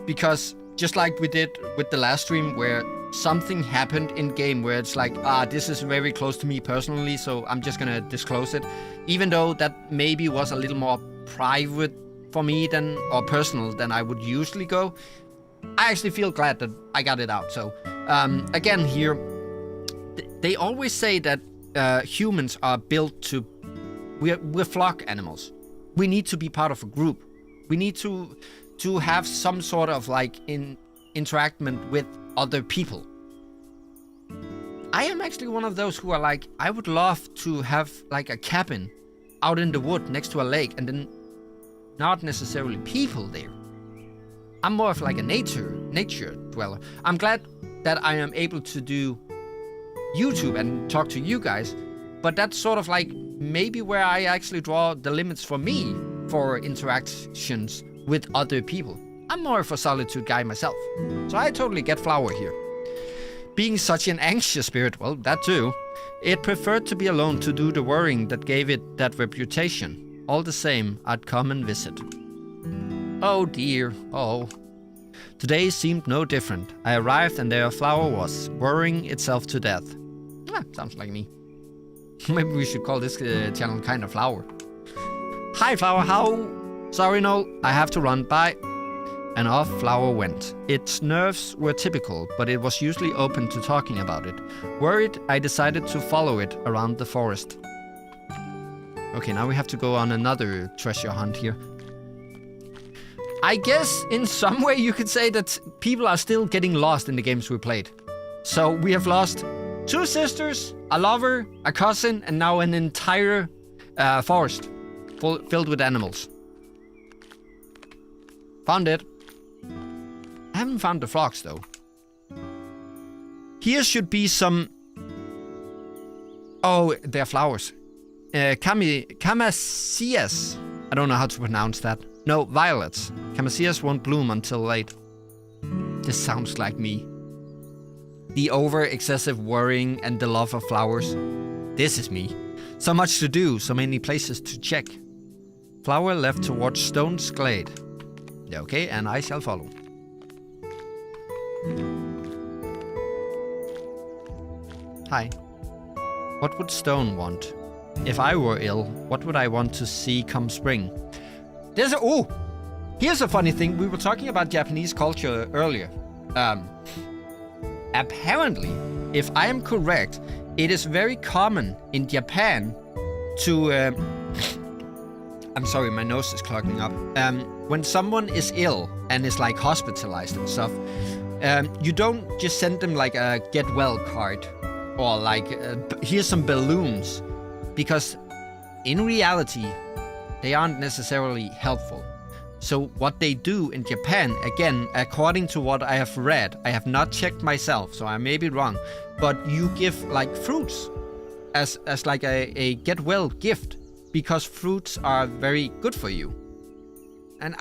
because just like we did with the last stream where something happened in game where it's like, this is very close to me personally, so I'm just gonna disclose it. Even though that maybe was a little more private for me or personal than I would usually go, I actually feel glad that I got it out. So again here, they always say that humans are built to, we're flock animals. We need to be part of a group. We need to have some sort of like interaction with other people. I am actually one of those who are like, I would love to have like a cabin out in the wood next to a lake, and then not necessarily people there. I'm more of like a nature dweller. I'm glad that I am able to do YouTube and talk to you guys, but that's sort of like maybe where I actually draw the limits for me for interactions with other people. I'm more of a solitude guy myself, so I totally get Flower here. Being such an anxious spirit, well, that too, it preferred to be alone to do the worrying that gave it that reputation. All the same, I'd come and visit. Oh dear, oh. Today seemed no different. I arrived and there Flower was, worrying itself to death. Sounds like me. Maybe we should call this channel Kind of Flower. Hi Flower, how? Sorry, no, I have to run, bye. And off Flower went. Its nerves were typical, but it was usually open to talking about it. Worried, I decided to follow it around the forest. Okay, now we have to go on another treasure hunt here. I guess in some way you could say that people are still getting lost in the games we played. So we have lost 2 sisters, a lover, a cousin, and now an entire forest filled with animals. Found it. I haven't found the frogs though. Here should be some... Oh, they're flowers. Camasias. I don't know how to pronounce that. No, violets. Camasias won't bloom until late. This sounds like me. The over-excessive worrying and the love of flowers. This is me. So much to do, so many places to check. Flower left towards Stone's Glade. Okay, and I shall follow. Hi. What would Stone want? If I were ill, what would I want to see come spring? There's a... Oh! Here's a funny thing. We were talking about Japanese culture earlier. Apparently, if I am correct, it is very common in Japan to... I'm sorry, my nose is clogging up. When someone is ill and is like hospitalized and stuff, you don't just send them like a get well card or like here's some balloons, because in reality, they aren't necessarily helpful. So what they do in Japan, again, according to what I have read, I have not checked myself, so I may be wrong, but you give like fruits as like a get well gift, because fruits are very good for you. And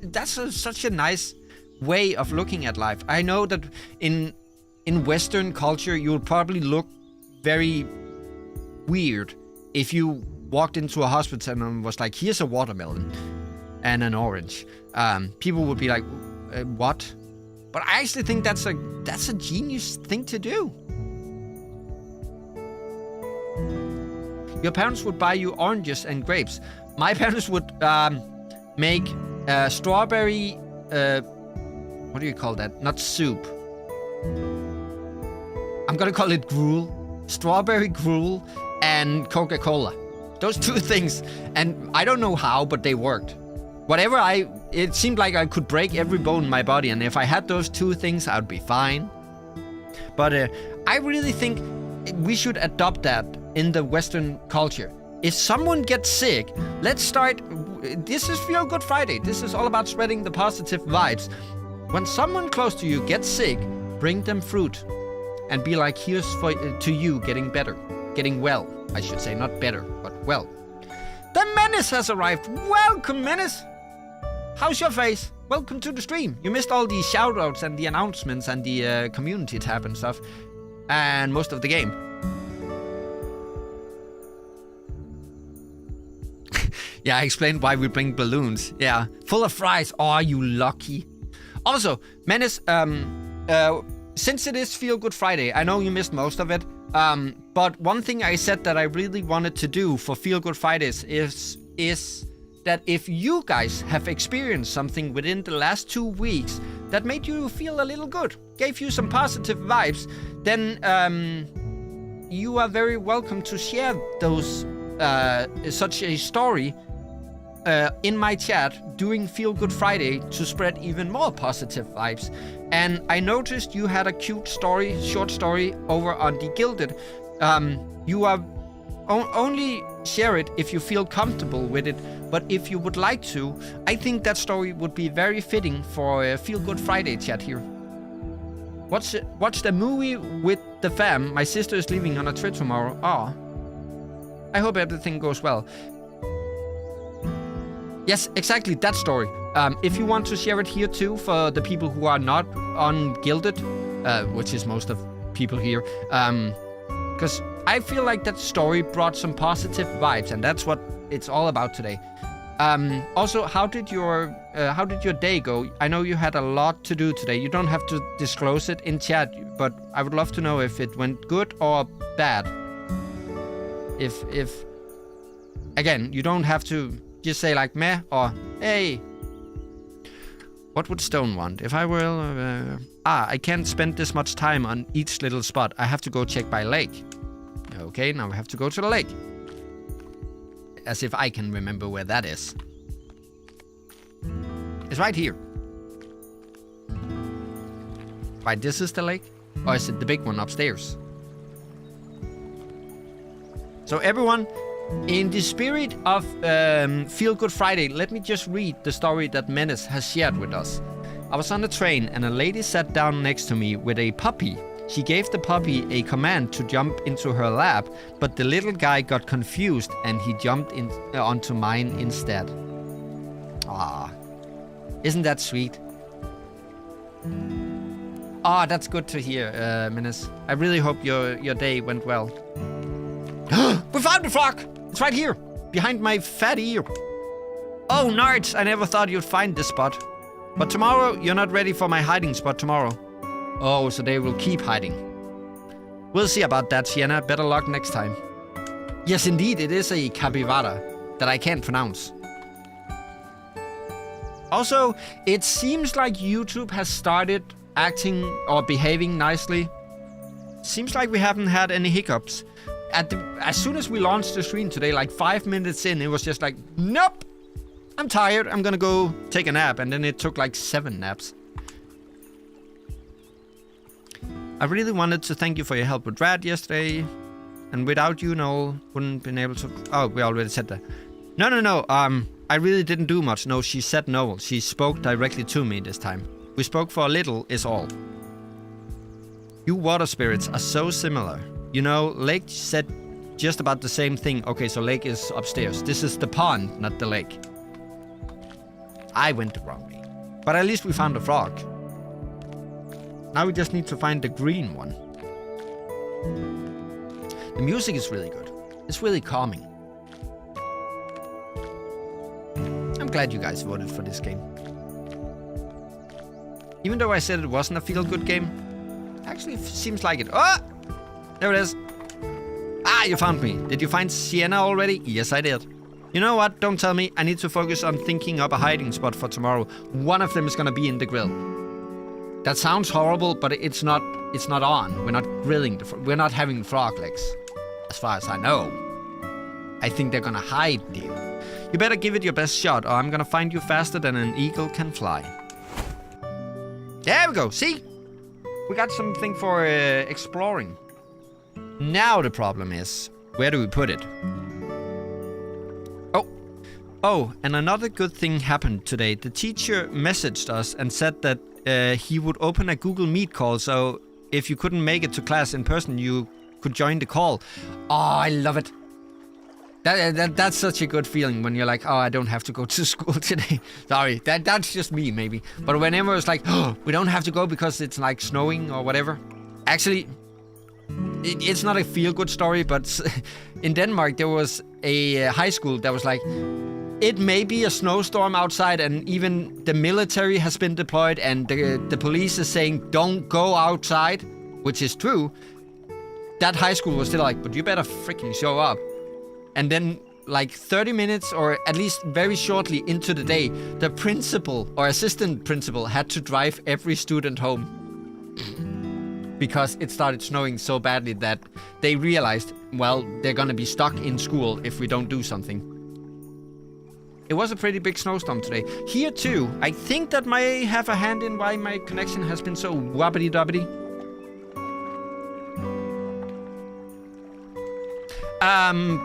that's such a nice way of looking at life. I know that in Western culture, you would probably look very weird if you walked into a hospital and was like, here's a watermelon and an orange. People would be like, what? But I actually think that's a genius thing to do. Your parents would buy you oranges and grapes. My parents would make strawberry, what do you call that? Not soup. I'm gonna call it gruel. Strawberry gruel and Coca-Cola. Those two things. And I don't know how, but they worked. It seemed like I could break every bone in my body, and if I had those two things, I would be fine. But I really think we should adopt that in the Western culture. If someone gets sick, let's start. This is Feel Good Friday. This is all about spreading the positive vibes. When someone close to you gets sick, bring them fruit and be like, here's to you getting better. Getting well, I should say. Not better, but well. The Menace has arrived. Welcome, Menace. How's your face? Welcome to the stream. You missed all the shoutouts and the announcements and the community tab and stuff. And most of the game. Yeah, I explained why we bring balloons. Yeah, full of fries. Oh, you lucky. Also, Menace, since it is Feel Good Friday, I know you missed most of it. But one thing I said that I really wanted to do for Feel Good Fridays is that if you guys have experienced something within the last 2 weeks that made you feel a little good, gave you some positive vibes, then you are very welcome to share those such a story in my chat during Feel Good Friday to spread even more positive vibes. And I noticed you had a cute story, short story over on the Gilded. You are only share it if you feel comfortable with it, but if you would like to, I think that story would be very fitting for a Feel Good Friday chat here. Watch the movie with the fam. My sister is leaving on a trip tomorrow. Oh, I hope everything goes well. Yes, exactly, that story. If you want to share it here too for the people who are not on Gilded, which is most of people here, because I feel like that story brought some positive vibes, and that's what it's all about today. Also, how did your day go? I know you had a lot to do today. You don't have to disclose it in chat, but I would love to know if it went good or bad. If again, you don't have to just say like meh or hey. What would Stone want? If I were... I can't spend this much time on each little spot. I have to go check my lake. Okay, now I have to go to the lake. As if I can remember where that is. It's right here. Right, this is the lake? Or is it the big one upstairs? So everyone, in the spirit of Feel Good Friday, let me just read the story that Menace has shared with us. I was on a train and a lady sat down next to me with a puppy. She gave the puppy a command to jump into her lap, but the little guy got confused and he jumped onto mine instead. Ah, isn't that sweet? Ah, that's good to hear, Menace. I really hope your day went well. We found the frog! It's right here, behind my fat ear. Oh, nards, I never thought you'd find this spot. But tomorrow, you're not ready for my hiding spot tomorrow. Oh, so they will keep hiding. We'll see about that, Sienna. Better luck next time. Yes, indeed, it is a capybara that I can't pronounce. Also, it seems like YouTube has started acting or behaving nicely. Seems like we haven't had any hiccups. As soon as we launched the stream today, like 5 minutes in, it was just like, nope, I'm tired, I'm gonna go take a nap. And then it took like 7 naps. I really wanted to thank you for your help with Rad yesterday. And without you, Noel wouldn't been able to... Oh, we already said that. No. I really didn't do much. No, she said Noel. She spoke directly to me this time. We spoke for a little, is all. You water spirits are so similar. You know, Lake said just about the same thing. Okay, so Lake is upstairs. This is the pond, not the lake. I went the wrong way. But at least we found a frog. Now we just need to find the green one. The music is really good. It's really calming. I'm glad you guys voted for this game. Even though I said it wasn't a feel-good game, actually seems like it. Oh! There it is. Ah, you found me. Did you find Sienna already? Yes, I did. You know what? Don't tell me. I need to focus on thinking up a hiding spot for tomorrow. One of them is gonna be in the grill. That sounds horrible, but it's not on. We're not grilling we're not having frog legs. As far as I know. I think they're gonna hide there. You better give it your best shot, or I'm gonna find you faster than an eagle can fly. There we go. See? We got something for exploring. Now the problem is, where do we put it? Oh, and another good thing happened today. The teacher messaged us and said that he would open a Google Meet call, so if you couldn't make it to class in person, you could join the call. Oh, I love it. That's such a good feeling when you're like, oh, I don't have to go to school today. Sorry, that's just me, maybe. But whenever it's like, oh, we don't have to go because it's like snowing or whatever. Actually, it's not a feel-good story, but in Denmark, there was a high school that was like, it may be a snowstorm outside and even the military has been deployed and the police is saying, don't go outside, which is true. That high school was still like, but you better freaking show up. And then, like 30 minutes or at least very shortly into the day, the principal or assistant principal had to drive every student home. Because it started snowing so badly that they realized, well, they're gonna be stuck in school if we don't do something. It was a pretty big snowstorm today. Here too, I think that may have a hand in why my connection has been so wobbly-dobbly.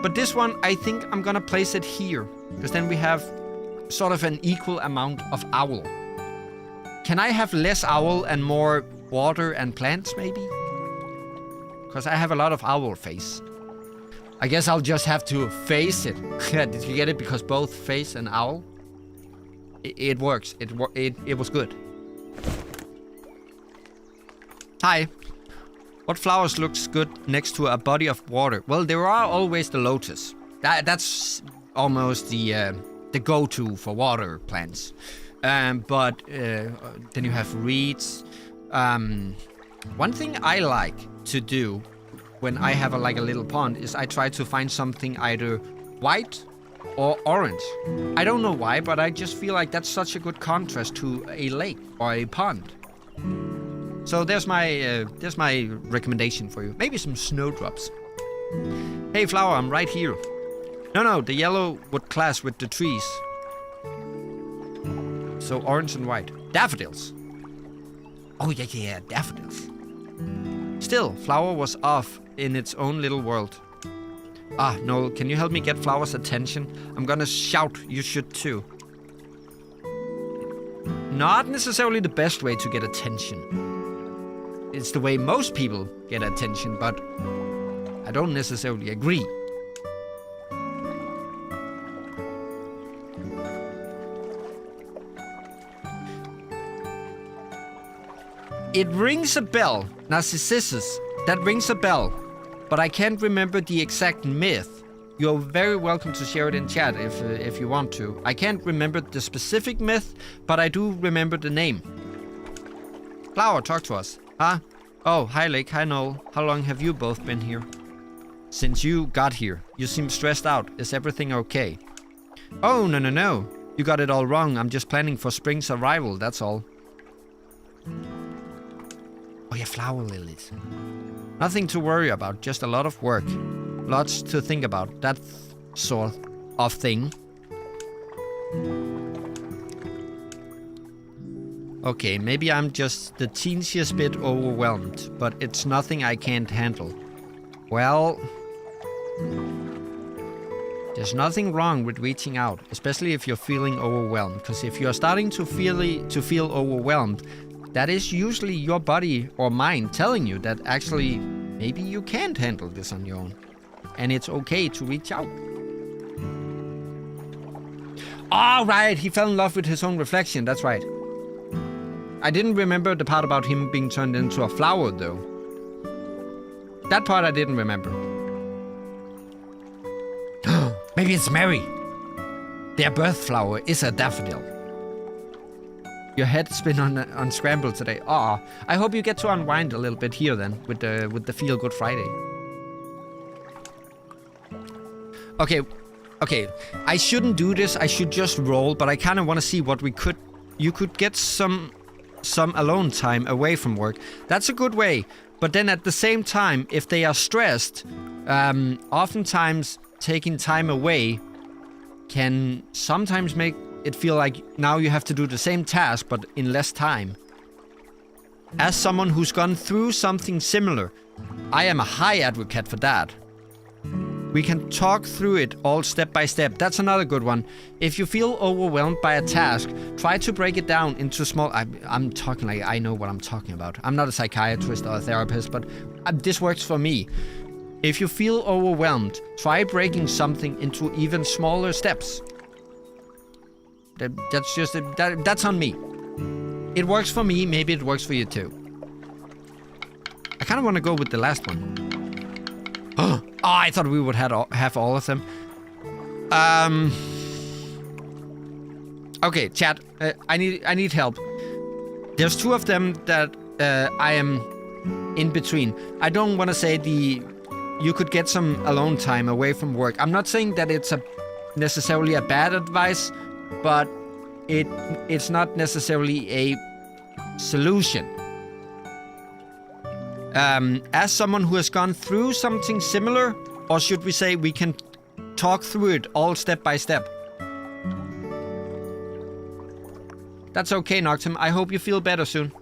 But this one, I think I'm gonna place it here. Because then we have sort of an equal amount of owl. Can I have less owl and more water and plants, maybe? Because I have a lot of owl face. I guess I'll just have to face it. Did you get it? Because both face and owl? It works. It was good. Hi. What flowers looks good next to a body of water? Well, there are always the lotus. That's almost the go-to for water plants. But then you have reeds. One thing I like to do when I have a little pond is I try to find something either white or orange. I don't know why, but I just feel like that's such a good contrast to a lake or a pond. So there's my recommendation for you. Maybe some snowdrops. Hey, flower, I'm right here. No, the yellow would clash with the trees. So orange and white. Daffodils. Oh, yeah, daffodils. Still, flower was off in its own little world. Ah, Noel, can you help me get Flower's attention? I'm gonna shout, you should too. Not necessarily the best way to get attention. It's the way most people get attention, but I don't necessarily agree. It rings a bell, Narcissus. That rings a bell, but I can't remember the exact myth. You're very welcome to share it in chat if you want to. I can't remember the specific myth, but I do remember the name. Flower, talk to us. Huh? Oh, hi Lake, hi Noel. How long have you both been here? Since you got here. You seem stressed out. Is everything okay? Oh, no. You got it all wrong. I'm just planning for spring's arrival, that's all. Oh yeah, flower lilies. Nothing to worry about, just a lot of work. Lots to think about, that sort of thing. Okay, maybe I'm just the teeniest bit overwhelmed, but it's nothing I can't handle. Well, there's nothing wrong with reaching out, especially if you're feeling overwhelmed. Because if you're starting to feel overwhelmed, that is usually your body or mind telling you that actually maybe you can't handle this on your own. And it's okay to reach out. All right, he fell in love with his own reflection, that's right. I didn't remember the part about him being turned into a flower, though. That part I didn't remember. Maybe it's Mary. Their birth flower is a daffodil. Your head's been unscrambled today. Aw, I hope you get to unwind a little bit here then, with the Feel Good Friday. Okay. I shouldn't do this. I should just roll, but I kind of want to see what you could get some alone time away from work. That's a good way. But then at the same time, if they are stressed, oftentimes taking time away can sometimes make it feel like now you have to do the same task, but in less time. As someone who's gone through something similar, I am a high advocate for that. We can talk through it all step by step. That's another good one. If you feel overwhelmed by a task, try to break it down into small... I'm talking like I know what I'm talking about. I'm not a psychiatrist or a therapist, but this works for me. If you feel overwhelmed, try breaking something into even smaller steps. That's on me. It works for me, maybe it works for you too. I kind of want to go with the last one. Oh, I thought we would have all of them. Okay, chat. I need help. There's two of them that I am in between. I don't want to say you could get some alone time away from work. I'm not saying that it's necessarily a bad advice, but it's not necessarily a solution. As someone who has gone through something similar, or should we say we can talk through it all step by step. That's okay, Noctum. I hope you feel better soon.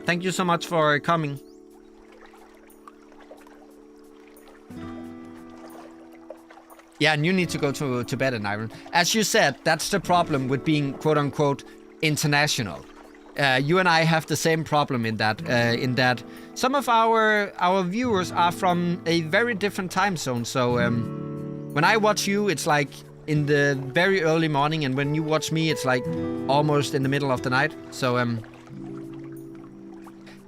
Thank you so much for coming. Yeah, and you need to go to bed, Iron. As you said, that's the problem with being quote-unquote international. You and I have the same problem in that some of our viewers are from a very different time zone. So when I watch you, it's like in the very early morning, and when you watch me, it's like almost in the middle of the night. So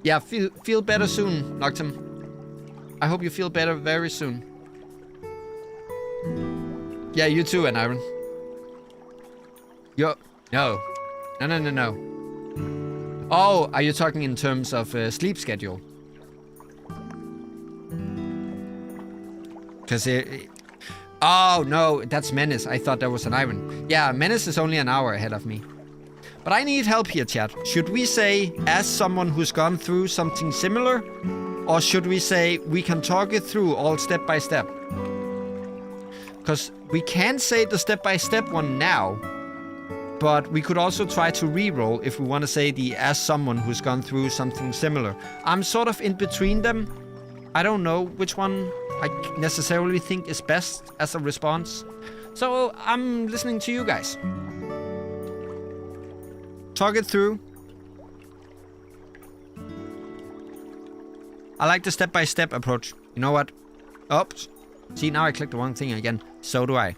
yeah, feel better soon, Noctum. I hope you feel better very soon. Yeah, you too, Iron. No. Oh, are you talking in terms of sleep schedule? Because oh, no, that's Menace. I thought that was an Iron. Yeah, Menace is only an hour ahead of me. But I need help here, chat. Should we say, as someone who's gone through something similar? Or should we say, we can talk it through all step by step? Because we can say the step by step one now. But we could also try to re-roll if we want to say the as someone who's gone through something similar. I'm sort of in between them. I don't know which one I necessarily think is best as a response. So I'm listening to you guys. Talk it through. I like the step-by-step approach. You know what? Oops. See, now I clicked the wrong thing again. So do I.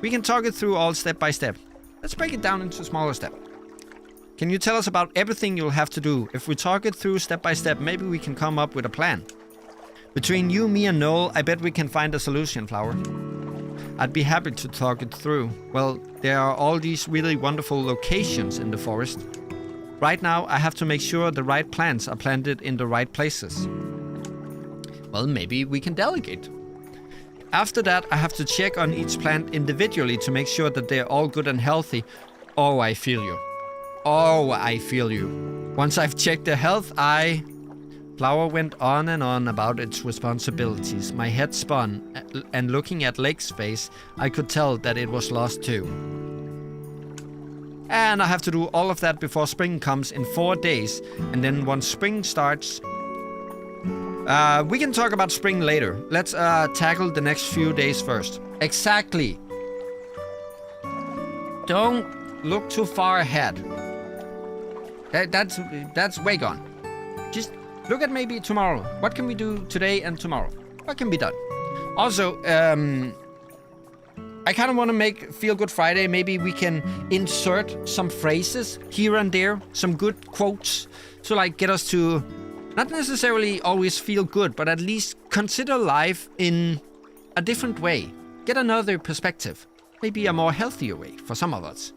We can talk it through all step by step. Let's break it down into smaller steps. Can you tell us about everything you'll have to do? If we talk it through step by step, maybe we can come up with a plan. Between you, me, and Noel, I bet we can find a solution, Flower. I'd be happy to talk it through. Well, there are all these really wonderful locations in the forest. Right now, I have to make sure the right plants are planted in the right places. Well, maybe we can delegate. After that, I have to check on each plant individually to make sure that they're all good and healthy. Oh, I feel you. Oh, I feel you. Once I've checked their health, Flower went on and on about its responsibilities. My head spun, and looking at Lake's face, I could tell that it was lost too. And I have to do all of that before spring comes in 4 days. And then once spring starts... we can talk about spring later. Let's tackle the next few days first. Exactly. Don't look too far ahead. That's way gone. Just look at maybe tomorrow. What can we do today and tomorrow? What can be done? Also, I kind of want to make Feel Good Friday. Maybe we can insert some phrases here and there, some good quotes to like get us to not necessarily always feel good, but at least consider life in a different way. Get another perspective. Maybe a more healthier way for some of us.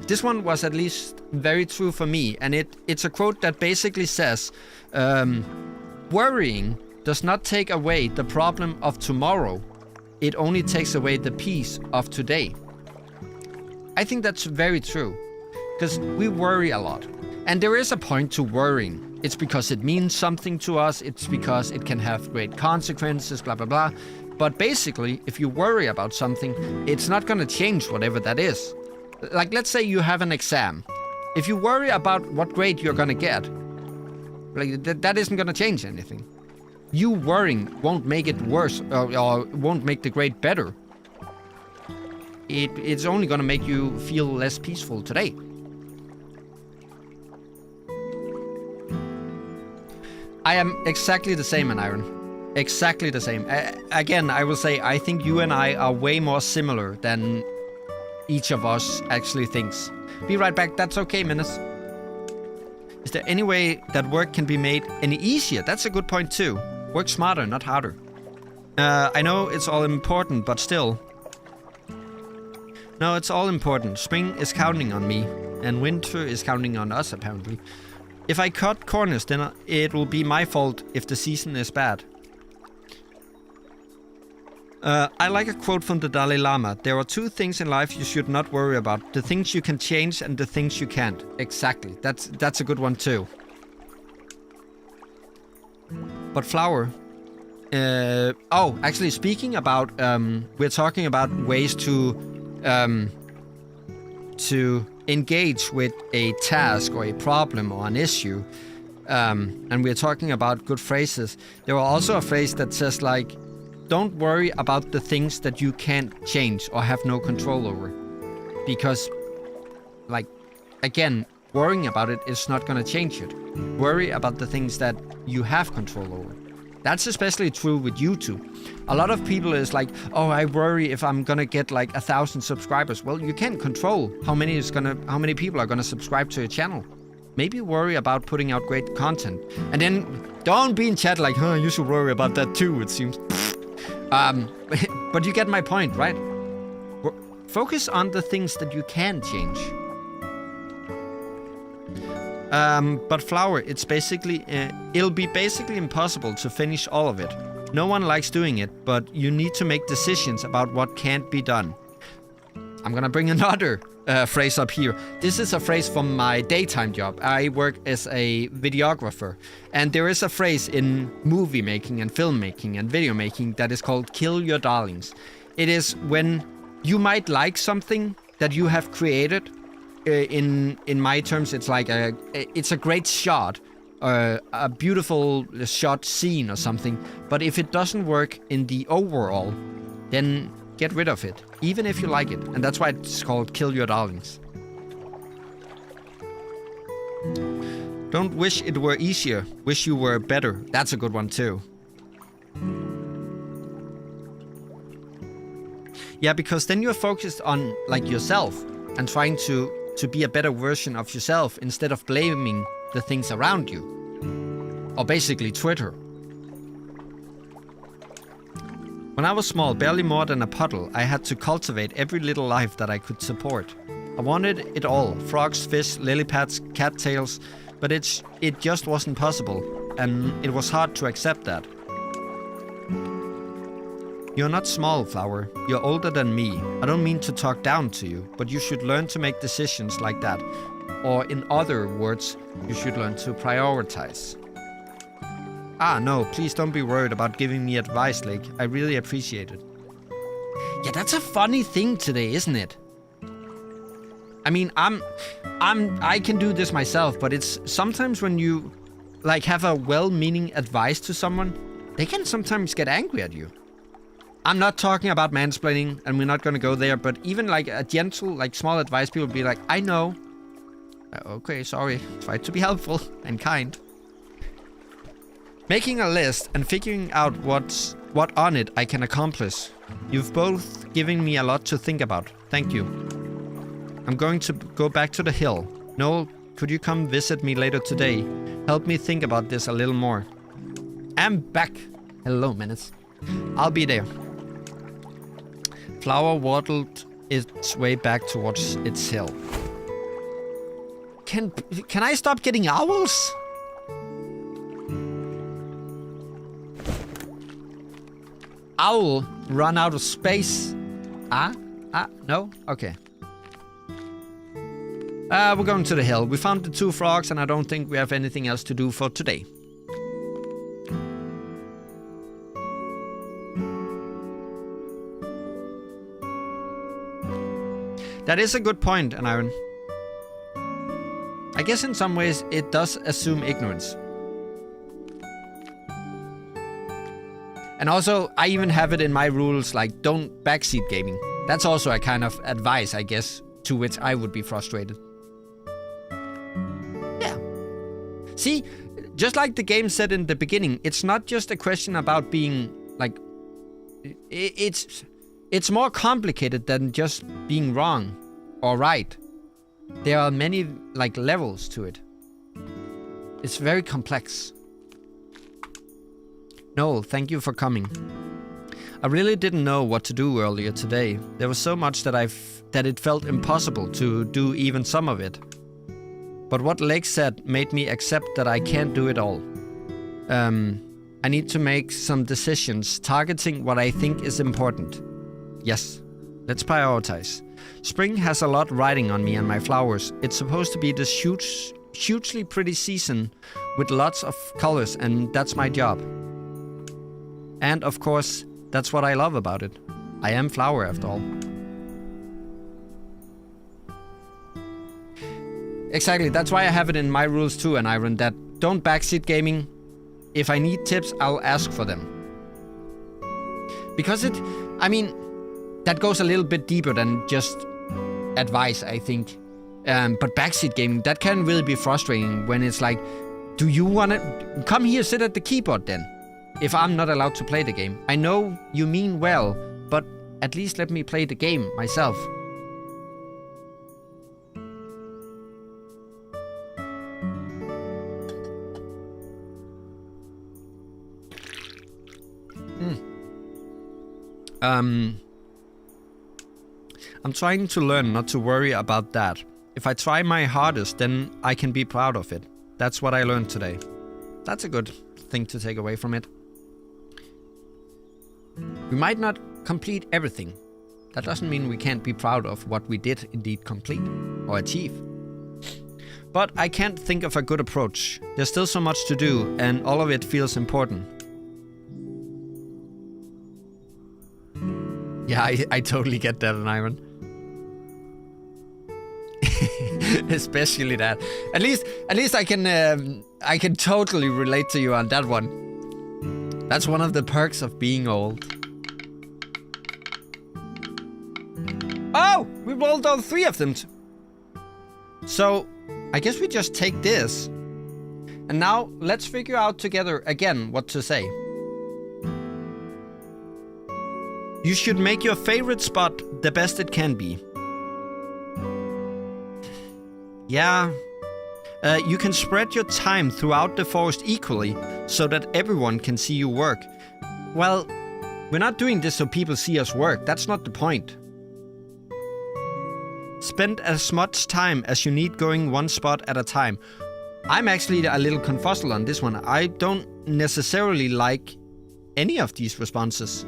This one was at least very true for me, and it's a quote that basically says, worrying does not take away the problem of tomorrow. It only takes away the peace of today. I think that's very true, because we worry a lot. And there is a point to worrying. It's because it means something to us. It's because it can have great consequences, blah, blah, blah. But basically, if you worry about something, it's not going to change whatever that is. Like, let's say you have an exam. If you worry about what grade you're going to get, like that isn't going to change anything. You worrying won't make it worse or won't make the grade better. It's only going to make you feel less peaceful today. I am exactly the same, Iron. Exactly the same. Again, I will say I think you and I are way more similar than each of us actually thinks. Be right back. That's okay, Menace. Is there any way that work can be made any easier? That's a good point too. Work smarter, not harder. I know it's all important, but still. No, it's all important. Spring is counting on me, and winter is counting on us, apparently. If I cut corners, then it will be my fault if the season is bad. I like a quote from the Dalai Lama. There are two things in life you should not worry about. The things you can change and the things you can't. Exactly. That's a good one too. But Flower... actually speaking about... we're talking about ways to engage with a task or a problem or an issue. And we're talking about good phrases. There are also a phrase that says like, don't worry about the things that you can't change or have no control over. Because, like, again, worrying about it is not going to change it. Worry about the things that you have control over. That's especially true with YouTube. A lot of people is like, oh, I worry if I'm gonna get like 1,000 subscribers. Well, you can't control how many people are gonna subscribe to your channel. Maybe worry about putting out great content. And then don't be in chat like, you should worry about that too, it seems. But you get my point, right? Focus on the things that you can change. But Flower, it'll be basically impossible to finish all of it. No one likes doing it, but you need to make decisions about what can't be done. I'm gonna bring another phrase up here. This is a phrase from my daytime job. I work as a videographer, and there is a phrase in movie making and filmmaking and video making that is called kill your darlings. It is when you might like something that you have created. In my terms, it's like it's a great shot, a beautiful shot scene or something. But if it doesn't work in the overall, then get rid of it, even if you like it. And that's why it's called kill your darlings. Don't wish it were easier. Wish you were better. That's a good one too. Yeah, because then you're focused on like yourself and trying to be a better version of yourself instead of blaming the things around you. Or basically Twitter. When I was small, barely more than a puddle, I had to cultivate every little life that I could support. I wanted it all. Frogs, fish, lily pads, cattails. But it just wasn't possible. And it was hard to accept that. You're not small, Flower. You're older than me. I don't mean to talk down to you, but you should learn to make decisions like that. Or in other words, you should learn to prioritize. No, please don't be worried about giving me advice, Lake. I really appreciate it. Yeah, that's a funny thing today, isn't it? I mean, I can do this myself, but it's sometimes when you like have a well-meaning advice to someone, they can sometimes get angry at you. I'm not talking about mansplaining, and we're not going to go there, but even like a gentle, like small advice, people will be like, I know. Okay, sorry. Try to be helpful and kind. Making a list and figuring out what on it I can accomplish. You've both given me a lot to think about. Thank you. I'm going to go back to the hill. Noel, could you come visit me later today? Help me think about this a little more. I'm back. Hello, Menace. I'll be there. Flower waddled its way back towards its hill. Can I stop getting owls? Owl run out of space. No? Okay. We're going to the hill. We found the 2 frogs and I don't think we have anything else to do for today. That is a good point, Aniron. I guess in some ways it does assume ignorance. And also, I even have it in my rules, like, don't backseat gaming. That's also a kind of advice, I guess, to which I would be frustrated. Yeah. See, just like the game said in the beginning, it's not just a question about being, like... It's more complicated than just being wrong or right. There are many, like, levels to it. It's very complex. Noel, thank you for coming. I really didn't know what to do earlier today. There was so much that it felt impossible to do even some of it. But what Lake said made me accept that I can't do it all. I need to make some decisions, targeting what I think is important. Yes, let's prioritize. Spring has a lot riding on me and my flowers. It's supposed to be this hugely pretty season with lots of colors, and that's my job. And of course, that's what I love about it. I am Flower after all. Exactly, that's why I have it in my rules too, and Iron, that don't backseat gaming. If I need tips, I'll ask for them. Because that goes a little bit deeper than just advice, I think. But backseat gaming, that can really be frustrating when it's like, do you want to come here, sit at the keyboard then? If I'm not allowed to play the game. I know you mean well, but at least let me play the game myself. I'm trying to learn not to worry about that. If I try my hardest, then I can be proud of it. That's what I learned today. That's a good thing to take away from it. We might not complete everything. That doesn't mean we can't be proud of what we did indeed complete or achieve. But I can't think of a good approach. There's still so much to do, and all of it feels important. Yeah, I totally get that, Iron. Especially that. At least I can totally relate to you on that one. That's one of the perks of being old. Oh, we rolled all 3 of them. So, I guess we just take this. And now, let's figure out together again what to say. You should make your favorite spot the best it can be. Yeah. You can spread your time throughout the forest equally, so that everyone can see you work. Well, we're not doing this so people see us work. That's not the point. Spend as much time as you need going one spot at a time. I'm actually a little confuzzled on this one. I don't necessarily like any of these responses.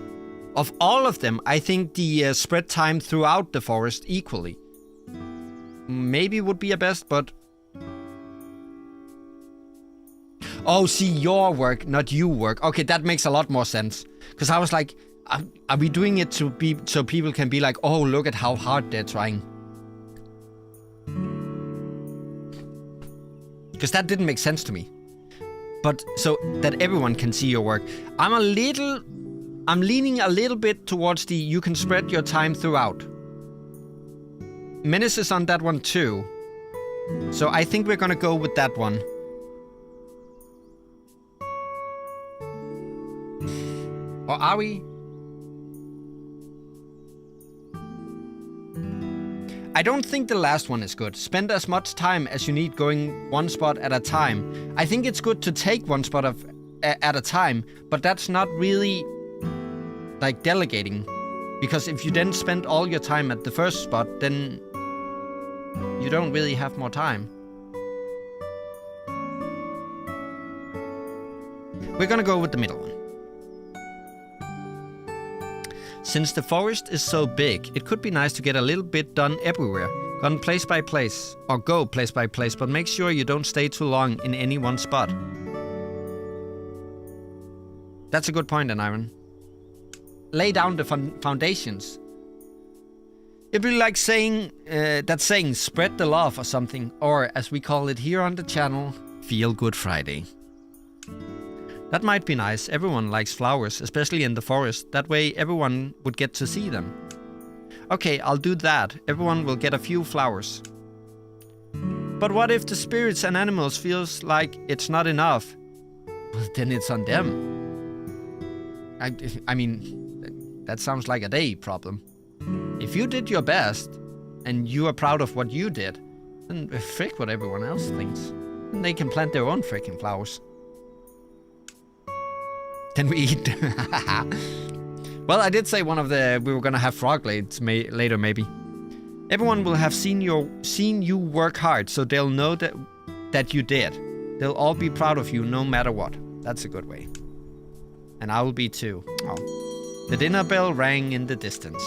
Of all of them, I think the spread time throughout the forest equally maybe would be a best, but... Oh, see, your work, not you work. Okay, that makes a lot more sense. Because I was like, are we doing it to be so people can be like, oh, look at how hard they're trying? Because that didn't make sense to me. But so that everyone can see your work. I'm leaning a little bit towards the you can spread your time throughout. Menace is on that one too. So I think we're gonna go with that one. Or are we? I don't think the last one is good. Spend as much time as you need going one spot at a time. I think it's good to take one spot at a time, but that's not really like delegating. Because if you then spend all your time at the first spot, then you don't really have more time. We're gonna go with the middle one. Since the forest is so big, it could be nice to get a little bit done everywhere. Gone place by place, or go place by place, but make sure you don't stay too long in any one spot. That's a good point, Aniron. Lay down the foundations. It'd be like saying, spread the love or something, or as we call it here on the channel, Feel Good Friday. That might be nice. Everyone likes flowers, especially in the forest. That way everyone would get to see them. Okay, I'll do that. Everyone will get a few flowers. But what if the spirits and animals feels like it's not enough? Well, then it's on them. I mean, that sounds like a day problem. If you did your best, and you are proud of what you did, then frick what everyone else thinks. And they can plant their own frickin' flowers. Then we eat. Well, I did say we were gonna have frog legs later, maybe. Everyone will have seen you work hard, so they'll know that you did. They'll all be proud of you, no matter what. That's a good way. And I will be too. Oh. The dinner bell rang in the distance.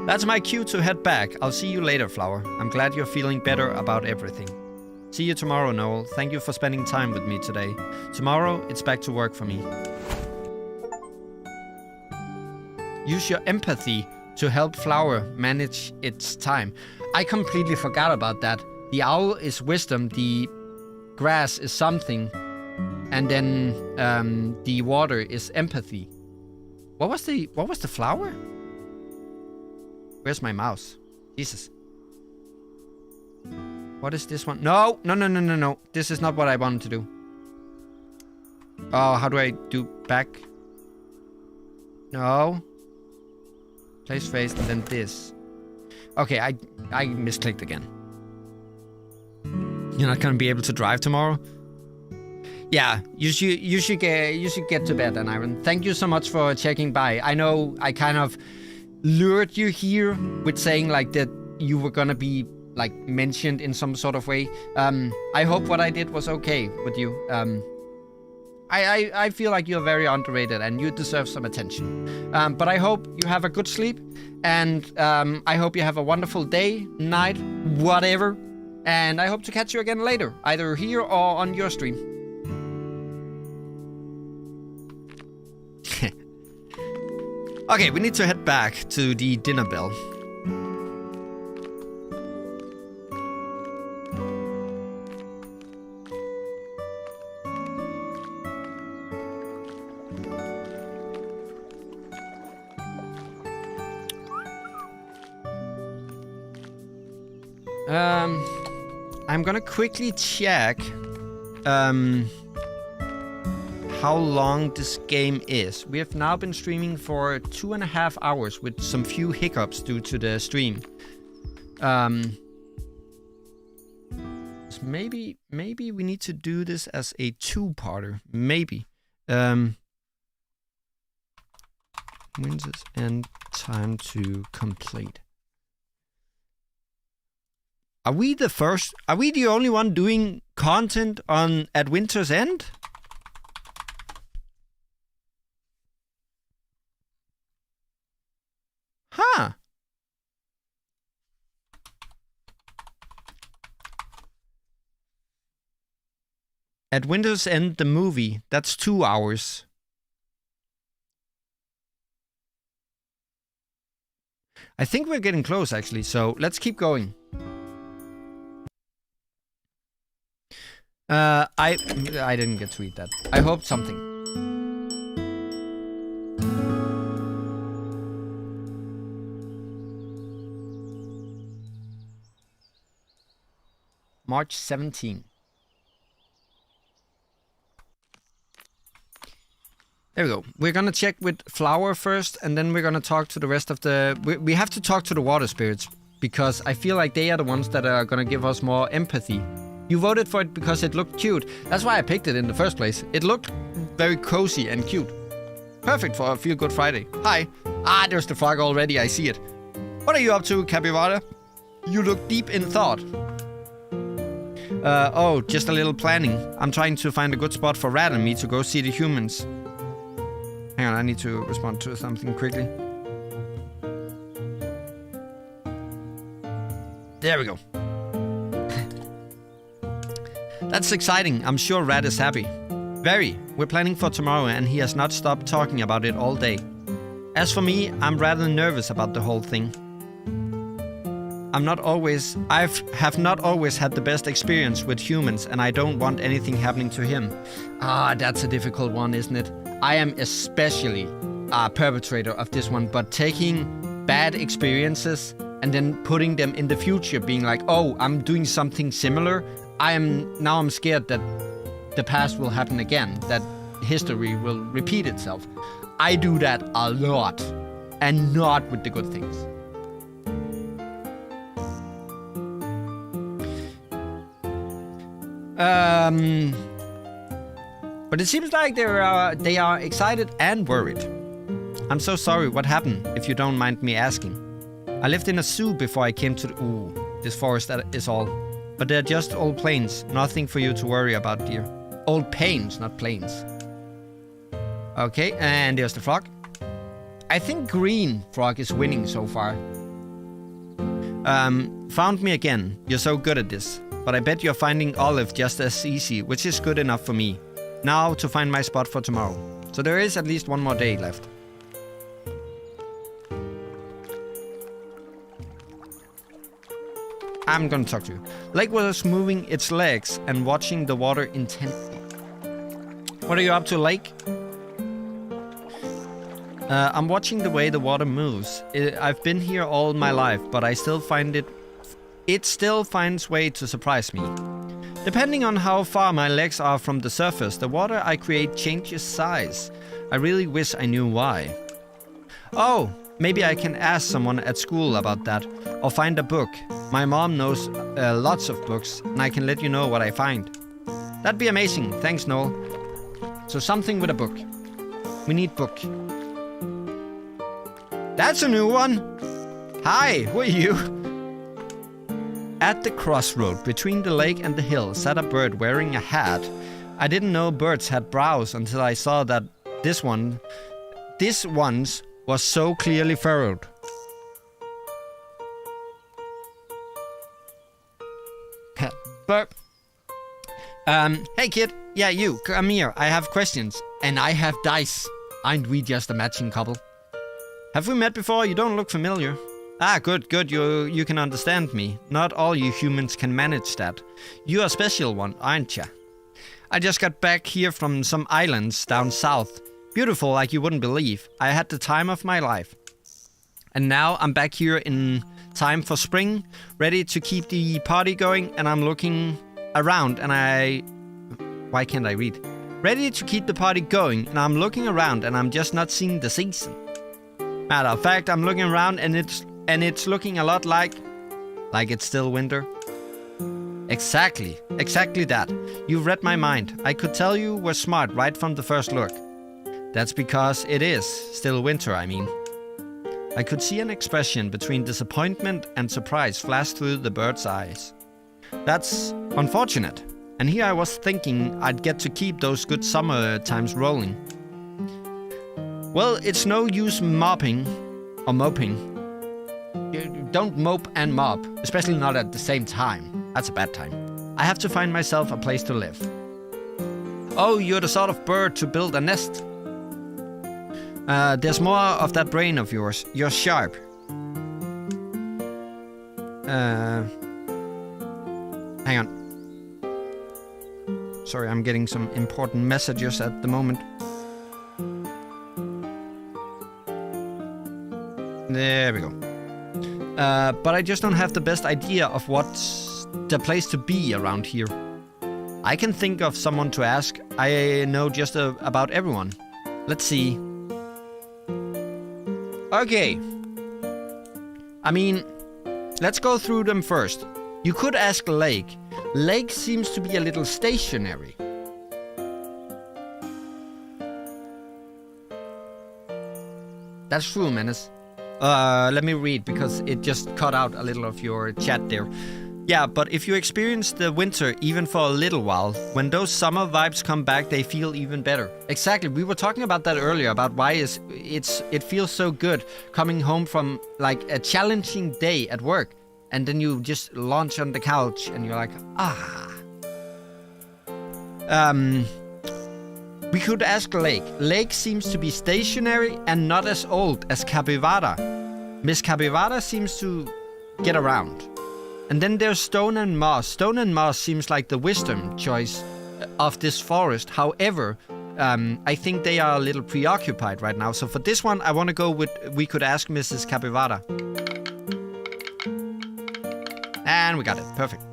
That's my cue to head back. I'll see you later, Flower. I'm glad you're feeling better about everything. See you tomorrow, Noel. Thank you for spending time with me today. Tomorrow, it's back to work for me. Use your empathy to help Flower manage its time. I completely forgot about that. The owl is wisdom, the grass is something, and then the water is empathy. What was the flower? Where's my mouse? Jesus. What is this one? No. This is not what I wanted to do. Oh, how do I do back? No. Place face and then this. Okay, I misclicked again. You're not gonna be able to drive tomorrow? Yeah, you should get to bed, Aniron. Thank you so much for checking by. I know I kind of lured you here with saying like that you were gonna be like mentioned in some sort of way. I hope what I did was okay with you. I feel like you're very underrated and you deserve some attention. But I hope you have a good sleep, and I hope you have a wonderful day, night, whatever. And I hope to catch you again later, either here or on your stream. Okay, we need to head back to the dinner bell. I'm gonna quickly check how long this game is. We have now been streaming for 2.5 hours with some few hiccups due to the stream. So maybe we need to do this as a two-parter. Maybe. Winter's End time to complete. Are we the only one doing content at Winter's End? Huh. At Winter's End, the movie, that's 2 hours. I think we're getting close, actually, so let's keep going. I didn't get to read that. I hoped something. March 17. There we go. We're gonna check with Flower first, and then we're gonna talk to the rest of the... We have to talk to the water spirits, because I feel like they are the ones that are gonna give us more empathy. You voted for it because it looked cute. That's why I picked it in the first place. It looked very cozy and cute. Perfect for a Feel Good Friday. Hi. Ah, there's the frog already. I see it. What are you up to, Capybara? You look deep in thought. Oh, just a little planning. I'm trying to find a good spot for Rat and me to go see the humans. Hang on, I need to respond to something quickly. There we go. That's exciting. I'm sure Rat is happy. Very. We're planning for tomorrow and he has not stopped talking about it all day. As for me, I'm rather nervous about the whole thing. I have not always had the best experience with humans and I don't want anything happening to him. Ah, that's a difficult one, isn't it? I am especially a perpetrator of this one, but taking bad experiences and then putting them in the future, being like, oh, I'm doing something similar. I'm scared that the past will happen again, that history will repeat itself. I do that a lot, and not with the good things. But it seems like they are excited and worried. I'm so sorry, what happened, if you don't mind me asking? I lived in a zoo before I came to this forest is all. But they're just old plains, nothing for you to worry about, dear. Old pains, not plains. Okay, and there's the frog. I think green frog is winning so far. Found me again. You're so good at this. But I bet you're finding Olive just as easy, which is good enough for me. Now to find my spot for tomorrow. So there is at least one more day left. I'm gonna talk to you. Lake was moving its legs and watching the water intently. What are you up to, Lake? I'm watching the way the water moves. I've been here all my life, but I still find it still finds way to surprise me. Depending on how far my legs are from the surface, the water I create changes size. I really wish I knew why. Oh, maybe I can ask someone at school about that, or find a book. My mom knows lots of books, and I can let you know what I find. That'd be amazing. Thanks, Noel. So something with a book. We need book. That's a new one. Hi, who are you? At the crossroad between the lake and the hill sat a bird wearing a hat. I didn't know birds had brows until I saw that this one's was so clearly furrowed. Burp. Hey kid, yeah you, come here, I have questions. And I have dice. Aren't we just a matching couple? Have we met before? You don't look familiar. Ah, good, you can understand me. Not all you humans can manage that. You're a special one, aren't ya? I just got back here from some islands down south. Beautiful like you wouldn't believe. I had the time of my life. And now I'm back here in time for spring, ready to keep the party going, and I'm looking around and why can't I read? Ready to keep the party going, and I'm looking around and I'm just not seeing the season. Matter of fact, I'm looking around and it's looking a lot like it's still winter. Exactly that. You've read my mind. I could tell you were smart right from the first look. That's because it is still winter, I mean. I could see an expression between disappointment and surprise flash through the bird's eyes. That's unfortunate. And here I was thinking I'd get to keep those good summer times rolling. Well, it's no use moping. don't mope and mop, especially not at the same time. That's a bad time. I have to find myself a place to live. Oh, you're the sort of bird to build a nest. There's more of that brain of yours. You're sharp. Hang on. Sorry, I'm getting some important messages at the moment. There we go. But I just don't have the best idea of what's the place to be around here. I can think of someone to ask. I know just about everyone. Let's see. Okay. I mean, let's go through them first. You could ask Lake. Lake seems to be a little stationary. That's true, Menace. Let me read, because it just cut out a little of your chat there. Yeah, but if you experience the winter even for a little while, when those summer vibes come back, they feel even better. Exactly, we were talking about that earlier, about why it feels so good coming home from like a challenging day at work, and then you just launch on the couch and you're like, ah. We could ask Lake. Lake seems to be stationary and not as old as Capybara. Miss Capybara seems to get around. And then there's Stone and Moss. Stone and Moss seems like the wisdom choice of this forest. However, I think they are a little preoccupied right now. So for this one, I want to go with, we could ask Mrs. Capybara. And we got it. Perfect.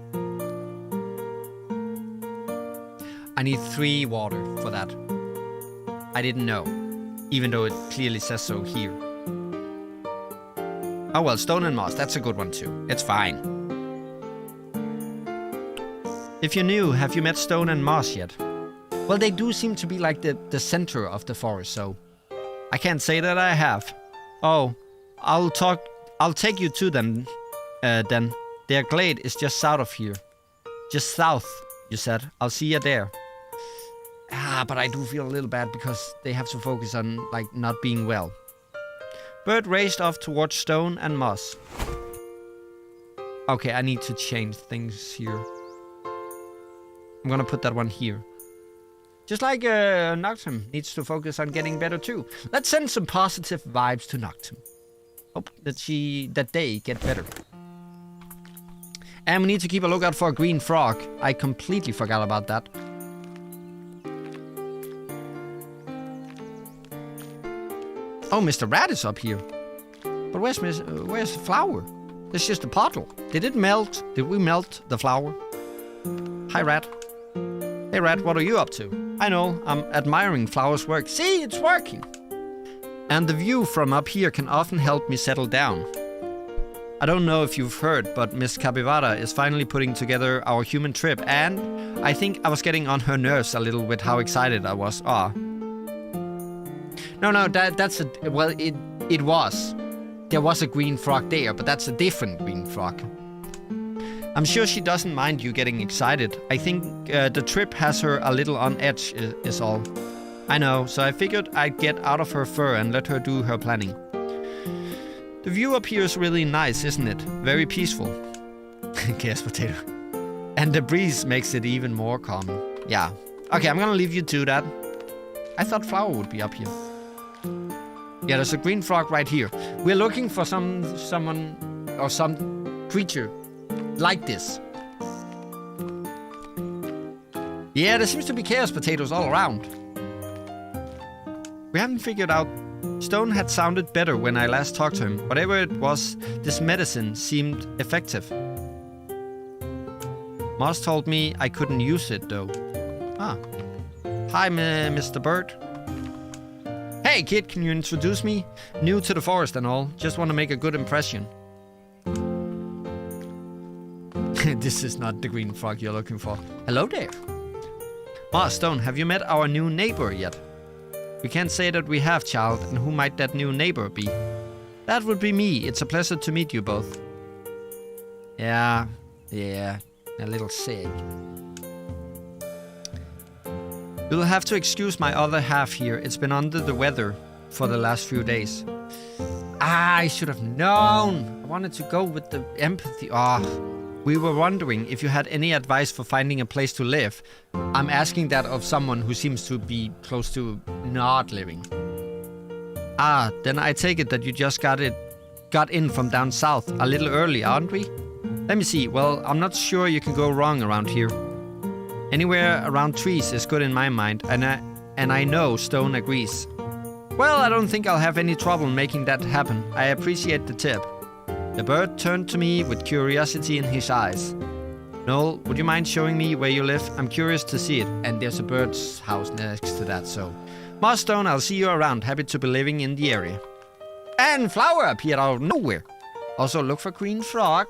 I need 3 water for that. I didn't know, even though it clearly says so here. Oh well, Stone and Moss, that's a good one too. It's fine. If you're new, have you met Stone and Moss yet? Well, they do seem to be like the center of the forest, so I can't say that I have. Oh, I'll take you to them then. Their glade is just south of here. Just south, you said. I'll see you there. But I do feel a little bad because they have to focus on, like, not being well. Bird raced off towards Stone and Moss. Okay, I need to change things here. I'm gonna put that one here. Just like Noctum needs to focus on getting better too. Let's send some positive vibes to Noctum. Hope that they get better. And we need to keep a lookout for a green frog. I completely forgot about that. Oh, Mr. Rat is up here. But where's the flower? It's just a puddle. Did it melt? Did we melt the flower? Hi, Rat. Hey, Rat, what are you up to? I know, I'm admiring flowers' work. See, it's working. And the view from up here can often help me settle down. I don't know if you've heard, but Miss Capybara is finally putting together our human trip, and I think I was getting on her nerves a little with how excited I was. No, that's a... Well, it was. There was a green frog there, but that's a different green frog. I'm sure she doesn't mind you getting excited. I think the trip has her a little on edge is all. I know, so I figured I'd get out of her fur and let her do her planning. The view up here is really nice, isn't it? Very peaceful. Chaos Potato. And the breeze makes it even more calming. Yeah. Okay, I'm gonna leave you to that. I thought Flower would be up here. Yeah, there's a green frog right here. We're looking for someone or some creature like this. Yeah, there seems to be chaos potatoes all around. We haven't figured out. Stone had sounded better when I last talked to him. Whatever it was, this medicine seemed effective. Moss told me I couldn't use it though. Hi, Mr. Bird. Hey kid, can you introduce me? New to the forest and all. Just want to make a good impression. This is not the green frog you're looking for. Hello there. Stone, have you met our new neighbor yet? We can't say that we have, child, and who might that new neighbor be? That would be me. It's a pleasure to meet you both. Yeah, a little sick. You'll have to excuse my other half here. It's been under the weather for the last few days. I should have known. I wanted to go with the empathy. We were wondering if you had any advice for finding a place to live. I'm asking that of someone who seems to be close to not living. Then I take it that you just got in from down south a little early, aren't we? Let me see. Well, I'm not sure you can go wrong around here. Anywhere around trees is good in my mind, and I know Stone agrees. Well, I don't think I'll have any trouble making that happen. I appreciate the tip. The bird turned to me with curiosity in his eyes. Noel, would you mind showing me where you live? I'm curious to see it. And there's a bird's house next to that, so... Mossstone, I'll see you around. Happy to be living in the area. And Flower appeared out of nowhere. Also, look for Green Frog.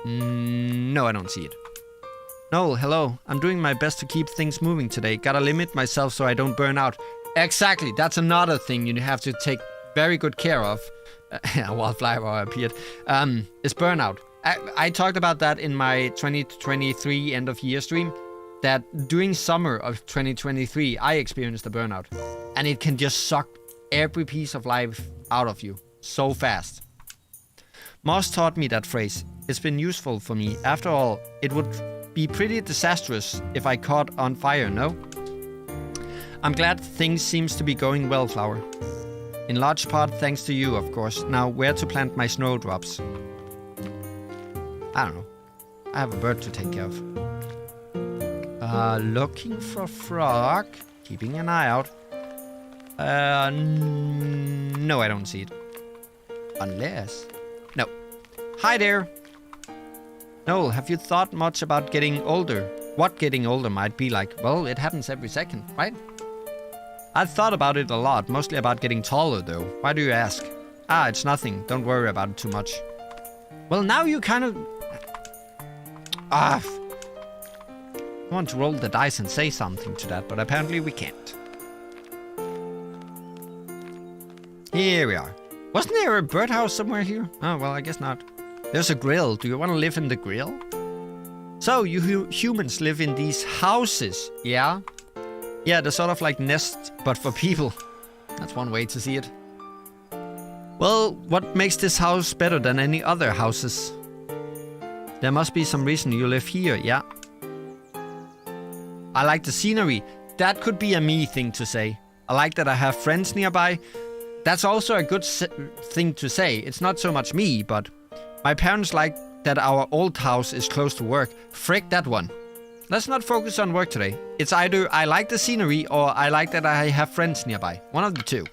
No, I don't see it. Noel, hello. I'm doing my best to keep things moving today. Gotta limit myself so I don't burn out. Exactly. That's another thing you have to take very good care of. While Flower appeared. Is burnout. I talked about that in my 2023 end of year stream. That during summer of 2023, I experienced a burnout. And it can just suck every piece of life out of you. So fast. Moss taught me that phrase. It's been useful for me. After all, it would be pretty disastrous if I caught on fire, no? I'm glad things seems to be going well, Flower. In large part thanks to you, of course. Now, where to plant my snowdrops? I don't know. I have a bird to take care of. Looking for frog. Keeping an eye out. No, I don't see it. Unless... No. Hi there. Noel, have you thought much about getting older? What getting older might be like? Well, it happens every second, right? I've thought about it a lot, mostly about getting taller though. Why do you ask? It's nothing. Don't worry about it too much. Well, now you kind of... I want to roll the dice and say something to that, but apparently we can't. Here we are. Wasn't there a birdhouse somewhere here? Oh, well, I guess not. There's a grill. Do you want to live in the grill? So, you humans live in these houses, yeah? Yeah, they're sort of like nests, but for people. That's one way to see it. Well, what makes this house better than any other houses? There must be some reason you live here, yeah? I like the scenery. That could be a me thing to say. I like that I have friends nearby. That's also a good thing to say. It's not so much me, but... My parents like that our old house is close to work. Frick that one. Let's not focus on work today. It's either I like the scenery or I like that I have friends nearby. One of the two.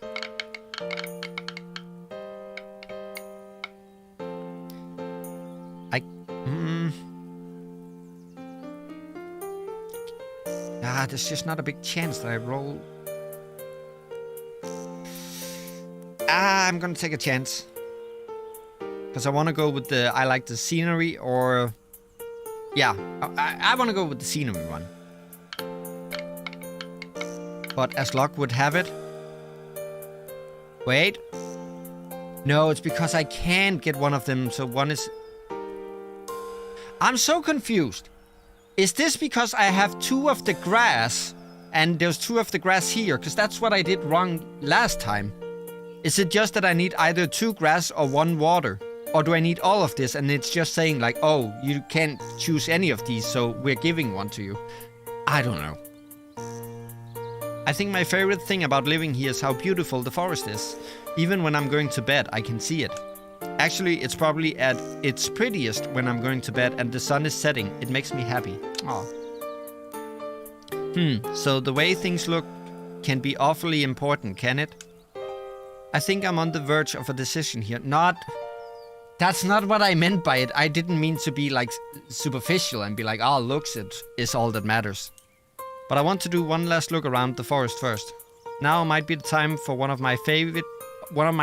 There's just not a big chance that I roll. I'm gonna take a chance. Because I want to go with the I like the scenery or... Yeah, I want to go with the scenery one. But as luck would have it... Wait. No, it's because I can't get one of them, so one is... I'm so confused. Is this because I have 2 of the grass and there's 2 of the grass here? Because that's what I did wrong last time. Is it just that I need either 2 grass or 1 water? Or do I need all of this and it's just saying like, oh, you can't choose any of these, so we're giving one to you? I don't know. I think my favorite thing about living here is how beautiful the forest is. Even when I'm going to bed, I can see it. Actually, it's probably at its prettiest when I'm going to bed and the sun is setting. It makes me happy. Aw. So the way things look can be awfully important, can it? I think I'm on the verge of a decision here. That's not what I meant by it. I didn't mean to be like superficial and be like, oh, looks it is all that matters. But I want to do one last look around the forest first. Now might be the time for one of my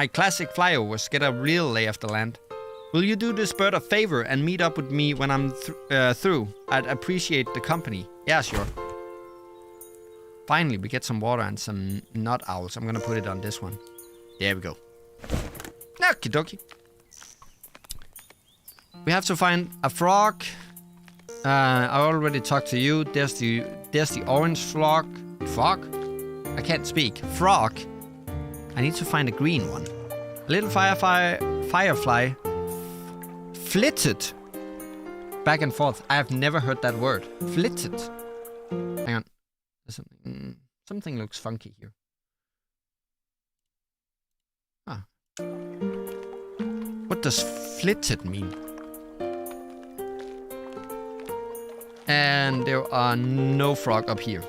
classic flyovers, get a real lay of the land. Will you do this bird a favor and meet up with me when I'm through? I'd appreciate the company. Yeah, sure. Finally, we get some water and some nut owls. I'm gonna put it on this one. There we go. Okie dokie. We have to find a frog. I already talked to you. There's the orange frog. Frog? I can't speak. Frog. I need to find a green one. A little firefly flitted back and forth. I have never heard that word. Flitted. Hang on. There's something looks funky here. Ah. What does flitted mean? And there are no frog up here.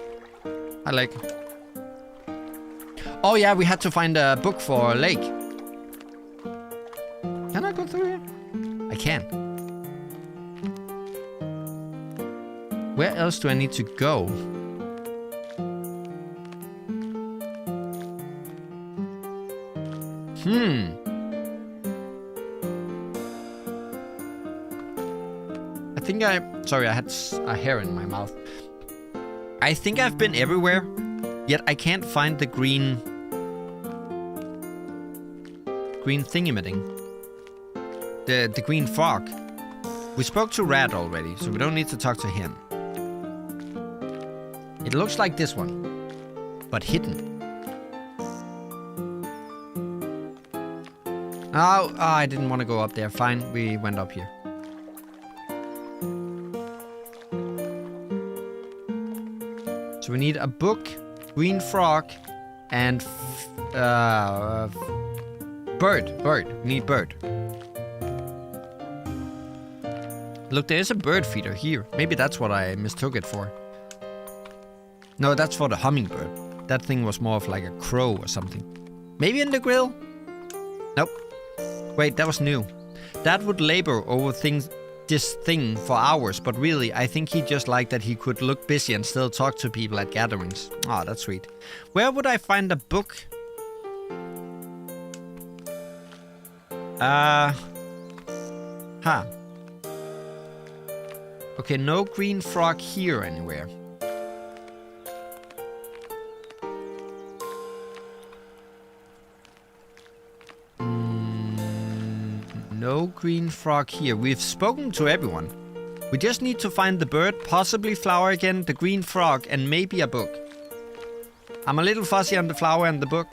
I like. Oh yeah, we had to find a book for a lake. Can I go through here? I can. Where else do I need to go? Sorry, I had a hair in my mouth. I think I've been everywhere, yet I can't find the green thingy-madding. The green frog. We spoke to Rat already, so we don't need to talk to him. It looks like this one, but hidden. Oh, I didn't want to go up there. Fine, we went up here. So we need a book, green frog, and bird. We need bird. Look, there is a bird feeder here. Maybe that's what I mistook it for. No, that's for the hummingbird. That thing was more of like a crow or something. Maybe in the grill? Nope. Wait, that was new. That would labor over this thing for hours, but really, I think he just liked that he could look busy and still talk to people at gatherings. Oh, that's sweet. Where would I find a book? Okay, no green frog here anywhere. No green frog here. We've spoken to everyone. We just need to find the bird, possibly flower again, the green frog, and maybe a book. I'm a little fuzzy on the flower and the book,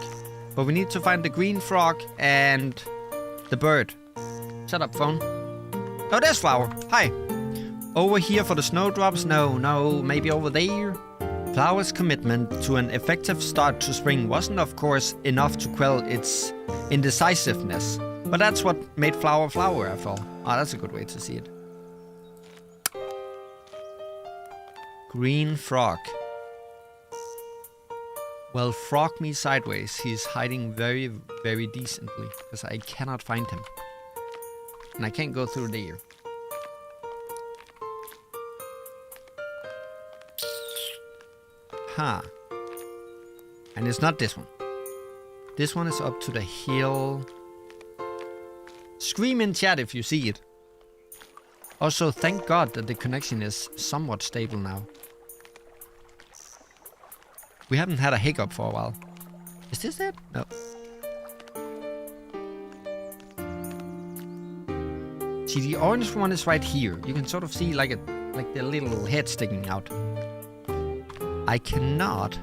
but we need to find the green frog and the bird. Shut up, phone. Oh, there's flower. Hi. Over here for the snowdrops? No, maybe over there. Flower's commitment to an effective start to spring wasn't, of course, enough to quell its indecisiveness. But that's what made flower, I felt. Oh, that's a good way to see it. Green frog. Well, frog me sideways. He's hiding very, very decently, because I cannot find him. And I can't go through there. And it's not this one. This one is up to the hill. Scream in chat if you see it. Also, thank God that the connection is somewhat stable now. We haven't had a hiccup for a while. Is this it? No. See, the orange one is right here. You can sort of see like the little head sticking out. I cannot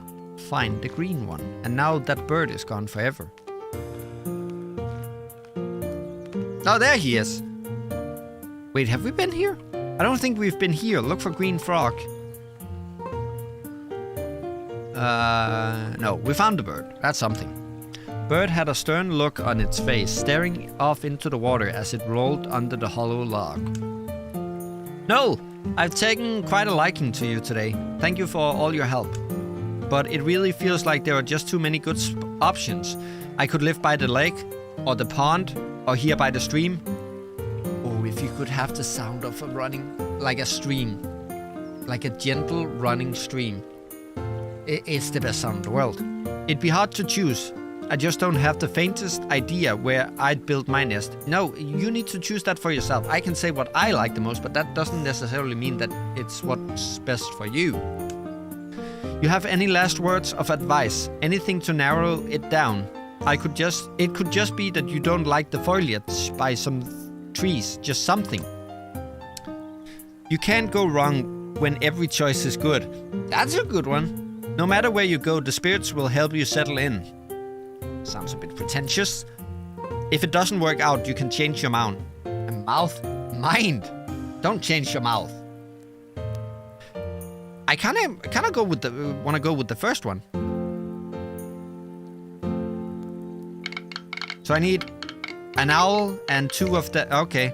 find the green one. And now that bird is gone forever. Oh, there he is. Wait, have we been here? I don't think we've been here. Look for green frog. No, we found the bird. That's something. Bird had a stern look on its face, staring off into the water as it rolled under the hollow log. No, I've taken quite a liking to you today. Thank you for all your help. But it really feels like there are just too many good options. I could live by the lake, or the pond, or here by the stream. Oh, if you could have the sound of a running, like a stream. Like a gentle running stream. It's the best sound in the world. It'd be hard to choose. I just don't have the faintest idea where I'd build my nest. No, you need to choose that for yourself. I can say what I like the most, but that doesn't necessarily mean that it's what's best for you. You have any last words of advice? Anything to narrow it down? It could just be that you don't like the foliage by some trees, just something. You can't go wrong when every choice is good. That's a good one. No matter where you go, the spirits will help you settle in. Sounds a bit pretentious. If it doesn't work out, you can change your mind. Mind. Don't change your mouth. I kind of want to go with the first one. So I need an owl and 2 of the... Okay.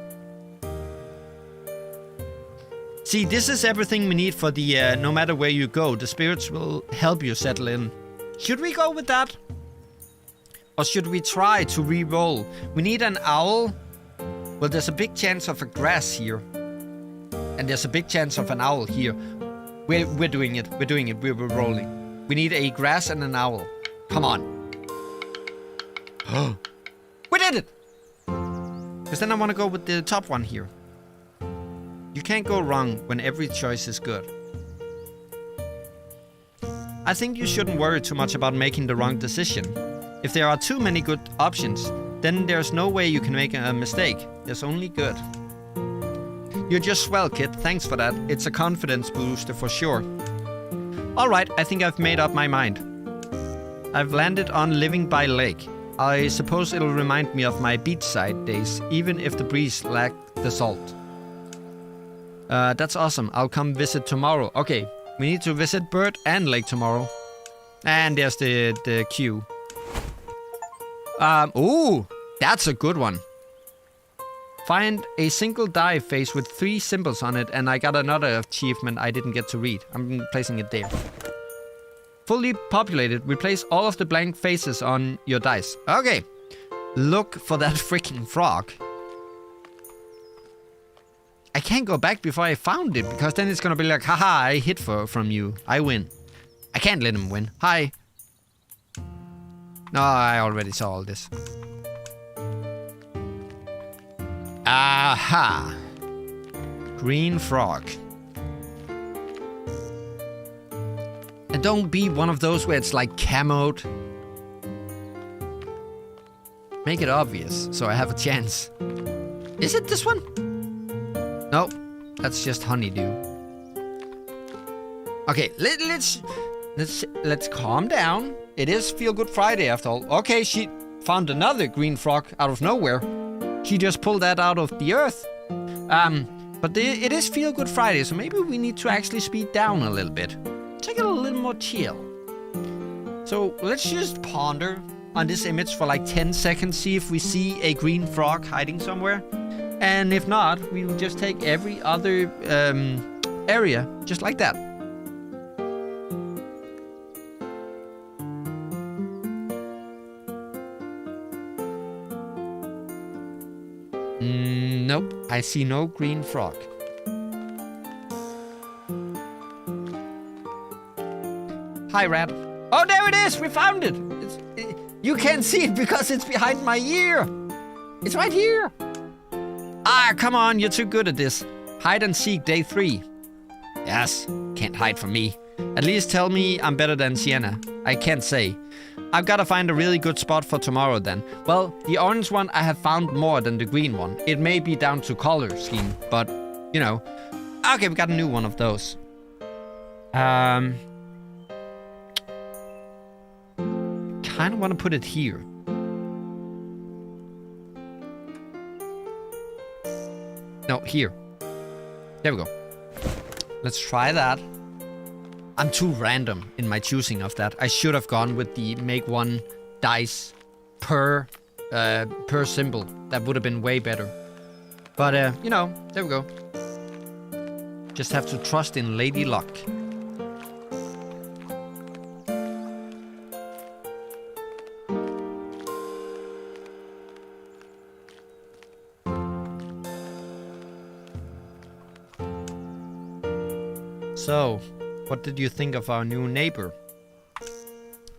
See, this is everything we need for the no matter where you go, the spirits will help you settle in. Should we go with that? Or should we try to re-roll? We need an owl. Well, there's a big chance of a grass here. And there's a big chance of an owl here. We're doing it. We're doing it. We're rolling. We need a grass and an owl. Come on. We did it! Because then I want to go with the top one here. You can't go wrong when every choice is good. I think you shouldn't worry too much about making the wrong decision. If there are too many good options, then there's no way you can make a mistake. There's only good. You're just swell, kid. Thanks for that. It's a confidence booster for sure. Alright, I think I've made up my mind. I've landed on living by lake. I suppose it'll remind me of my beachside days, even if the breeze lacked the salt. That's awesome. I'll come visit tomorrow. Okay, we need to visit Bird and Lake tomorrow. And there's the queue. Ooh, that's a good one. Find a single die face with 3 symbols on it, and I got another achievement I didn't get to read. I'm placing it there. Fully populated. Replace all of the blank faces on your dice. Okay. Look for that freaking frog. I can't go back before I found it, because then it's gonna be like, haha, I hid from you. I win. I can't let him win. Hi. No, I already saw all this. Aha. Green frog. And don't be one of those where it's like camoed. Make it obvious, so I have a chance. Is it this one? No, that's just honeydew. Okay, let's calm down. It is Feel Good Friday after all. Okay, she found another green frog out of nowhere. She just pulled that out of the earth. But it is Feel Good Friday, so maybe we need to actually speed down a little bit. Take it a little more chill. So let's just ponder on this image for like 10 seconds, see if we see a green frog hiding somewhere. And if not, we'll just take every other area just like that. Nope, I see no green frog. Hi, rat. Oh, there it is! We found it! You can't see it because it's behind my ear! It's right here! Ah, come on, you're too good at this. Hide and seek day 3. Yes, can't hide from me. At least tell me I'm better than Sienna. I can't say. I've got to find a really good spot for tomorrow then. Well, the orange one I have found more than the green one. It may be down to color scheme, but, you know. Okay, we got a new one of those. Kind of want to put it here. No, here. There we go. Let's try that. I'm too random in my choosing of that. I should have gone with the make 1 dice per symbol. That would have been way better. But, you know, there we go. Just have to trust in Lady Luck. So, what did you think of our new neighbor?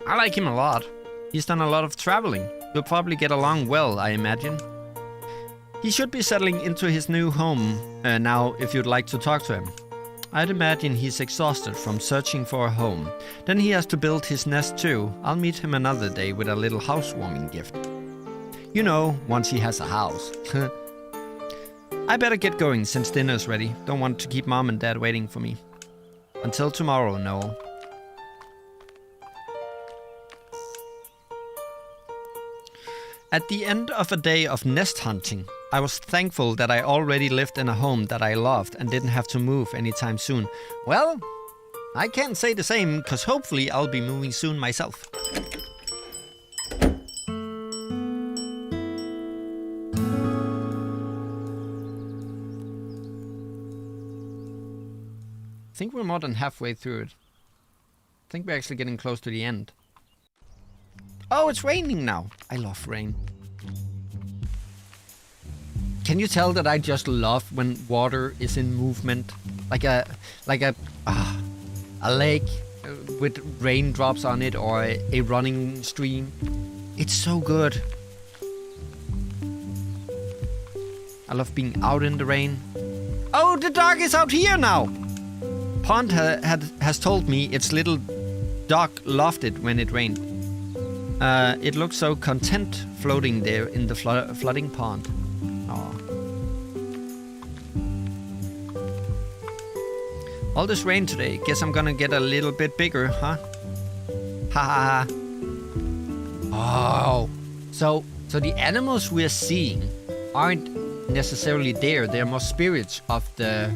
I like him a lot. He's done a lot of traveling. We'll probably get along well, I imagine. He should be settling into his new home now if you'd like to talk to him. I'd imagine he's exhausted from searching for a home. Then he has to build his nest too. I'll meet him another day with a little housewarming gift. You know, once he has a house. I better get going since dinner's ready. Don't want to keep Mom and Dad waiting for me. Until tomorrow, Noel. At the end of a day of nest hunting, I was thankful that I already lived in a home that I loved and didn't have to move anytime soon. Well, I can't say the same, because hopefully I'll be moving soon myself. I think we're more than halfway through it. I think we're actually getting close to the end. Oh, it's raining now. I love rain. Can you tell that I just love when water is in movement? Like a lake with raindrops on it, or a running stream. It's so good. I love being out in the rain. Oh, the dog is out here now! Pond has told me its little dog loved it when it rained. It looked so content floating there in the flooding pond. Aww. All this rain today. Guess I'm gonna get a little bit bigger, huh? Ha ha ha. Oh. So the animals we're seeing aren't necessarily there. They're more spirits of the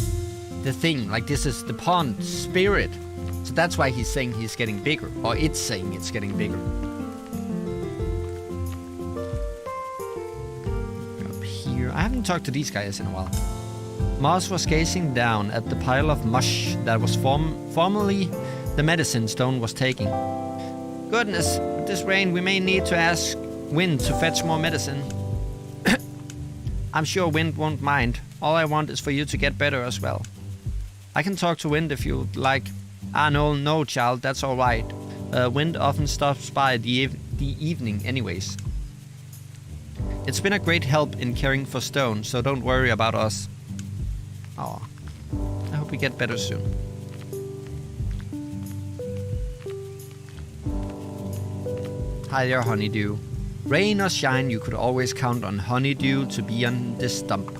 thing. Like, this is the pond spirit. So that's why he's saying he's getting bigger. Or it's saying it's getting bigger. Up here. I haven't talked to these guys in a while. Mars was gazing down at the pile of mush that was formerly the medicine Stone was taking. Goodness, with this rain we may need to ask Wind to fetch more medicine. I'm sure Wind won't mind. All I want is for you to get better as well. I can talk to Wind if you'd like. No, child, that's all right. Wind often stops by the evening anyways. It's been a great help in caring for Stone, so don't worry about us. Aw. I hope we get better soon. Hi there, Honeydew. Rain or shine, you could always count on Honeydew to be on this stump.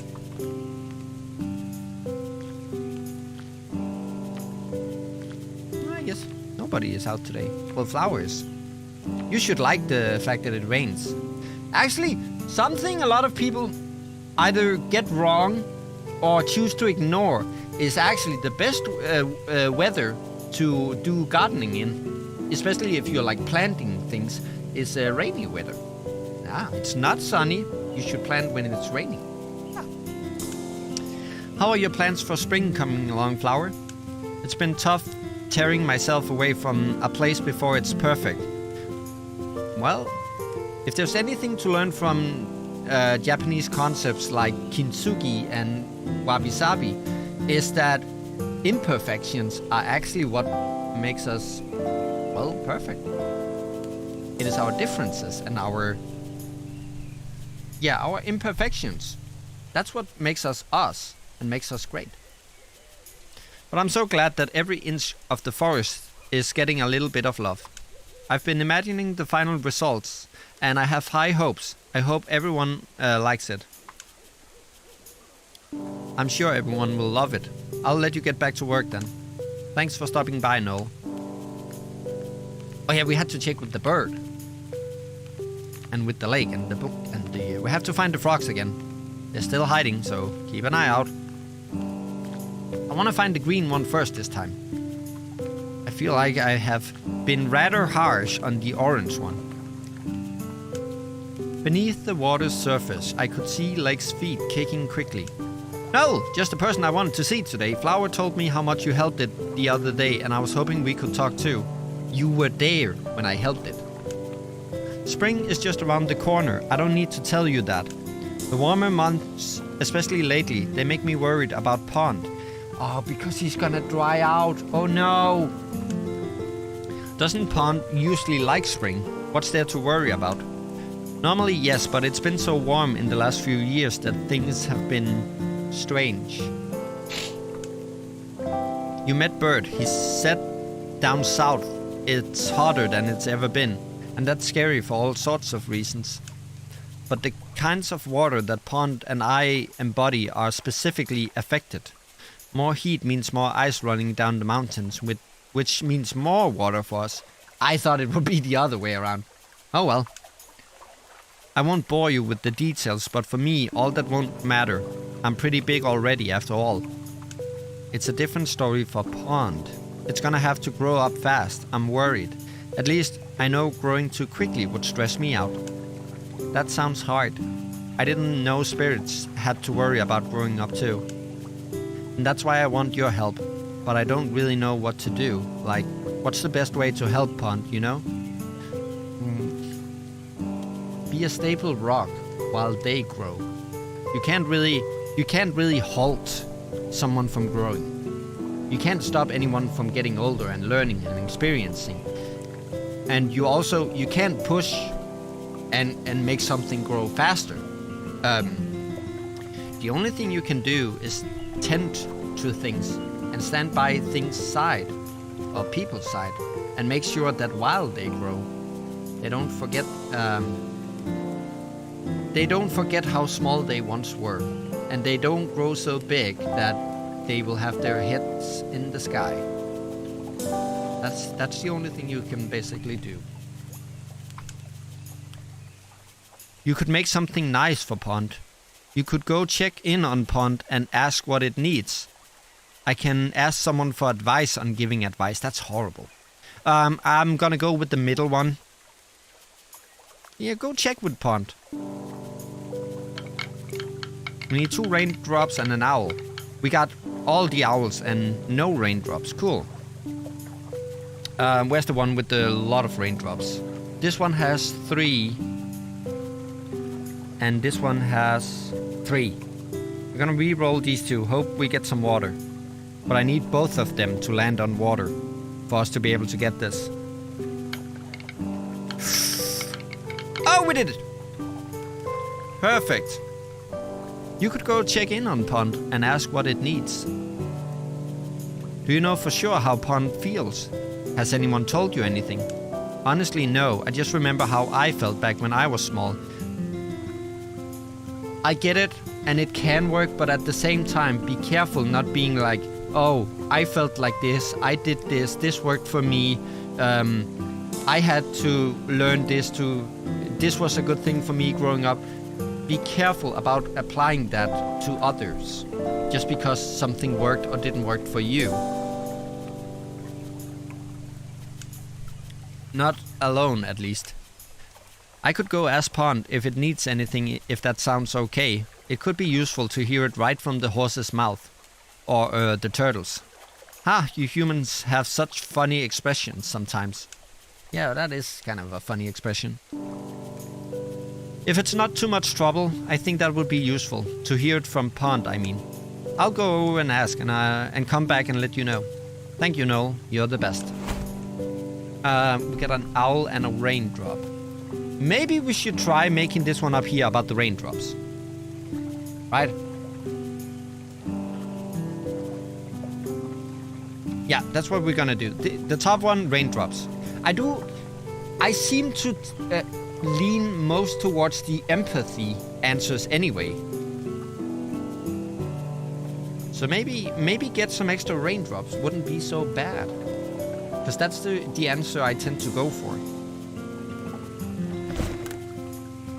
I guess nobody is out today. Well, flowers. You should like the fact that it rains. Actually, something a lot of people either get wrong or choose to ignore is actually the best weather to do gardening in, especially if you're like planting things, is rainy weather. It's not sunny. You should plant when it's raining. How are your plans for spring coming along, Flower? It's been tough tearing myself away from a place before it's perfect. Well, if there's anything to learn from Japanese concepts like kintsugi and wabi-sabi, is that imperfections are actually what makes us, well, perfect. It is our differences and our imperfections. That's what makes us us and makes us great. But I'm so glad that every inch of the forest is getting a little bit of love. I've been imagining the final results, and I have high hopes. I hope everyone likes it. I'm sure everyone will love it. I'll let you get back to work then. Thanks for stopping by, Noel. Oh yeah, we had to check with the bird. And with the lake and the book and we have to find the frogs again. They're still hiding, so keep an eye out. I want to find the green one first this time. I feel like I have been rather harsh on the orange one. Beneath the water's surface, I could see Lake's feet kicking quickly. No, just the person I wanted to see today. Flower told me how much you helped it the other day, and I was hoping we could talk too. You were there when I helped it. Spring is just around the corner. I don't need to tell you that. The warmer months, especially lately, they make me worried about Pond. Oh, because he's gonna dry out. Oh no! Doesn't Pond usually like spring? What's there to worry about? Normally, yes, but it's been so warm in the last few years that things have been strange. You met Bird. He said down south it's hotter than it's ever been, and that's scary for all sorts of reasons. But the kinds of water that Pond and I embody are specifically affected. More heat means more ice running down the mountains, which means more water for us. I thought it would be the other way around. Oh well. I won't bore you with the details, but for me, all that won't matter. I'm pretty big already, after all. It's a different story for Pond. It's gonna have to grow up fast. I'm worried. At least, I know growing too quickly would stress me out. That sounds hard. I didn't know spirits had to worry about growing up too. And that's why I want your help. But I don't really know what to do. Like, what's the best way to help Pond, you know? Be a stable rock while they grow. You can't really halt someone from growing. You can't stop anyone from getting older and learning and experiencing. And you can't push and make something grow faster. The only thing you can do is tend to things and stand by things' side or people's side and make sure that while they grow, they don't forget how small they once were, and they don't grow so big that they will have their heads in the sky. That's the only thing you can basically do. You could make something nice for Pond. You could go check in on Pond and ask what it needs. I can ask someone for advice on giving advice. That's horrible. I'm gonna go with the middle one. Yeah, go check with Pond. We need 2 raindrops and an owl. We got all the owls and no raindrops. Cool. Where's the one with the lot of raindrops? This one has 3. And this one has 3. We're gonna re-roll these 2. Hope we get some water. But I need both of them to land on water for us to be able to get this. Oh, we did it! Perfect. You could go check in on Pond and ask what it needs. Do you know for sure how Pond feels? Has anyone told you anything? Honestly, no. I just remember how I felt back when I was small. I get it, and it can work, but at the same time, be careful not being like, oh, I felt like this, I did this worked for me, I had to learn this was a good thing for me growing up. Be careful about applying that to others, just because something worked or didn't work for you. Not alone, at least. I could go ask Pond if it needs anything, if that sounds okay. It could be useful to hear it right from the horse's mouth. Or the turtles. You humans have such funny expressions sometimes. Yeah, that is kind of a funny expression. If it's not too much trouble, I think that would be useful. To hear it from Pond, I mean. I'll go over and ask and come back and let you know. Thank you, Noel. You're the best. We got an owl and a raindrop. Maybe we should try making this one up here about the raindrops. Right? Yeah, that's what we're gonna do. The top one, raindrops. I seem to lean most towards the empathy answers anyway. So maybe get some extra raindrops wouldn't be so bad. Because that's the answer I tend to go for.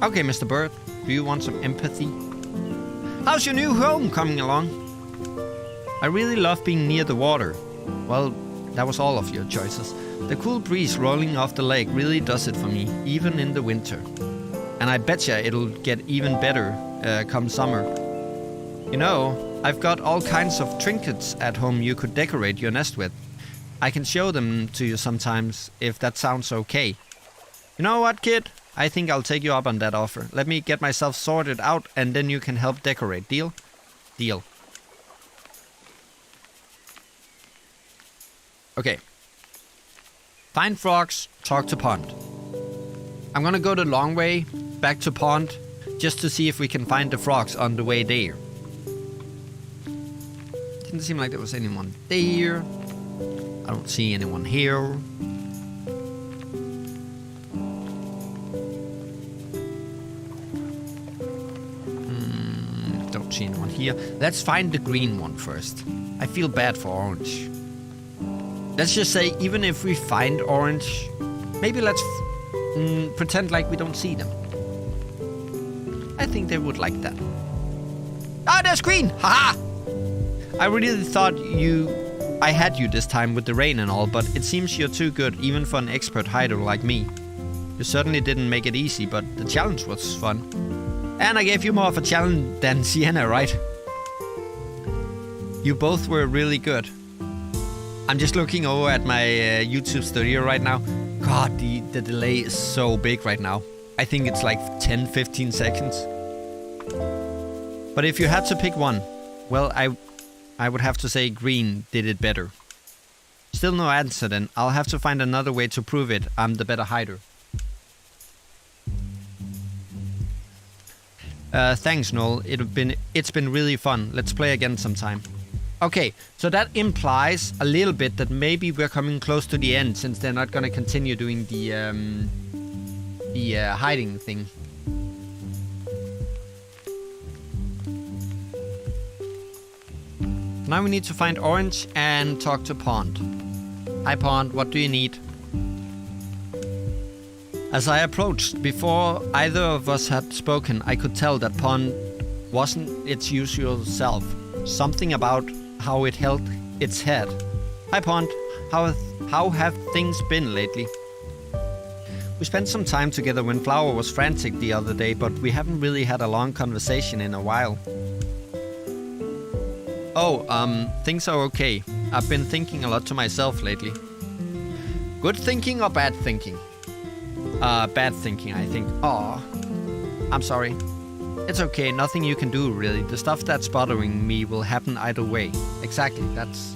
Okay, Mr. Bird, do you want some empathy? How's your new home coming along? I really love being near the water. Well, that was all of your choices. The cool breeze rolling off the lake really does it for me, even in the winter. And I betcha it'll get even better come summer. You know, I've got all kinds of trinkets at home you could decorate your nest with. I can show them to you sometimes, if that sounds okay. You know what, kid? I think I'll take you up on that offer. Let me get myself sorted out, and then you can help decorate. Deal? Deal. Okay. Find frogs, talk to Pond. I'm gonna go the long way back to Pond, just to see if we can find the frogs on the way there. Didn't seem like there was anyone there. I don't see anyone here. Don't see anyone here. Let's find the green one first. I feel bad for orange. Let's just say, even if we find orange, maybe let's pretend like we don't see them. I think they would like that. Ah, there's green! Haha! I really thought I had you this time with the rain and all, but it seems you're too good, even for an expert hider like me. You certainly didn't make it easy, but the challenge was fun. And I gave you more of a challenge than Sienna, right? You both were really good. I'm just looking over at my YouTube studio right now. God, the delay is so big right now. I think it's like 10-15 seconds. But if you had to pick one, well, I would have to say green did it better. Still no answer then. I'll have to find another way to prove it. I'm the better hider. Thanks, Noel. It's been really fun. Let's play again sometime. Okay, so that implies a little bit that maybe we're coming close to the end, since they're not gonna continue doing the hiding thing. Now we need to find Orange and talk to Pond. Hi Pond, what do you need? As I approached, before either of us had spoken, I could tell that Pond wasn't its usual self. Something about how it held its head. Hi Pond, how have things been lately? We spent some time together when Flower was frantic the other day, but we haven't really had a long conversation in a while. Oh, things are okay. I've been thinking a lot to myself lately. Good thinking or bad thinking? Bad thinking, I think. Aw, I'm sorry. It's okay, nothing you can do, really. The stuff that's bothering me will happen either way. Exactly, that's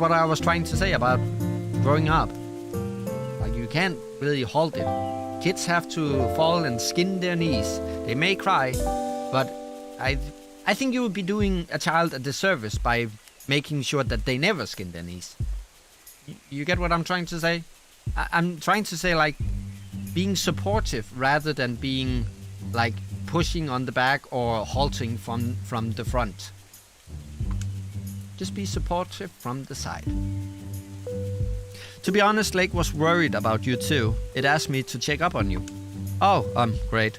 what I was trying to say about growing up. Like, you can't really halt it. Kids have to fall and skin their knees. They may cry, but I think you would be doing a child a disservice by making sure that they never skin their knees. You get what I'm trying to say? I'm trying to say, like, being supportive rather than being, like, pushing on the back or halting from the front. Just be supportive from the side. To be honest, Lake was worried about you too. It asked me to check up on you. Oh, great.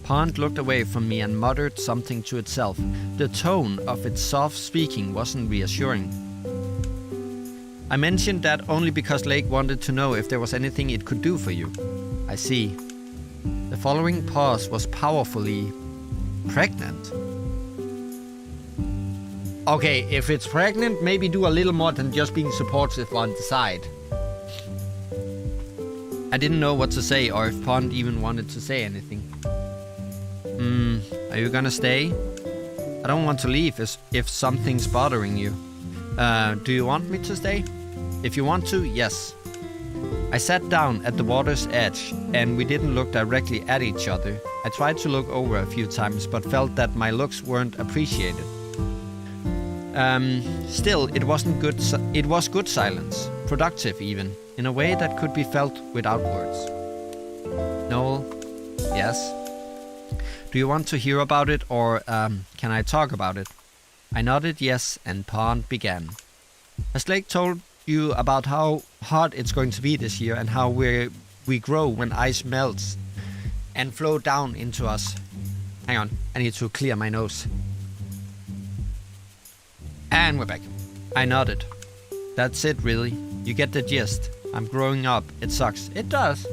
Pond looked away from me and muttered something to itself. The tone of its soft speaking wasn't reassuring. I mentioned that only because Lake wanted to know if there was anything it could do for you. I see. The following pause was powerfully pregnant. Okay, if it's pregnant, maybe do a little more than just being supportive on the side. I didn't know what to say or if Pond even wanted to say anything. Are you gonna stay? I don't want to leave if something's bothering you. Do you want me to stay? If you want to, yes. I sat down at the water's edge, and we didn't look directly at each other. I tried to look over a few times, but felt that my looks weren't appreciated. Still, it wasn't good. It was good silence, productive even, in a way that could be felt without words. Noel, yes. Do you want to hear about it, or can I talk about it? I nodded yes, and Pond began. As Lake told you about how hot it's going to be this year and how we grow when ice melts and flow down into us. Hang on, I need to clear my nose. And we're back. I nodded. That's it, really. You get the gist. I'm growing up. It sucks. It does.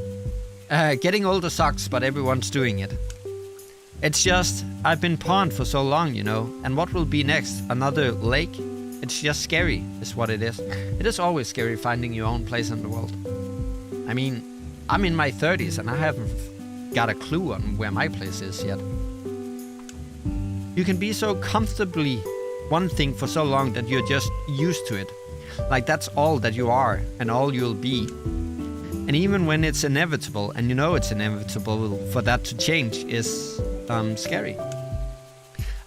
Getting older sucks, but everyone's doing it. It's just, I've been Pond for so long, you know, and what will be next? Another Lake? It's just scary, is what it is. It is always scary finding your own place in the world. I mean, I'm in my 30s and I haven't got a clue on where my place is yet. You can be so comfortably one thing for so long that you're just used to it. Like that's all that you are and all you'll be. And even when it's inevitable, and you know it's inevitable for that to change, is scary.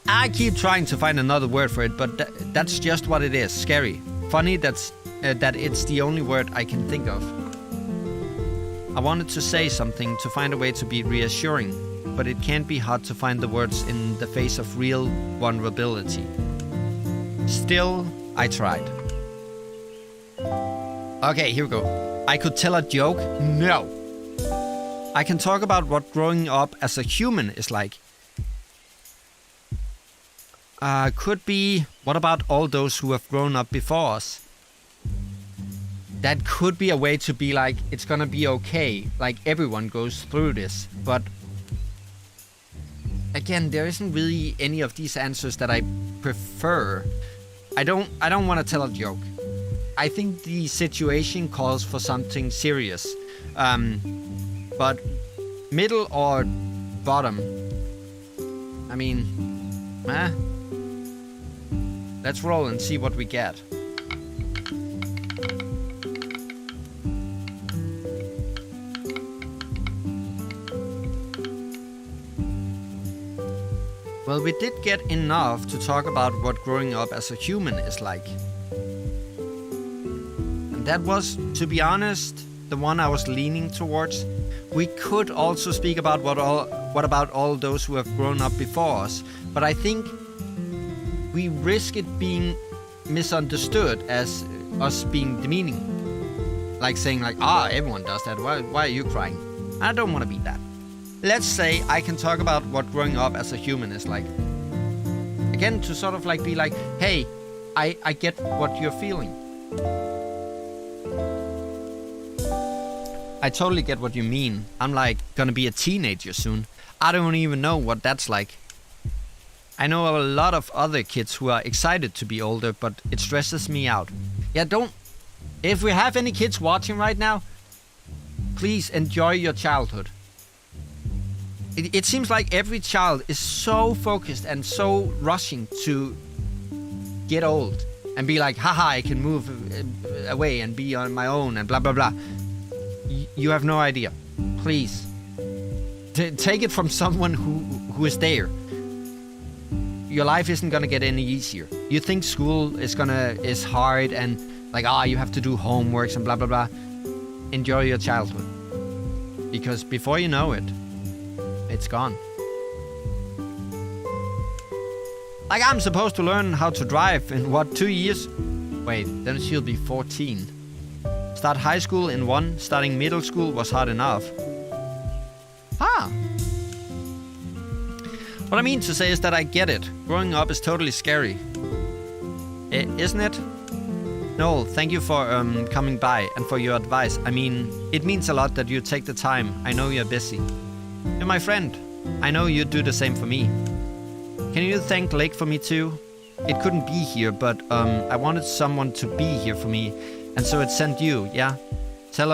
I keep trying to find another word for it, but that's just what it is, scary. Funny that it's the only word I can think of. I wanted to say something to find a way to be reassuring, but it can't be hard to find the words in the face of real vulnerability. Still, I tried. Okay, here we go. I could tell a joke? No. I can talk about what growing up as a human is like. Could be, what about all those who have grown up before us? That could be a way to be like, it's gonna be okay. Like, everyone goes through this. But again, there isn't really any of these answers that I prefer. I don't want to tell a joke. I think the situation calls for something serious. But middle or bottom? I mean, let's roll and see what we get. Well, we did get enough to talk about what growing up as a human is like. And that was, to be honest, the one I was leaning towards. We could also speak about what about all those who have grown up before us, but I think we risk it being misunderstood as us being demeaning. Like saying like, everyone does that, why are you crying? I don't want to be that. Let's say I can talk about what growing up as a human is like. Again, to sort of like be like, hey, I get what you're feeling. I totally get what you mean. I'm like gonna be a teenager soon. I don't even know what that's like. I know a lot of other kids who are excited to be older, but it stresses me out. Yeah, if we have any kids watching right now, please enjoy your childhood. It seems like every child is so focused and so rushing to get old and be like, haha, I can move away and be on my own and blah, blah, blah. You have no idea. Please. Take it from someone who is there. Your life isn't gonna get any easier. You think school is hard and like, you have to do homeworks and blah, blah, blah. Enjoy your childhood. Because before you know it, it's gone. Like, I'm supposed to learn how to drive in 2 years? Wait, then she'll be 14. Start high school in 1, starting middle school was hard enough. What I mean to say is that I get it. Growing up is totally scary. Isn't it? Noel, thank you for coming by and for your advice. I mean, it means a lot that you take the time. I know you're busy. You're my friend. I know you'd do the same for me. Can you thank Lake for me too? It couldn't be here, but I wanted someone to be here for me, and so it sent you, yeah? Tell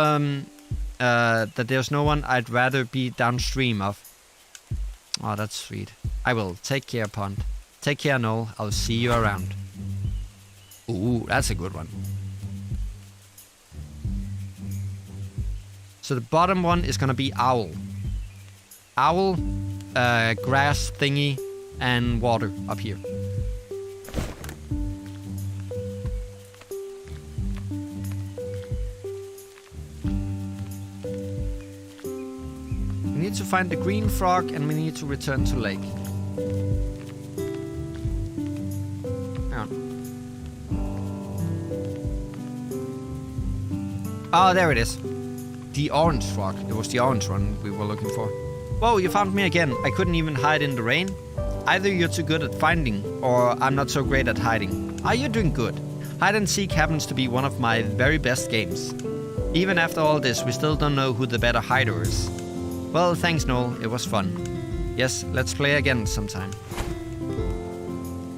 that there's no one I'd rather be downstream of. Oh, that's sweet. I will. Take care, Pond. Take care, Noel. I'll see you around. Ooh, that's a good one. So the bottom one is gonna be owl. Owl, grass thingy, and water up here. We need to find the green frog and we need to return to lake. Hang on. Oh, there it is. The orange frog. It was the orange one we were looking for. Whoa, you found me again. I couldn't even hide in the rain. Either you're too good at finding, or I'm not so great at hiding. You're doing good. Hide and seek happens to be one of my very best games. Even after all this, we still don't know who the better hider is. Well, thanks, Noel. It was fun. Yes, let's play again sometime.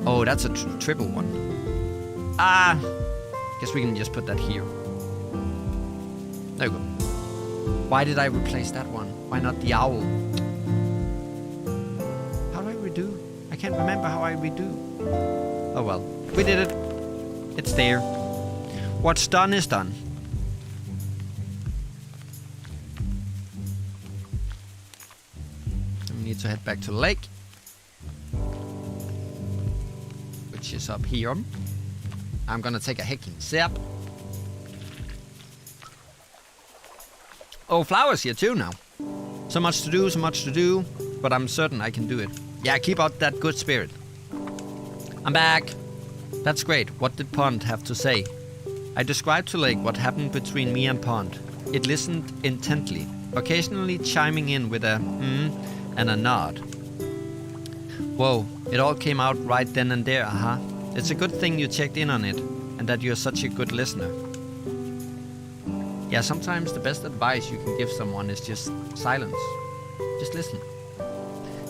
Oh, that's a triple one. Guess we can just put that here. There we go. Why did I replace that one? Why not the owl? How do I redo? I can't remember how I redo. Oh well, we did it. It's there. What's done is done. We need to head back to the lake, which is up here. I'm gonna take a hecking sip. Oh, flowers here too now. So much to do, but I'm certain I can do it. Yeah, keep out that good spirit. I'm back. That's great. What did Pond have to say? I described to Lake what happened between me and Pond. It listened intently, occasionally chiming in with a and a nod. Whoa, it all came out right then and there, huh? It's a good thing you checked in on it, and that you're such a good listener. Yeah, sometimes the best advice you can give someone is just silence. Just listen.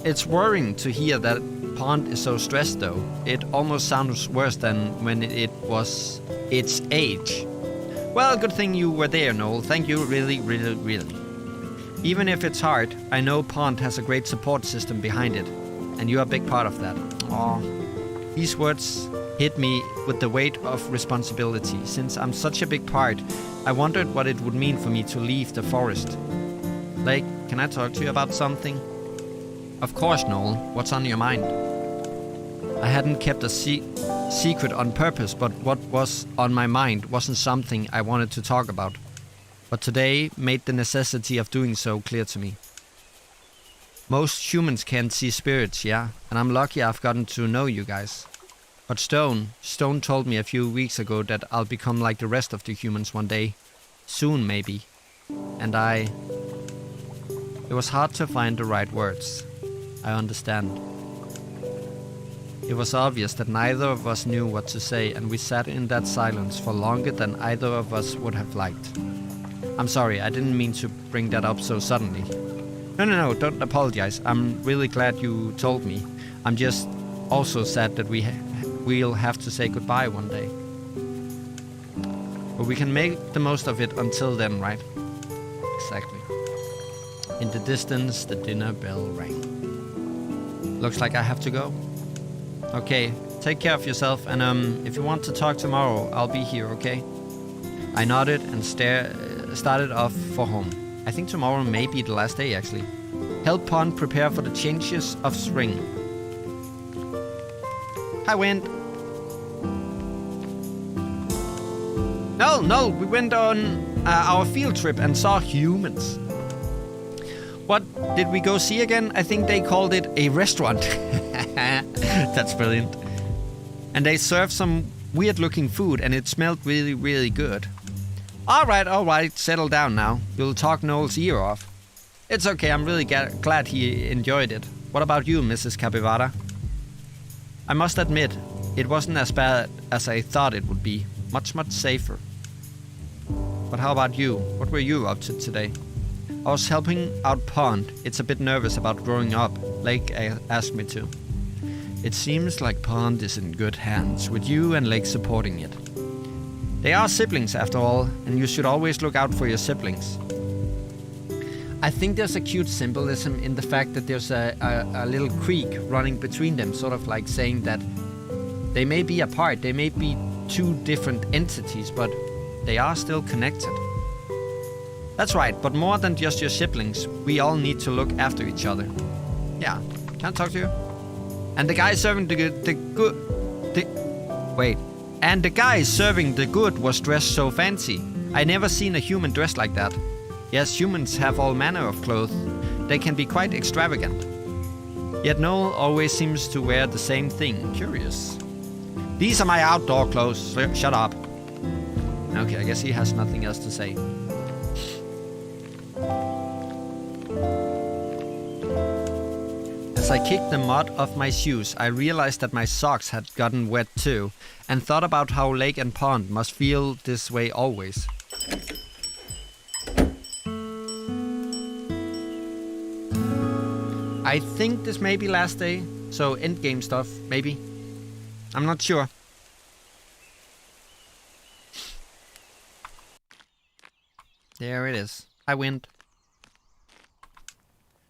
It's worrying to hear that Pond is so stressed though. It almost sounds worse than when it was its age. Well, good thing you were there, Noel. Thank you, really, really, really. Even if it's hard, I know Pond has a great support system behind it, and you're a big part of that. Aw. These words hit me with the weight of responsibility. Since I'm such a big part, I wondered what it would mean for me to leave the forest. Like, can I talk to you about something? Of course, Noel. What's on your mind? I hadn't kept a secret on purpose, but what was on my mind wasn't something I wanted to talk about. But today made the necessity of doing so clear to me. Most humans can't see spirits, yeah, and I'm lucky I've gotten to know you guys. But Stone told me a few weeks ago that I'll become like the rest of the humans one day. Soon, maybe. And it was hard to find the right words. I understand. It was obvious that neither of us knew what to say, and we sat in that silence for longer than either of us would have liked. I'm sorry, I didn't mean to bring that up so suddenly. No, don't apologize. I'm really glad you told me. I'm just also sad that we'll have to say goodbye one day. But we can make the most of it until then, right? Exactly. In the distance, the dinner bell rang. Looks like I have to go. Okay, take care of yourself, and if you want to talk tomorrow, I'll be here, okay? I nodded and started off for home. I think tomorrow may be the last day, actually. Help Pond prepare for the changes of spring. Hi, Wind. No, we went on our field trip and saw humans. What did we go see again? I think they called it a restaurant. That's brilliant. And they served some weird-looking food, and it smelled really, really good. All right, settle down now. You'll talk Noel's ear off. It's okay, I'm really glad he enjoyed it. What about you, Mrs. Capivara? I must admit, it wasn't as bad as I thought it would be. Much, much safer. But how about you? What were you up to today? I was helping out Pond. It's a bit nervous about growing up. Lake asked me to. It seems like Pond is in good hands, with you and Lake supporting it. They are siblings after all, and you should always look out for your siblings. I think there's a cute symbolism in the fact that there's a little creek running between them, sort of like saying that they may be apart, they may be two different entities, but they are still connected. That's right, but more than just your siblings, we all need to look after each other. Yeah, can I talk to you? And the guy serving And the guy serving the good was dressed so fancy. I never seen a human dressed like that. Yes, humans have all manner of clothes. They can be quite extravagant. Yet Noel always seems to wear the same thing. Curious. These are my outdoor clothes. Shut up. Okay, I guess he has nothing else to say. As I kicked the mud off my shoes, I realized that my socks had gotten wet too, and thought about how Lake and Pond must feel this way always. I think this may be last day, so endgame stuff, maybe. I'm not sure. There it is. I win.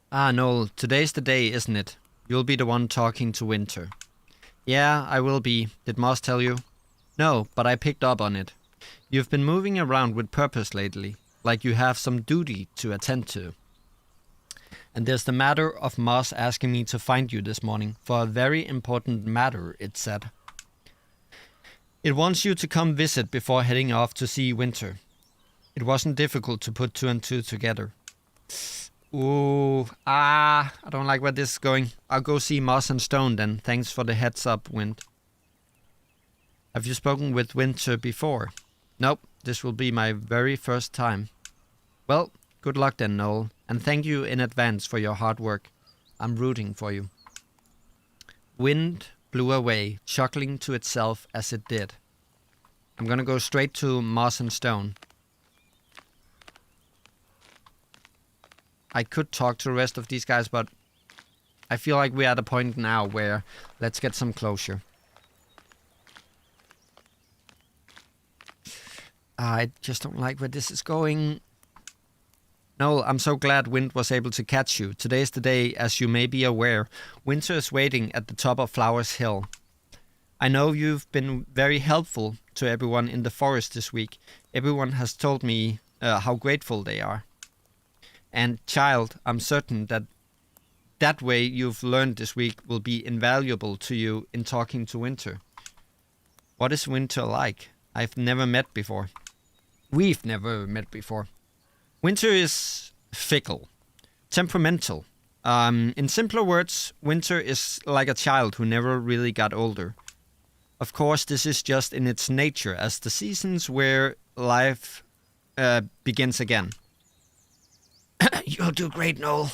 Ah, Noel, today's the day, isn't it? You'll be the one talking to Winter. Yeah, I will be. Did Moss tell you? No, but I picked up on it. You've been moving around with purpose lately, like you have some duty to attend to. And there's the matter of Moss asking me to find you this morning for a very important matter, it said. It wants you to come visit before heading off to see Winter. It wasn't difficult to put two and two together. I don't like where this is going. I'll go see Moss and Stone then. Thanks for the heads up, Wind. Have you spoken with Winter before? Nope, this will be my very first time. Well, good luck then, Noel, and thank you in advance for your hard work. I'm rooting for you. Wind blew away, chuckling to itself as it did. I'm gonna go straight to moss and stone. I could talk to the rest of these guys, but I feel like we're at a point now where let's get some closure. I just don't like where this is going. Noel, I'm so glad Wind was able to catch you. Today's the day, as you may be aware. Winter is waiting at the top of Flowers Hill. I know you've been very helpful to everyone in the forest this week. Everyone has told me how grateful they are. And child, I'm certain that way you've learned this week will be invaluable to you in talking to Winter. What is Winter like? I've never met before. We've never met before. Winter is fickle, temperamental. In simpler words, Winter is like a child who never really got older. Of course, this is just in its nature, as the seasons where life begins again. You'll do great, Noel.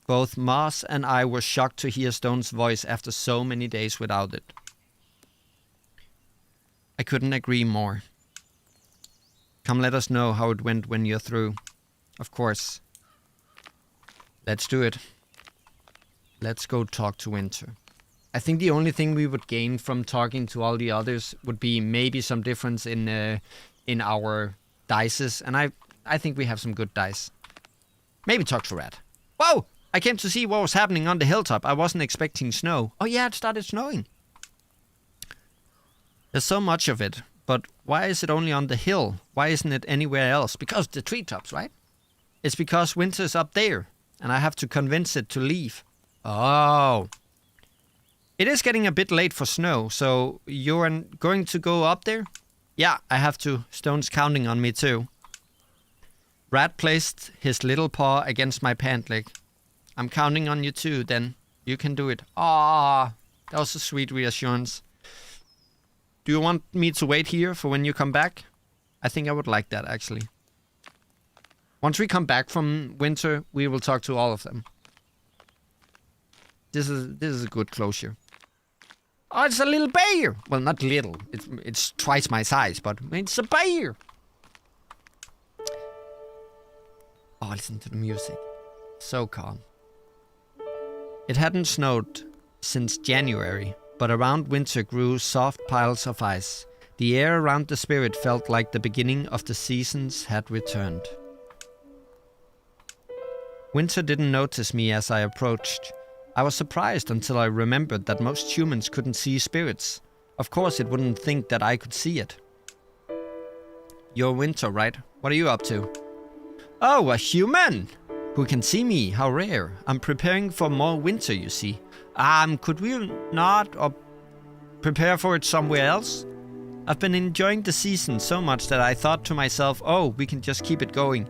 Both Moss and I were shocked to hear Stone's voice after so many days without it. I couldn't agree more. Come let us know how it went when you're through. Of course. Let's do it. Let's go talk to Winter. I think the only thing we would gain from talking to all the others would be maybe some difference in our dices. And I think we have some good dice. Maybe talk to Rat. Whoa! I came to see what was happening on the hilltop. I wasn't expecting snow. Oh yeah, it started snowing. There's so much of it. But why is it only on the hill? Why isn't it anywhere else? Because the treetops, right? It's because Winter's up there. And I have to convince it to leave. Oh. It is getting a bit late for snow. So you're going to go up there? Yeah, I have to. Stone's counting on me too. Rat placed his little paw against my pant leg. I'm counting on you too, then. You can do it. Ah, that was a sweet reassurance. Do you want me to wait here for when you come back? I think I would like that, actually. Once we come back from Winter, we will talk to all of them. This is a good closure. Oh, it's a little bear! Well, not little. It's twice my size, but it's a bear! Oh, listen to the music. So calm. It hadn't snowed since January, but around Winter grew soft piles of ice. The air around the spirit felt like the beginning of the seasons had returned. Winter didn't notice me as I approached. I was surprised until I remembered that most humans couldn't see spirits. Of course, it wouldn't think that I could see it. You're Winter, right? What are you up to? Oh, a human! Who can see me? How rare. I'm preparing for more winter, you see. Could we not prepare for it somewhere else? I've been enjoying the season so much that I thought to myself, oh, we can just keep it going.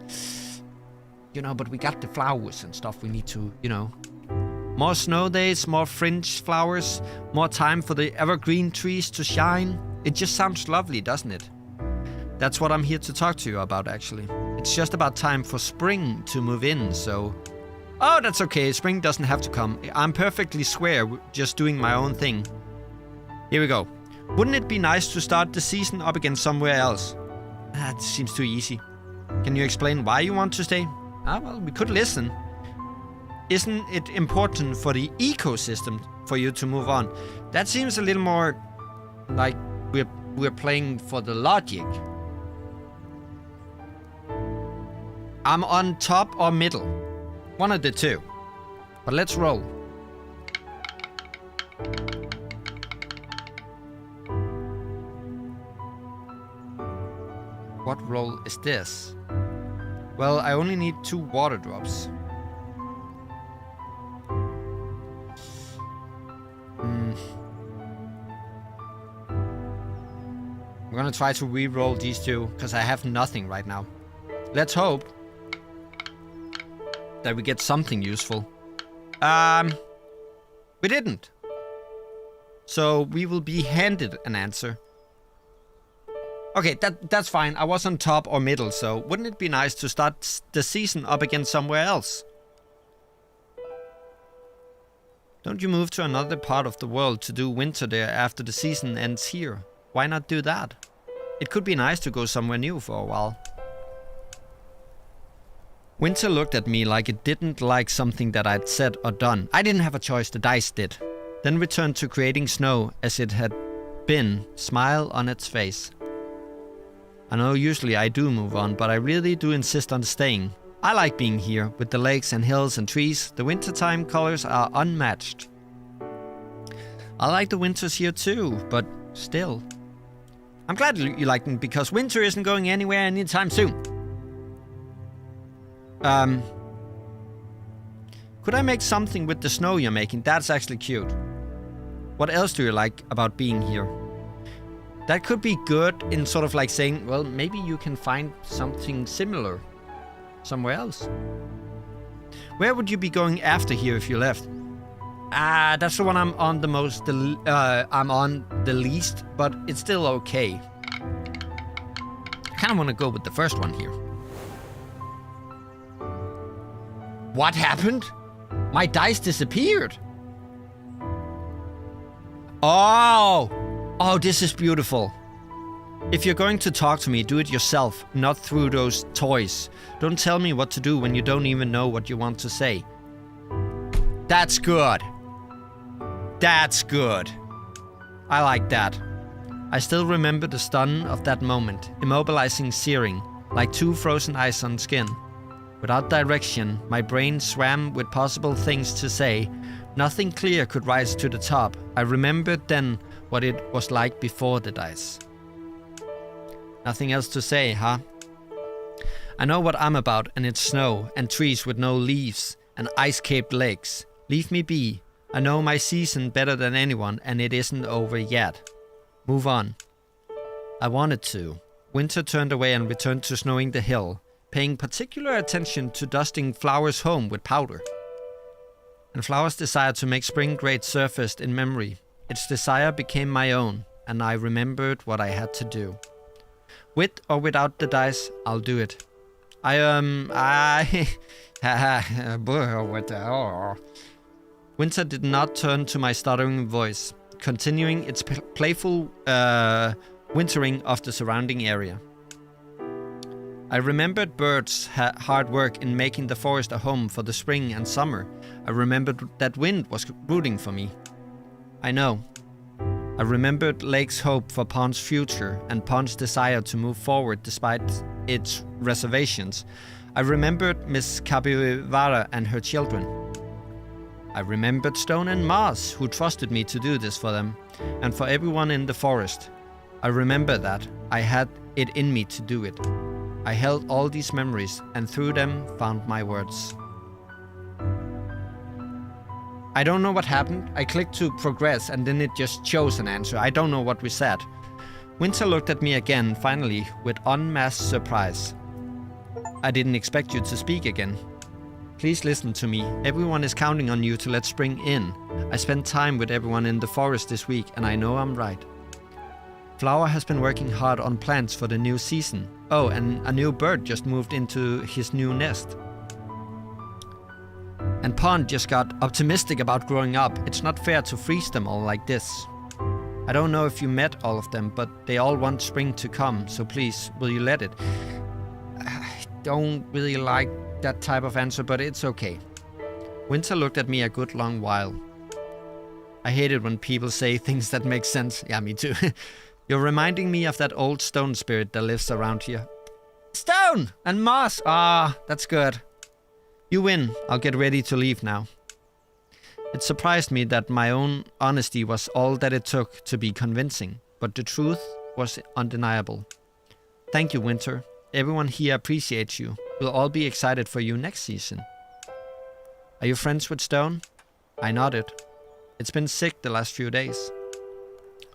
But we got the flowers and stuff we need to, More snow days, more fringe flowers, more time for the evergreen trees to shine. It just sounds lovely, doesn't it? That's what I'm here to talk to you about, actually. It's just about time for spring to move in, so... Oh, that's okay. Spring doesn't have to come. I'm perfectly square, just doing my own thing. Here we go. Wouldn't it be nice to start the season up again somewhere else? That seems too easy. Can you explain why you want to stay? Well, we could listen. Isn't it important for the ecosystem for you to move on? That seems a little more like we're playing for the logic. I'm on top or middle. One of the two. But let's roll. What roll is this? Well, I only need 2 water drops. I'm gonna try to re-roll these 2, because I have nothing right now. Let's hope that we get something useful. We didn't. So we will be handed an answer. Okay, that's fine. I was on top or middle, so wouldn't it be nice to start the season up again somewhere else? Don't you move to another part of the world to do winter there after the season ends here? Why not do that? It could be nice to go somewhere new for a while. Winter looked at me like it didn't like something that I'd said or done. I didn't have a choice, the dice did. Then returned to creating snow as it had been, smile on its face. I know usually I do move on, but I really do insist on staying. I like being here, with the lakes and hills and trees. The wintertime colors are unmatched. I like the winters here too, but still. I'm glad you like them, because winter isn't going anywhere anytime soon. Could I make something with the snow you're making? That's actually cute. What else do you like about being here? That could be good in sort of like saying, well, maybe you can find something similar somewhere else. Where would you be going after here if you left? That's the one I'm on the most. I'm on the least, but it's still okay. I kind of want to go with the first one here. What happened? My dice disappeared. Oh, this is beautiful. If you're going to talk to me, do it yourself, not through those toys. Don't tell me what to do when you don't even know what you want to say. That's good. That's good. I like that. I still remember the stun of that moment, immobilizing, searing, like two frozen ice on skin. Without direction, my brain swam with possible things to say. Nothing clear could rise to the top. I remembered then what it was like before the dice. Nothing else to say, huh? I know what I'm about, and it's snow, and trees with no leaves, and ice-capped lakes. Leave me be. I know my season better than anyone, and it isn't over yet. Move on. I wanted to. Winter turned away and returned to snowing the hill, paying particular attention to dusting flowers home with powder. And flowers' desire to make spring great surfaced in memory. Its desire became my own, and I remembered what I had to do. With or without the dice, I'll do it. Winter did not turn to my stuttering voice, continuing its playful wintering of the surrounding area. I remembered birds' hard work in making the forest a home for the spring and summer. I remembered that wind was rooting for me. I know. I remembered Lake's hope for Pond's future and Pond's desire to move forward despite its reservations. I remembered Miss Capybara and her children. I remembered Stone and Mars, who trusted me to do this for them, and for everyone in the forest. I remember that. I had it in me to do it. I held all these memories, and through them found my words. I don't know what happened. I clicked to progress, and then it just chose an answer. I don't know what we said. Winter looked at me again, finally, with unmasked surprise. I didn't expect you to speak again. Please listen to me. Everyone is counting on you to let spring in. I spent time with everyone in the forest this week, and I know I'm right. Flower has been working hard on plants for the new season. Oh, and a new bird just moved into his new nest. And Pond just got optimistic about growing up. It's not fair to freeze them all like this. I don't know if you met all of them, but they all want spring to come, so please, will you let it? I don't really like that type of answer, but it's okay. Winter looked at me a good long while. I hate it when people say things that make sense. Yeah, me too. You're reminding me of that old stone spirit that lives around here. Stone and moss! That's good. You win. I'll get ready to leave now. It surprised me that my own honesty was all that it took to be convincing, but the truth was undeniable. Thank you, Winter. Everyone here appreciates you. We'll all be excited for you next season. Are you friends with Stone? I nodded. It's been sick the last few days.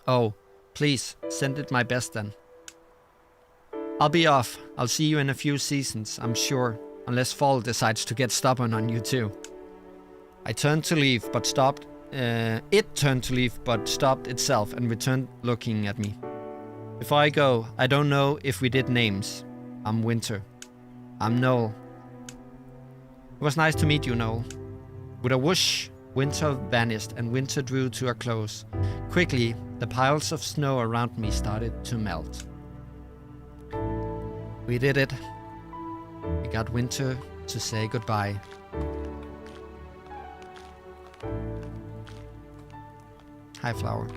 Oh, please, send it my best then. I'll be off. I'll see you in a few seasons, I'm sure. Unless fall decides to get stubborn on you too. I turned to leave, but stopped. It turned to leave, but stopped itself and returned looking at me. Before I go, I don't know if we did names. I'm Winter. I'm Noel. It was nice to meet you, Noel. With a whoosh, Winter vanished and winter drew to a close. Quickly, the piles of snow around me started to melt. We did it. We got winter to say goodbye. Hi, Flower.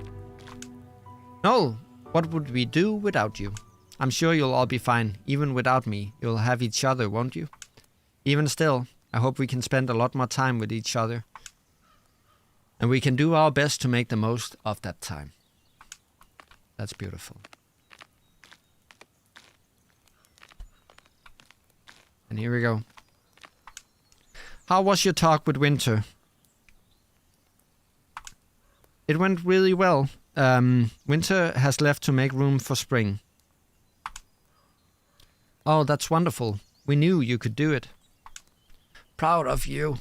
Noel, what would we do without you? I'm sure you'll all be fine. Even without me, you'll have each other, won't you? Even still, I hope we can spend a lot more time with each other. And we can do our best to make the most of that time. That's beautiful. And here we go. How was your talk with Winter? It went really well. Winter has left to make room for spring. Oh, that's wonderful. We knew you could do it. Proud of you.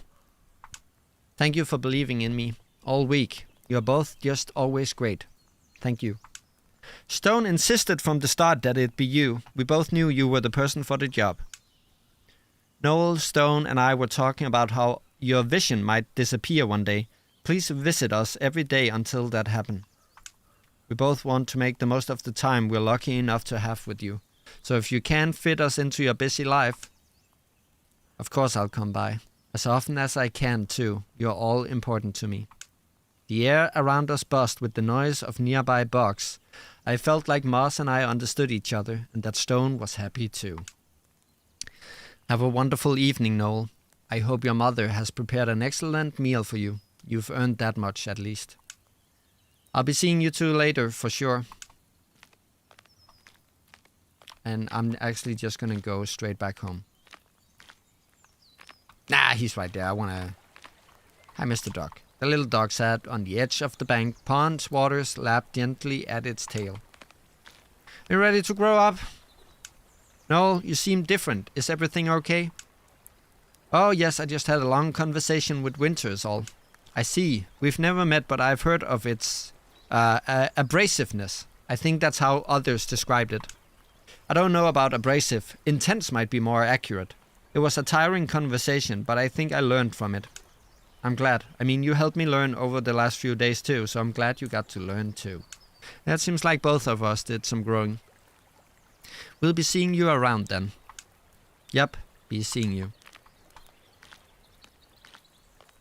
Thank you for believing in me all week. You're both just always great. Thank you. Stone insisted from the start that it be you. We both knew you were the person for the job. Noel, Stone, and I were talking about how your vision might disappear one day. Please visit us every day until that happens. We both want to make the most of the time we're lucky enough to have with you. So if you can fit us into your busy life, of course I'll come by. As often as I can, too. You're all important to me. The air around us buzzed with the noise of nearby bugs. I felt like Moss and I understood each other, and that Stone was happy too. Have a wonderful evening, Noel. I hope your mother has prepared an excellent meal for you. You've earned that much, at least. I'll be seeing you two later, for sure. And I'm actually just gonna go straight back home. Nah, he's right there. Hi, Mr. Duck. The little dog sat on the edge of the bank. Pond's waters lapped gently at its tail. You ready to grow up? Noel, you seem different. Is everything okay? Oh, yes, I just had a long conversation with Winter is all. I see. We've never met, but I've heard of its abrasiveness. I think that's how others described it. I don't know about abrasive. Intense might be more accurate. It was a tiring conversation, but I think I learned from it. I'm glad. I mean, you helped me learn over the last few days too, so I'm glad you got to learn too. That seems like both of us did some growing. We'll be seeing you around then. Yep, be seeing you.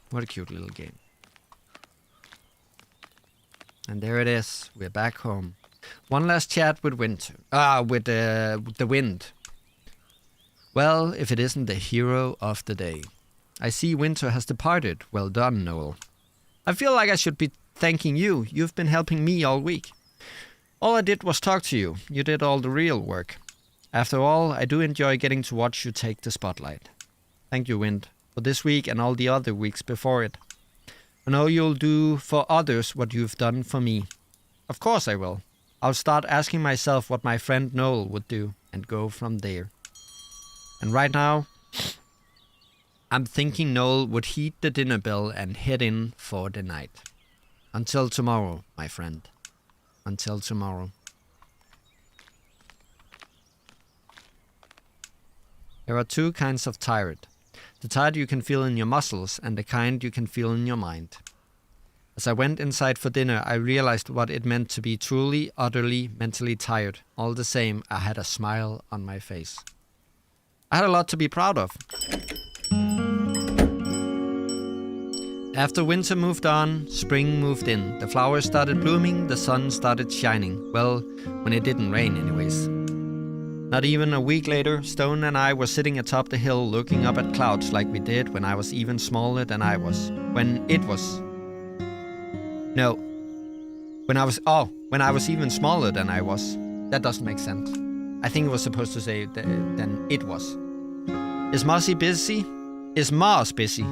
What a cute little game. And there it is. We're back home. One last chat with Winter. With the wind. Well, if it isn't the hero of the day. I see Winter has departed. Well done, Noel. I feel like I should be thanking you. You've been helping me all week. All I did was talk to you. You did all the real work. After all, I do enjoy getting to watch you take the spotlight. Thank you, Wind, for this week and all the other weeks before it. I know you'll do for others what you've done for me. Of course I will. I'll start asking myself what my friend Noel would do and go from there. And right now, I'm thinking Noel would heed the dinner bell and head in for the night. Until tomorrow, my friend. Until tomorrow. There are two kinds of tired. The tired you can feel in your muscles and the kind you can feel in your mind. As I went inside for dinner, I realized what it meant to be truly, utterly, mentally tired. All the same, I had a smile on my face. I had a lot to be proud of. After winter moved on, spring moved in. The flowers started blooming, the sun started shining. Well, when it didn't rain anyways. Not even a week later, Stone and I were sitting atop the hill looking up at clouds like we did when I was even smaller than I was. When I was even smaller than I was. That doesn't make sense. I think it was supposed to say than it was. Is Mossy busy? Is Moss busy?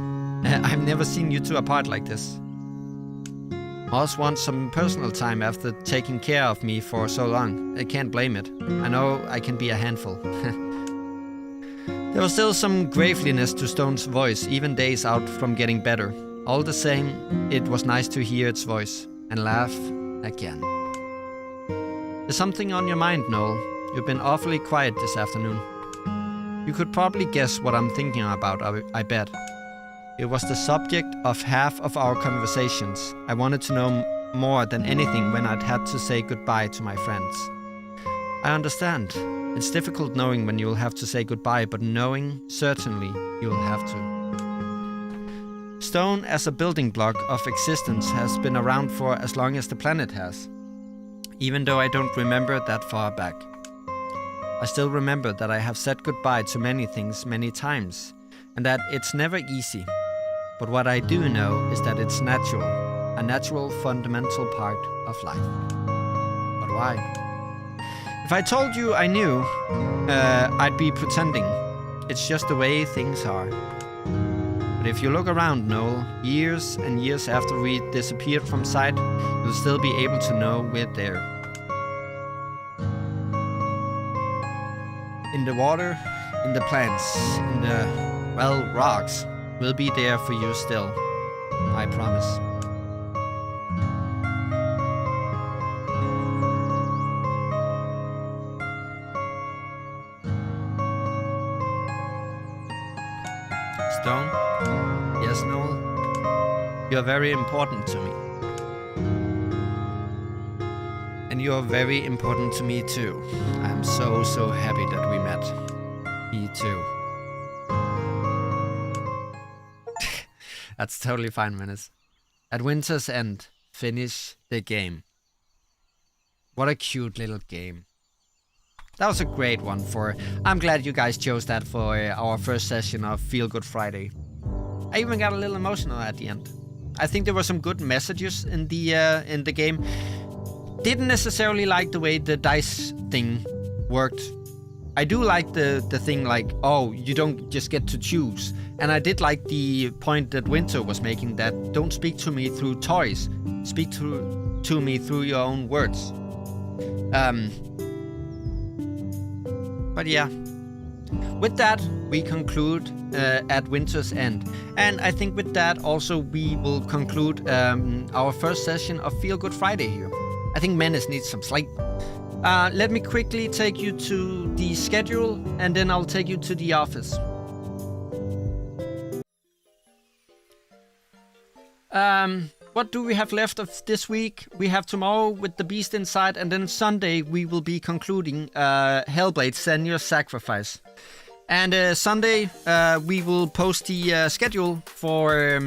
I've never seen you two apart like this. Moss wants some personal time after taking care of me for so long. I can't blame it. I know I can be a handful. There was still some graveliness to Stone's voice, even days out from getting better. All the same, it was nice to hear its voice and laugh again. There's something on your mind, Noel. You've been awfully quiet this afternoon. You could probably guess what I'm thinking about, I bet. It was the subject of half of our conversations. I wanted to know more than anything when I'd had to say goodbye to my friends. I understand. It's difficult knowing when you'll have to say goodbye, but knowing certainly you'll have to. Stone as a building block of existence has been around for as long as the planet has, even though I don't remember that far back. I still remember that I have said goodbye to many things many times, and that it's never easy. But what I do know is that it's natural, a natural fundamental part of life. But why? If I told you I knew, I'd be pretending. It's just the way things are. But if you look around, Noel, years and years after we disappeared from sight, you'll still be able to know we're there. In the water, in the plants, in the, well, rocks, we'll be there for you still. I promise. Stone? Yes, Noel? You're very important to me. And you're very important to me too. I'm so happy that we met. Me too. That's totally fine, Menace. At winter's end, finish the game. What a cute little game. That was a great one for... I'm glad you guys chose that for our first session of Feel Good Friday. I even got a little emotional at the end. I think there were some good messages in the game. Didn't necessarily like the way the dice thing worked. I do like the thing like, oh, you don't just get to choose. And I did like the point that Winter was making, that don't speak to me through toys. Speak to me through your own words. But yeah, with that, we conclude at Winter's End. And I think with that also we will conclude our first session of Feel Good Friday here. I think Menace needs some sleep. Let me quickly take you to the schedule, and then I'll take you to the office. What do we have left of this week? We have tomorrow with the Beast Inside, and then Sunday we will be concluding Hellblade: Senua's Sacrifice. And Sunday we will post the schedule for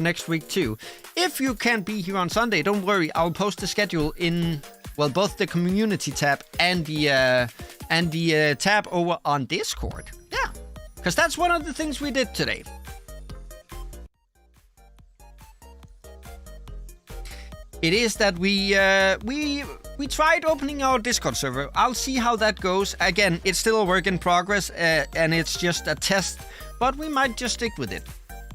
next week too. If you can't be here on Sunday, don't worry. I'll post the schedule in, well, both the community tab and the tab over on Discord. Yeah, because that's one of the things we did today. It is that we tried opening our Discord server. I'll see how that goes. Again, it's still a work in progress, and it's just a test, but we might just stick with it.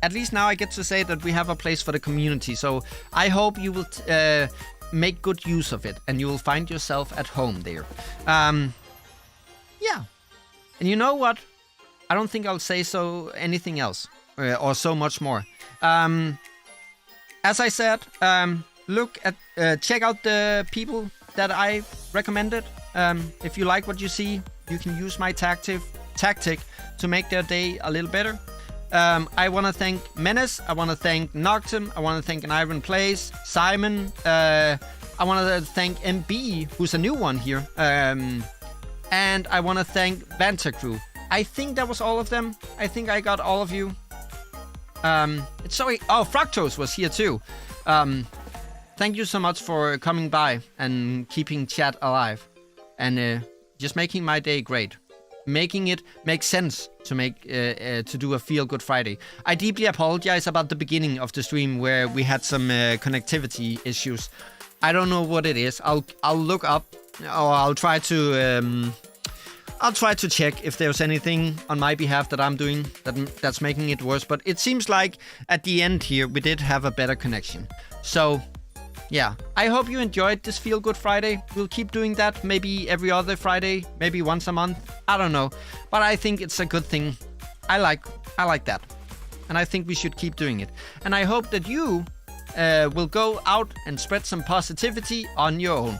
At least now I get to say that we have a place for the community, so I hope you will make good use of it, and you will find yourself at home there. Yeah. And you know what? I don't think I'll say anything else, or so much more. As I said, check out the people that I recommended. If you like what you see, you can use my tactic to make their day a little better. I want to thank Menace. I want to thank Noctum. I want to thank An Iron Plays, Simon. I want to thank MB, who's a new one here. And I want to thank Banter Crew. I think that was all of them. I think I got all of you. Fructose was here too. Thank you so much for coming by and keeping chat alive, and just making my day great, making it make sense to do a Feel Good Friday. I deeply apologize about the beginning of the stream where we had some connectivity issues. I don't know what it is. I'll look up, or I'll try to check if there's anything on my behalf that I'm doing that's making it worse. But it seems like at the end here we did have a better connection. So. Yeah, I hope you enjoyed this Feel Good Friday. We'll keep doing that, maybe every other Friday, maybe once a month. I don't know, but I think it's a good thing. I like that, and I think we should keep doing it. And I hope that you will go out and spread some positivity on your own.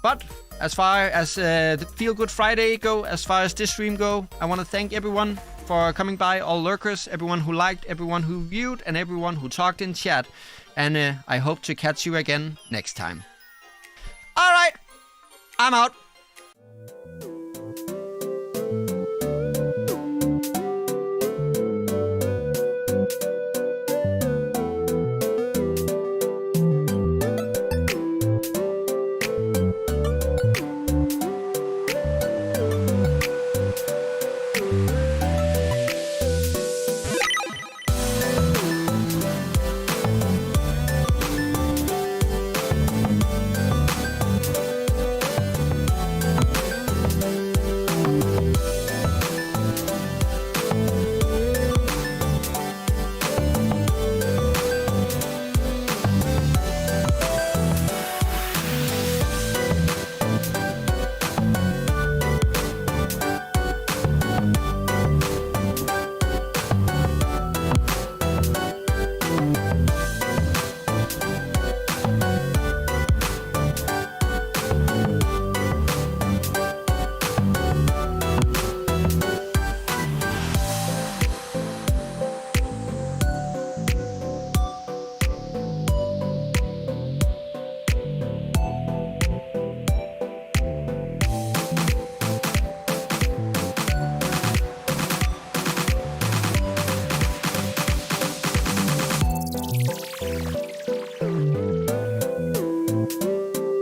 But as far as the Feel Good Friday go, as far as this stream go, I want to thank everyone for coming by, all lurkers, everyone who liked, everyone who viewed, and everyone who talked in chat. And I hope to catch you again next time. All right, I'm out.